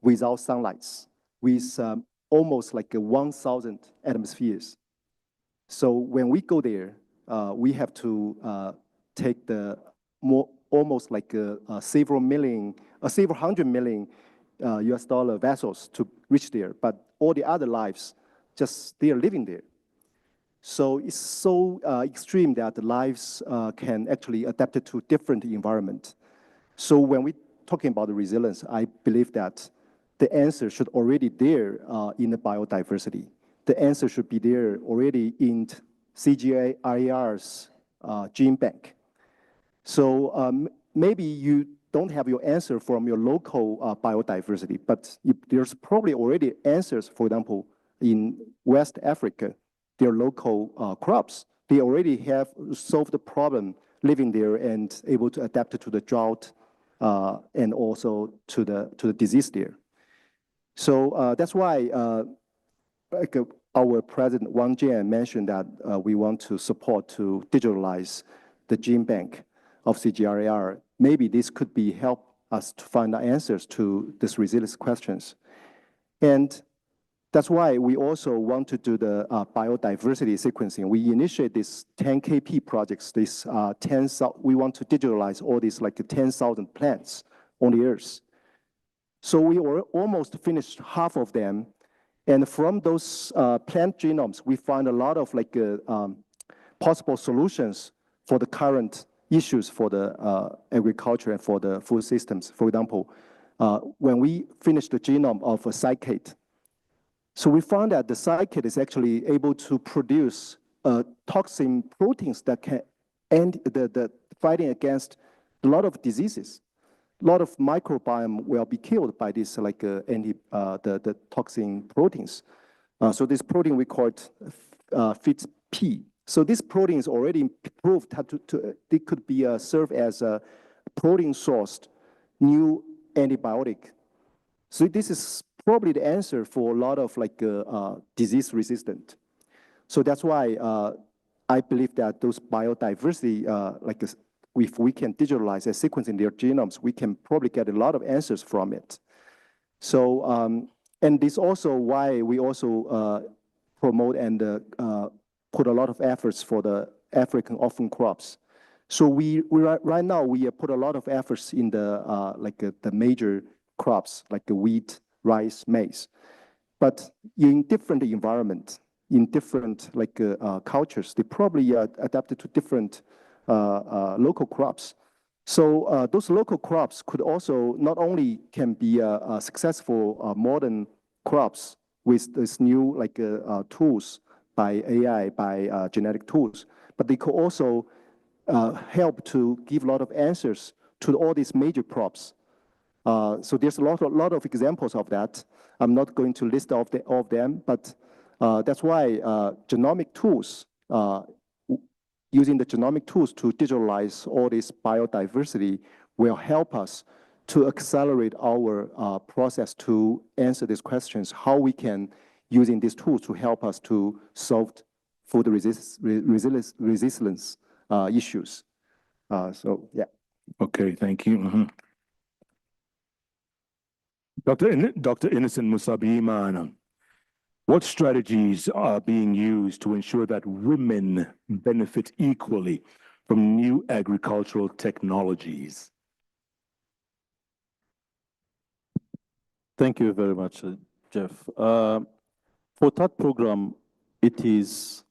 without sunlight, with almost like 1,000 atmospheres. So when we go there, we have to take the almost like several hundred million US dollar vessels to reach there, but all the other lives, just they are living there. So it's so extreme that the lives can actually adapt to different environment. So when we're talking about the resilience, I believe that the answer should already there in the biodiversity. The answer should be there already in CGIAR's gene bank. So maybe you don't have your answer from your local biodiversity, but there's probably already answers, for example, in West Africa, their local crops. They already have solved the problem living there and able to adapt to the drought and also to the disease there. So that's why like our President Wang Jian mentioned that we want to support to digitalize the gene bank of CGIAR. Maybe this could be help us to find the answers to these resilience questions. And that's why we also want to do the biodiversity sequencing. We initiate this 10KP projects, this we want to digitalize all these like 10,000 plants on the earth. So we were almost finished half of them. And from those plant genomes, we find a lot of like possible solutions for the current issues for the agriculture and for the food systems. For example, when we finished the genome of a cycad, so we found that the cycad is actually able to produce toxin proteins that can end the fighting against a lot of diseases. A lot of microbiome will be killed by this like the toxin proteins. So this protein we call it fits P. So this protein is already proved it could be serve as a protein-sourced new antibiotic. So this is probably the answer for a lot of disease resistant. So that's why I believe that those biodiversity, if we can digitalize and sequence in their genomes, we can probably get a lot of answers from it. So, and this also why we also promote and put a lot of efforts for the African orphan crops. So right now we put a lot of efforts in the the major crops like the wheat, rice, maize, but in different environments, in different cultures, they probably adapted to different local crops. So those local crops could also not only can be successful modern crops with this new tools by AI, by genetic tools, but they could also help to give a lot of answers to all these major crops. So there's a lot of examples of that. I'm not going to list all of them, but that's why genomic tools, using the genomic tools to digitalize all this biodiversity will help us to accelerate our process to answer these questions, how we can, using these tools to help us to solve food resilience issues. So, yeah. Okay, thank you. Dr. Innocent Musabi-Imana, what strategies are being used to ensure that women benefit equally from new agricultural technologies? Thank you very much, Jeff. For that program, it is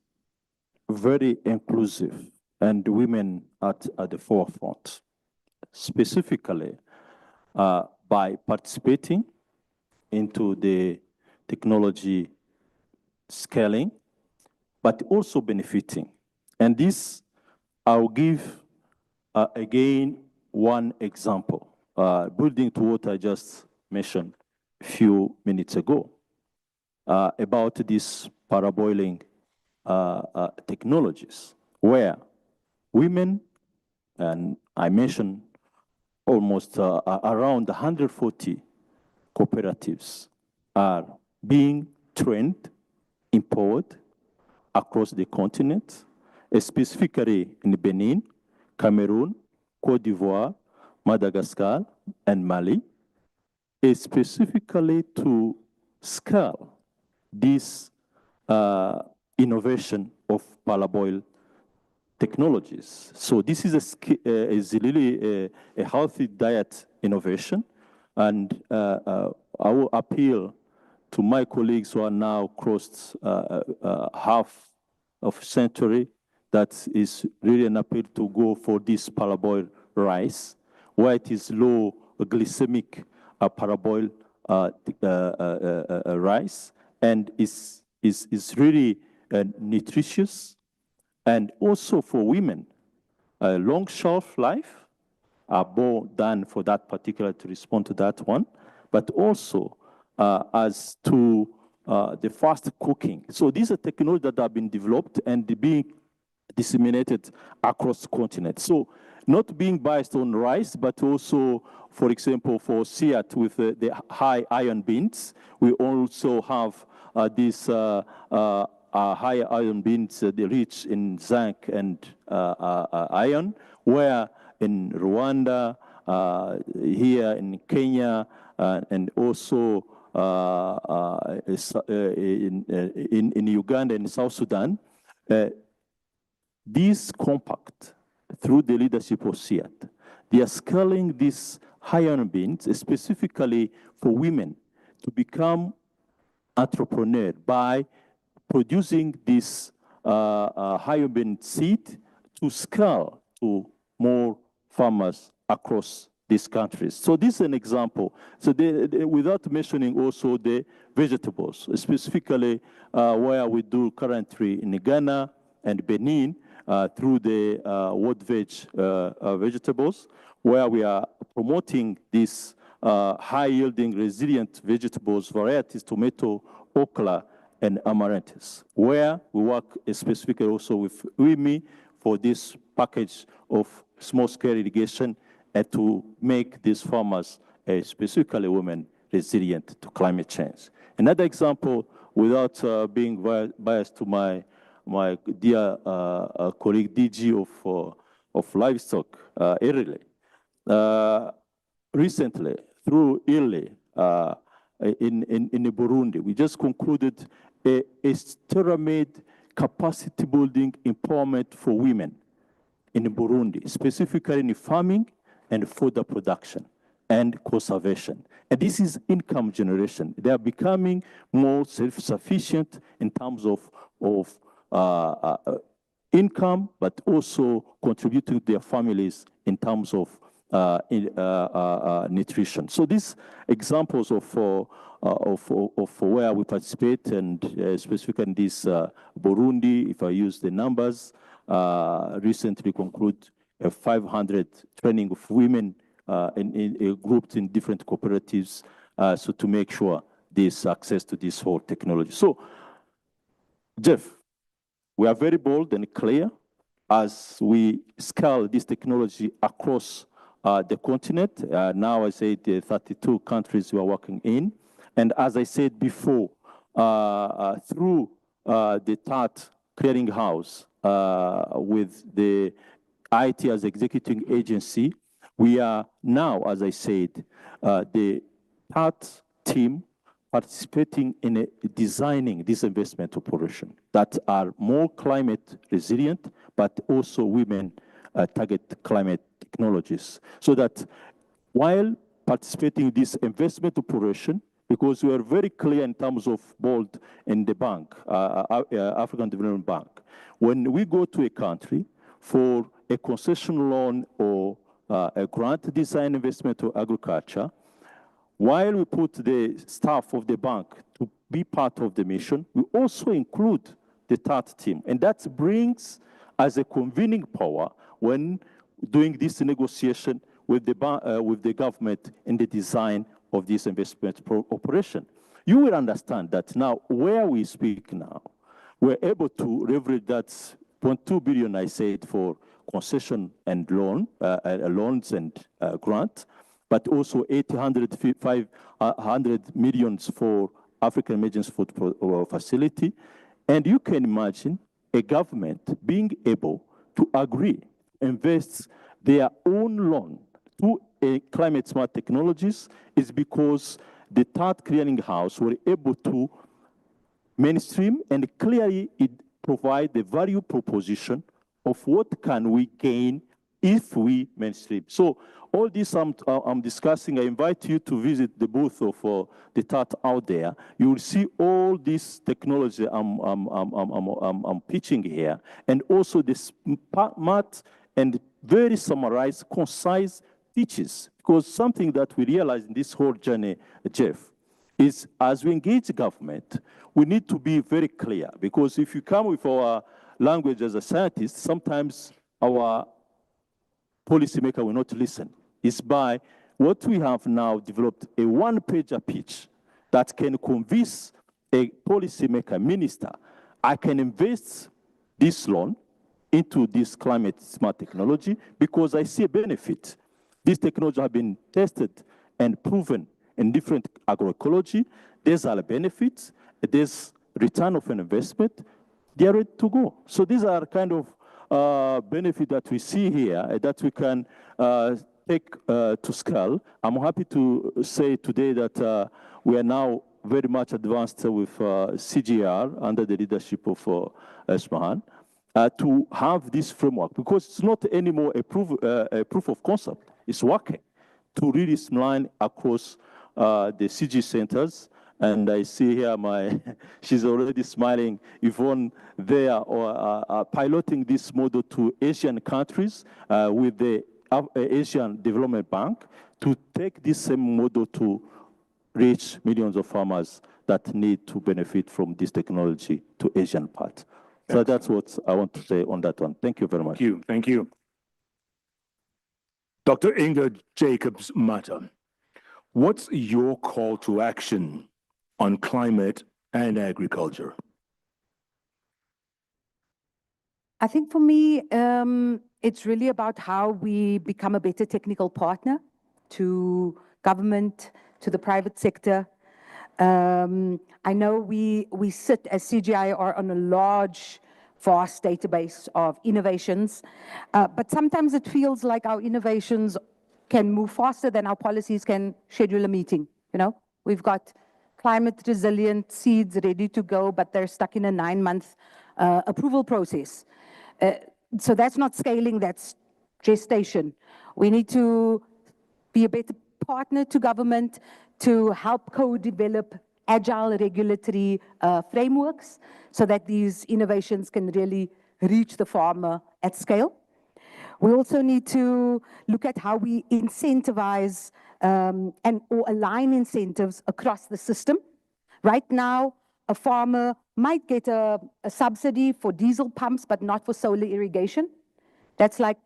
very inclusive and women at the forefront, specifically by participating into the technology scaling, but also benefiting. And this, I'll give again one example, building to what I just mentioned a few minutes ago about these paraboiling technologies, where women, and I mentioned almost around 140 cooperatives are being trained, empowered across the continent, specifically in Benin, Cameroon, Cote d'Ivoire, Madagascar, and Mali, specifically to scale this innovation of paraboil technologies. So this is really a healthy diet innovation, and I will appeal to my colleagues who are now crossed half of century, that is really an appeal to go for this paraboil rice, where it is low glycemic paraboil rice, and is really nutritious, and also for women, long shelf life, are more done for that particular to respond to that one, but also as to the fast cooking. So these are technologies that have been developed and being disseminated across the continent. So not being biased on rice, but also, for example, for SEAT with the high iron beans, we also have these high iron beans, they rich in zinc and iron, where in Rwanda, here in Kenya, and also in Uganda and South Sudan, this compact, through the leadership of SEAT, they are scaling these high iron beans specifically for women to become entrepreneur by producing this high bean seed to scale to more farmers across these countries. So this is an example. So without mentioning also the vegetables, specifically where we do currently in Ghana and Benin through the World Veg vegetables, where we are promoting these high-yielding, resilient vegetables, varieties, tomato, okra, and amaranthus, where we work specifically also with WIMI for this package of small-scale irrigation and to make these farmers, specifically women, resilient to climate change. Another example, without being biased to my dear colleague DG of livestock, Erile, recently through ILE in Burundi, we just concluded a tailor-made capacity building empowerment for women in Burundi, specifically in farming and further production and conservation. And this is income generation. They are becoming more self-sufficient in terms of income, but also contributing to their families in terms of nutrition. So these examples of where we participate, and specifically in this Burundi, if I use the numbers, recently conclude 500 training of women grouped in different cooperatives, so to make sure there's access to this whole technology. So, Jeff, we are very bold and clear as we scale this technology across the continent. Now I say the 32 countries we are working in. And as I said before, through the TAT clearinghouse with the IT as executing agency, we are now, as I said, the TAT team participating in designing this investment operation that are more climate resilient, but also women target climate technologies. So that while participating in this investment operation, because we are very clear in terms of bold in the bank, African Development Bank, when we go to a country for a concession loan or a grant design investment to agriculture, while we put the staff of the bank to be part of the mission, we also include the TAT team. And that brings as a convening power when doing this negotiation with the government in the design of this investment operation. You will understand that now where we speak now, we're able to leverage that 0.2 billion I said for concession and loans and grant, but also 800 millions for African Emergency Food Facility. And you can imagine a government being able to agree, invest their own loan to climate smart technologies is because the TAT clearinghouse were able to mainstream and clearly it provide the value proposition of what can we gain if we mainstream. So all this I'm discussing, I invite you to visit the booth of the TAT out there. You will see all this technology I'm pitching here, and also this smart and very summarized, concise pitches. Because something that we realize in this whole journey, Jeff, is as we engage government, we need to be very clear. Because if you come with our language as a scientist, sometimes our policymaker will not listen. It's by what we have now developed a one-pager pitch that can convince a policymaker, minister, I can invest this loan into this climate smart technology because I see a benefit. This technology has been tested and proven in different agroecology. There's are benefits, there's return of an investment, they're ready to go. So these are kind of benefit that we see here that we can take to scale. I'm happy to say today that we are now very much advanced with CGIAR under the leadership of Esmahan to have this framework, because it's not anymore a proof of concept. It's working to really streamline across the CG centers. And I see here she's already smiling, Yvonne there, or piloting this model to Asian countries with the Asian Development Bank to take this same model to reach millions of farmers that need to benefit from this technology to Asian part. So that's what I want to say on that one. Thank you very much. Thank you. Thank you. Dr. Inga Jacobs-Mata, what's your call to action on climate and agriculture? I think for me, it's really about how we become a better technical partner to government, to the private sector. I know we sit as CGIAR on a large, vast database of innovations, but sometimes it feels like our innovations can move faster than our policies can schedule a meeting. We've got climate resilient seeds ready to go, but they're stuck in a 9-month approval process. So that's not scaling, that's gestation. We need to be a better partner to government to help co-develop agile regulatory frameworks so that these innovations can really reach the farmer at scale. We also need to look at how we incentivize or align incentives across the system. Right now, a farmer might get a subsidy for diesel pumps, but not for solar irrigation. That's like,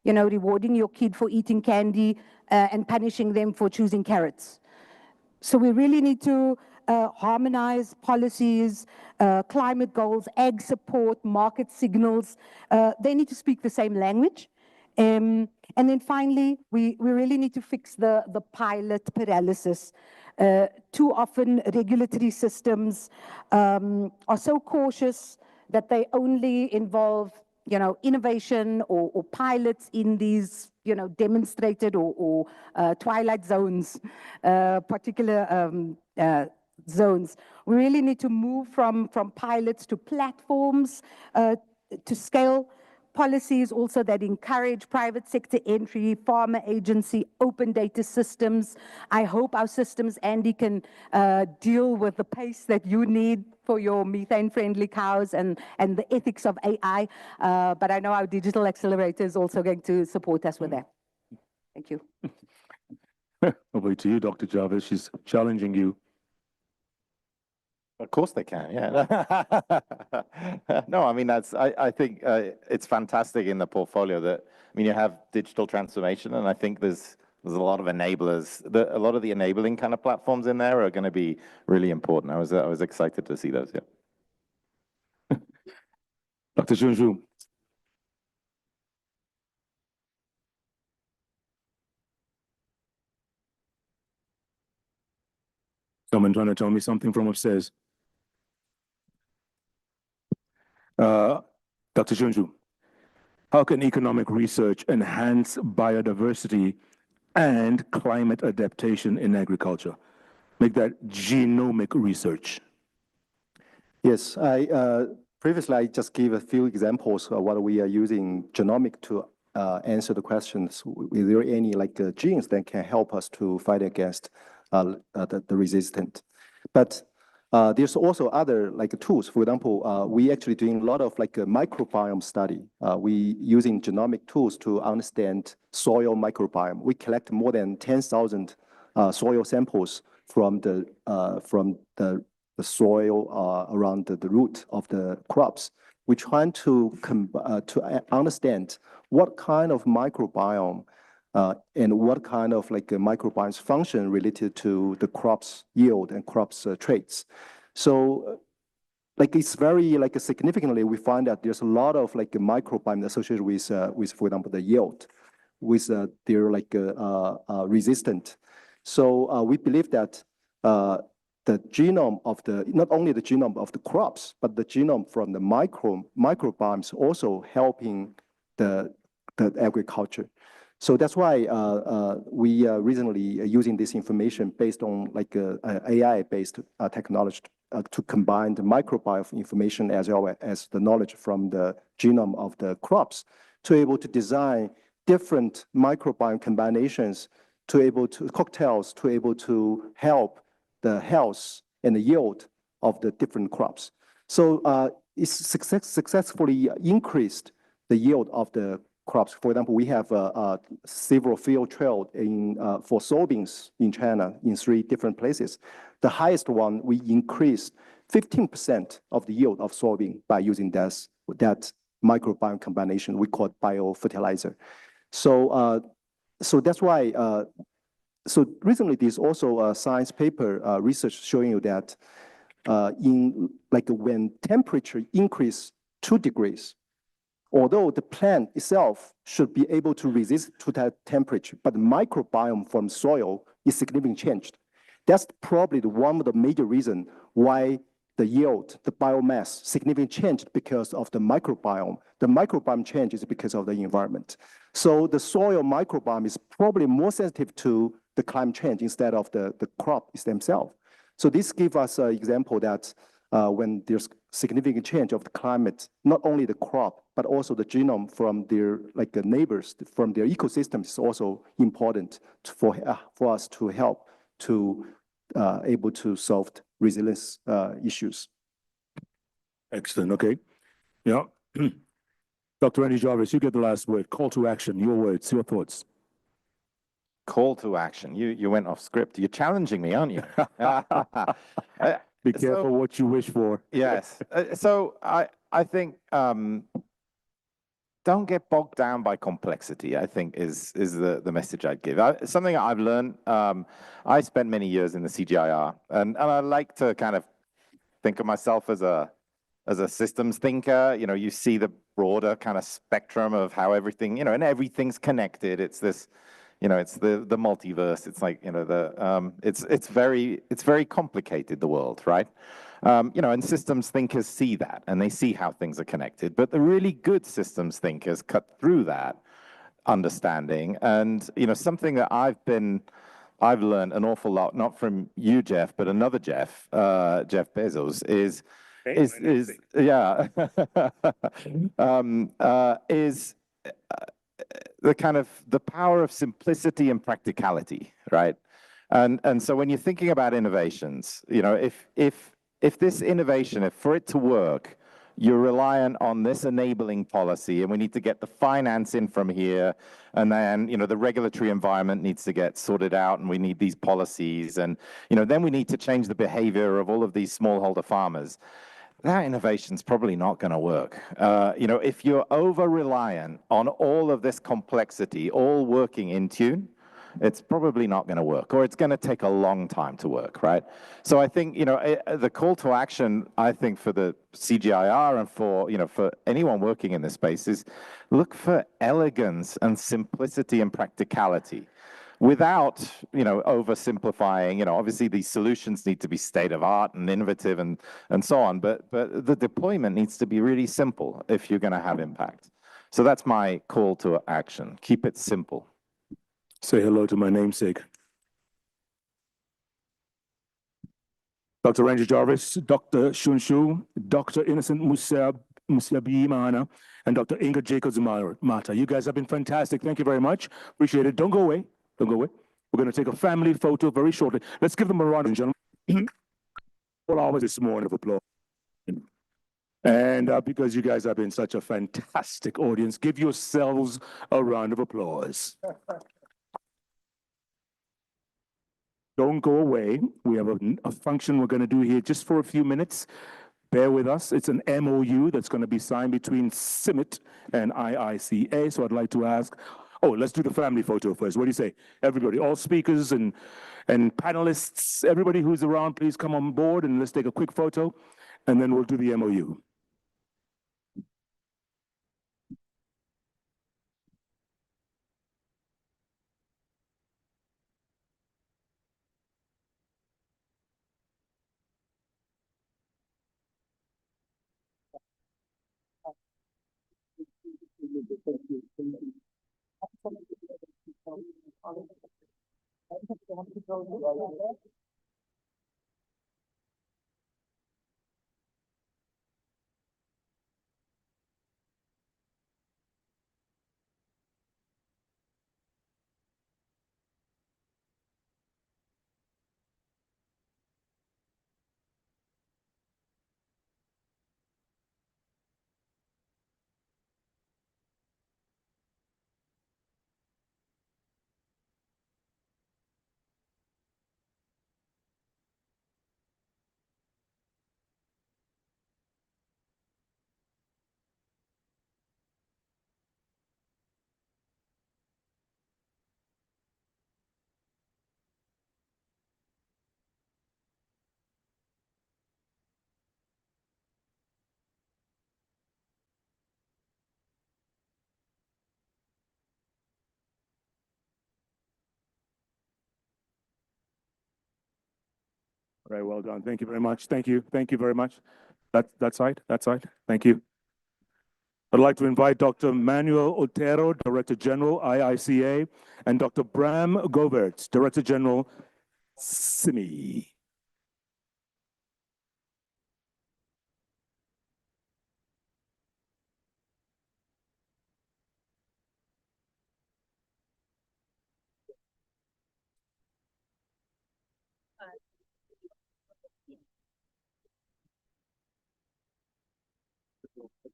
rewarding your kid for eating candy and punishing them for choosing carrots. So we really need to harmonize policies, climate goals, ag support, market signals. They need to speak the same language. And then finally, we really need to fix the pilot paralysis. Too often, regulatory systems are so cautious that they only involve, innovation or pilots in these, demonstrated or twilight zones, particular zones. We really need to move from pilots to platforms to scale policies also that encourage private sector entry, farmer agency, open data systems. I hope our systems, Andy, can deal with the pace that you need for your methane-friendly cows and the ethics of AI. But I know our digital accelerator is also going to support us with that. Thank you. Over to you, Dr. Jarvis. She's challenging you. Of course they can, yeah. No, I mean, I think it's fantastic in the portfolio that, you have digital transformation, and I think there's a lot of enablers. A lot of the enabling kind of platforms in there are going to be really important. I was excited to see those, yeah. Dr. Junju. Someone trying to tell me something from upstairs. Dr. Junju, how can economic research enhance biodiversity and climate adaptation in agriculture? Make that genomic research. Yes, previously I just gave a few examples of what we are using genomic to answer the questions. Is there any genes that can help us to fight against the resistant? But there's also other tools. For example, we actually doing a lot of a microbiome study. We using genomic tools to understand soil microbiome. We collect more than 10,000 soil samples from the soil around the root of the crops. We're trying to understand what kind of microbiome and what kind of microbiome's function related to the crop's yield and crop's traits. So it's very significantly we find that there's a lot of microbiome associated with for example the yield, with their resistant. So we believe that the genome of not only the genome of the crops, but the genome from the microbiomes also helping the agriculture. So that's why we are recently using this information based on AI-based technology to combine the microbiome information as well as the knowledge from the genome of the crops to able to design different microbiome combinations cocktails to able to help the health and the yield of the different crops. So it's successfully increased the yield of the crops. For example, we have several field trials for soybeans in China in 3 different places. The highest one, we increased 15% of the yield of soybean by using that microbiome combination we call biofertilizer. So that's why. So recently, there's also a science paper research showing you that in like when temperature increase 2 degrees, although the plant itself should be able to resist to that temperature, but the microbiome from soil is significantly changed. That's probably one of the major reasons why the yield, the biomass significantly changed because of the microbiome. The microbiome change is because of the environment. So the soil microbiome is probably more sensitive to the climate change instead of the crop themselves. So this gives us an example that when there's significant change of the climate, not only the crop, but also the genome from their the neighbors, from their ecosystem is also important for us to help to able to solve resilience issues. Excellent. Okay. Yeah. Dr. Andy Jarvis, you get the last word. Call to action. Your words, your thoughts. Call to action. You went off script. You're challenging me, aren't you? Be careful what you wish for. Yes. So I think don't get bogged down by complexity, I think is the message I'd give. Something I've learned, I spent many years in the CGIAR, and I like to kind of think of myself as a systems thinker. You see the broader kind of spectrum of how everything, and everything's connected. It's this, it's the multiverse. It's like, it's very complicated, the world, right? And systems thinkers see that, and they see how things are connected. But the really good systems thinkers cut through that understanding. And, something that I've learned an awful lot, not from you, Jeff, but another Jeff, Jeff Bezos, is the kind of the power of simplicity and practicality, right? And so when you're thinking about innovations, if this innovation, if for it to work, you're reliant on this enabling policy, and we need to get the finance in from here, and then, the regulatory environment needs to get sorted out, and we need these policies, and, then we need to change the behavior of all of these smallholder farmers. That innovation's probably not going to work. If you're over-reliant on all of this complexity, all working in tune, it's probably not going to work, or it's going to take a long time to work, right? So I think, the call to action, I think, for the CGIAR and for anyone working in this space is look for elegance and simplicity and practicality without, oversimplifying. Obviously these solutions need to be state of art and innovative and so on, but the deployment needs to be really simple if you're going to have impact. So that's my call to action. Keep it simple. Say hello to my namesake. Dr. Andy Jarvis, Dr. Shunshu, Dr. Innocent Musiabimana, and Dr. Inga Jacobs-Mata. You guys have been fantastic. Thank you very much. Appreciate it. Don't go away. Don't go away. We're going to take a family photo very shortly. Let's give them a round, gentlemen. 4 hours this morning of applause. And because you guys have been such a fantastic audience, give yourselves a round of applause. Don't go away. We have a function we're going to do here just for a few minutes. Bear with us. It's an MOU that's going to be signed between Simmit and IICA. So I'd like to ask, let's do the family photo first. What do you say? Everybody, all speakers and panelists, everybody who's around, please come on board and let's take a quick photo, and then we'll do the MOU. All right, well done. Thank you very much. Thank you. Thank you very much. That side. Thank you. I'd like to invite Dr. Manuel Otero, Director General, IICA, and Dr. Bram Govertz, Director General, SIMI.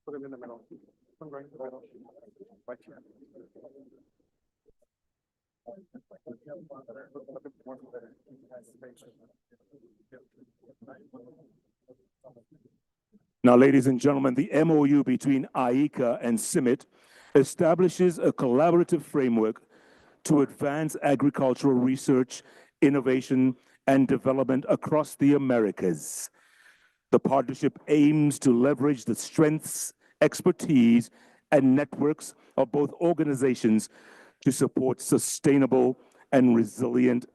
Put him in the middle. I'm going to the middle. Right here. Now, ladies and gentlemen, the MOU between IICA and Simmit establishes a collaborative framework to advance agricultural research, innovation, and development across the Americas. The partnership aims to leverage the strengths, expertise, and networks of both organizations to support sustainable and resilient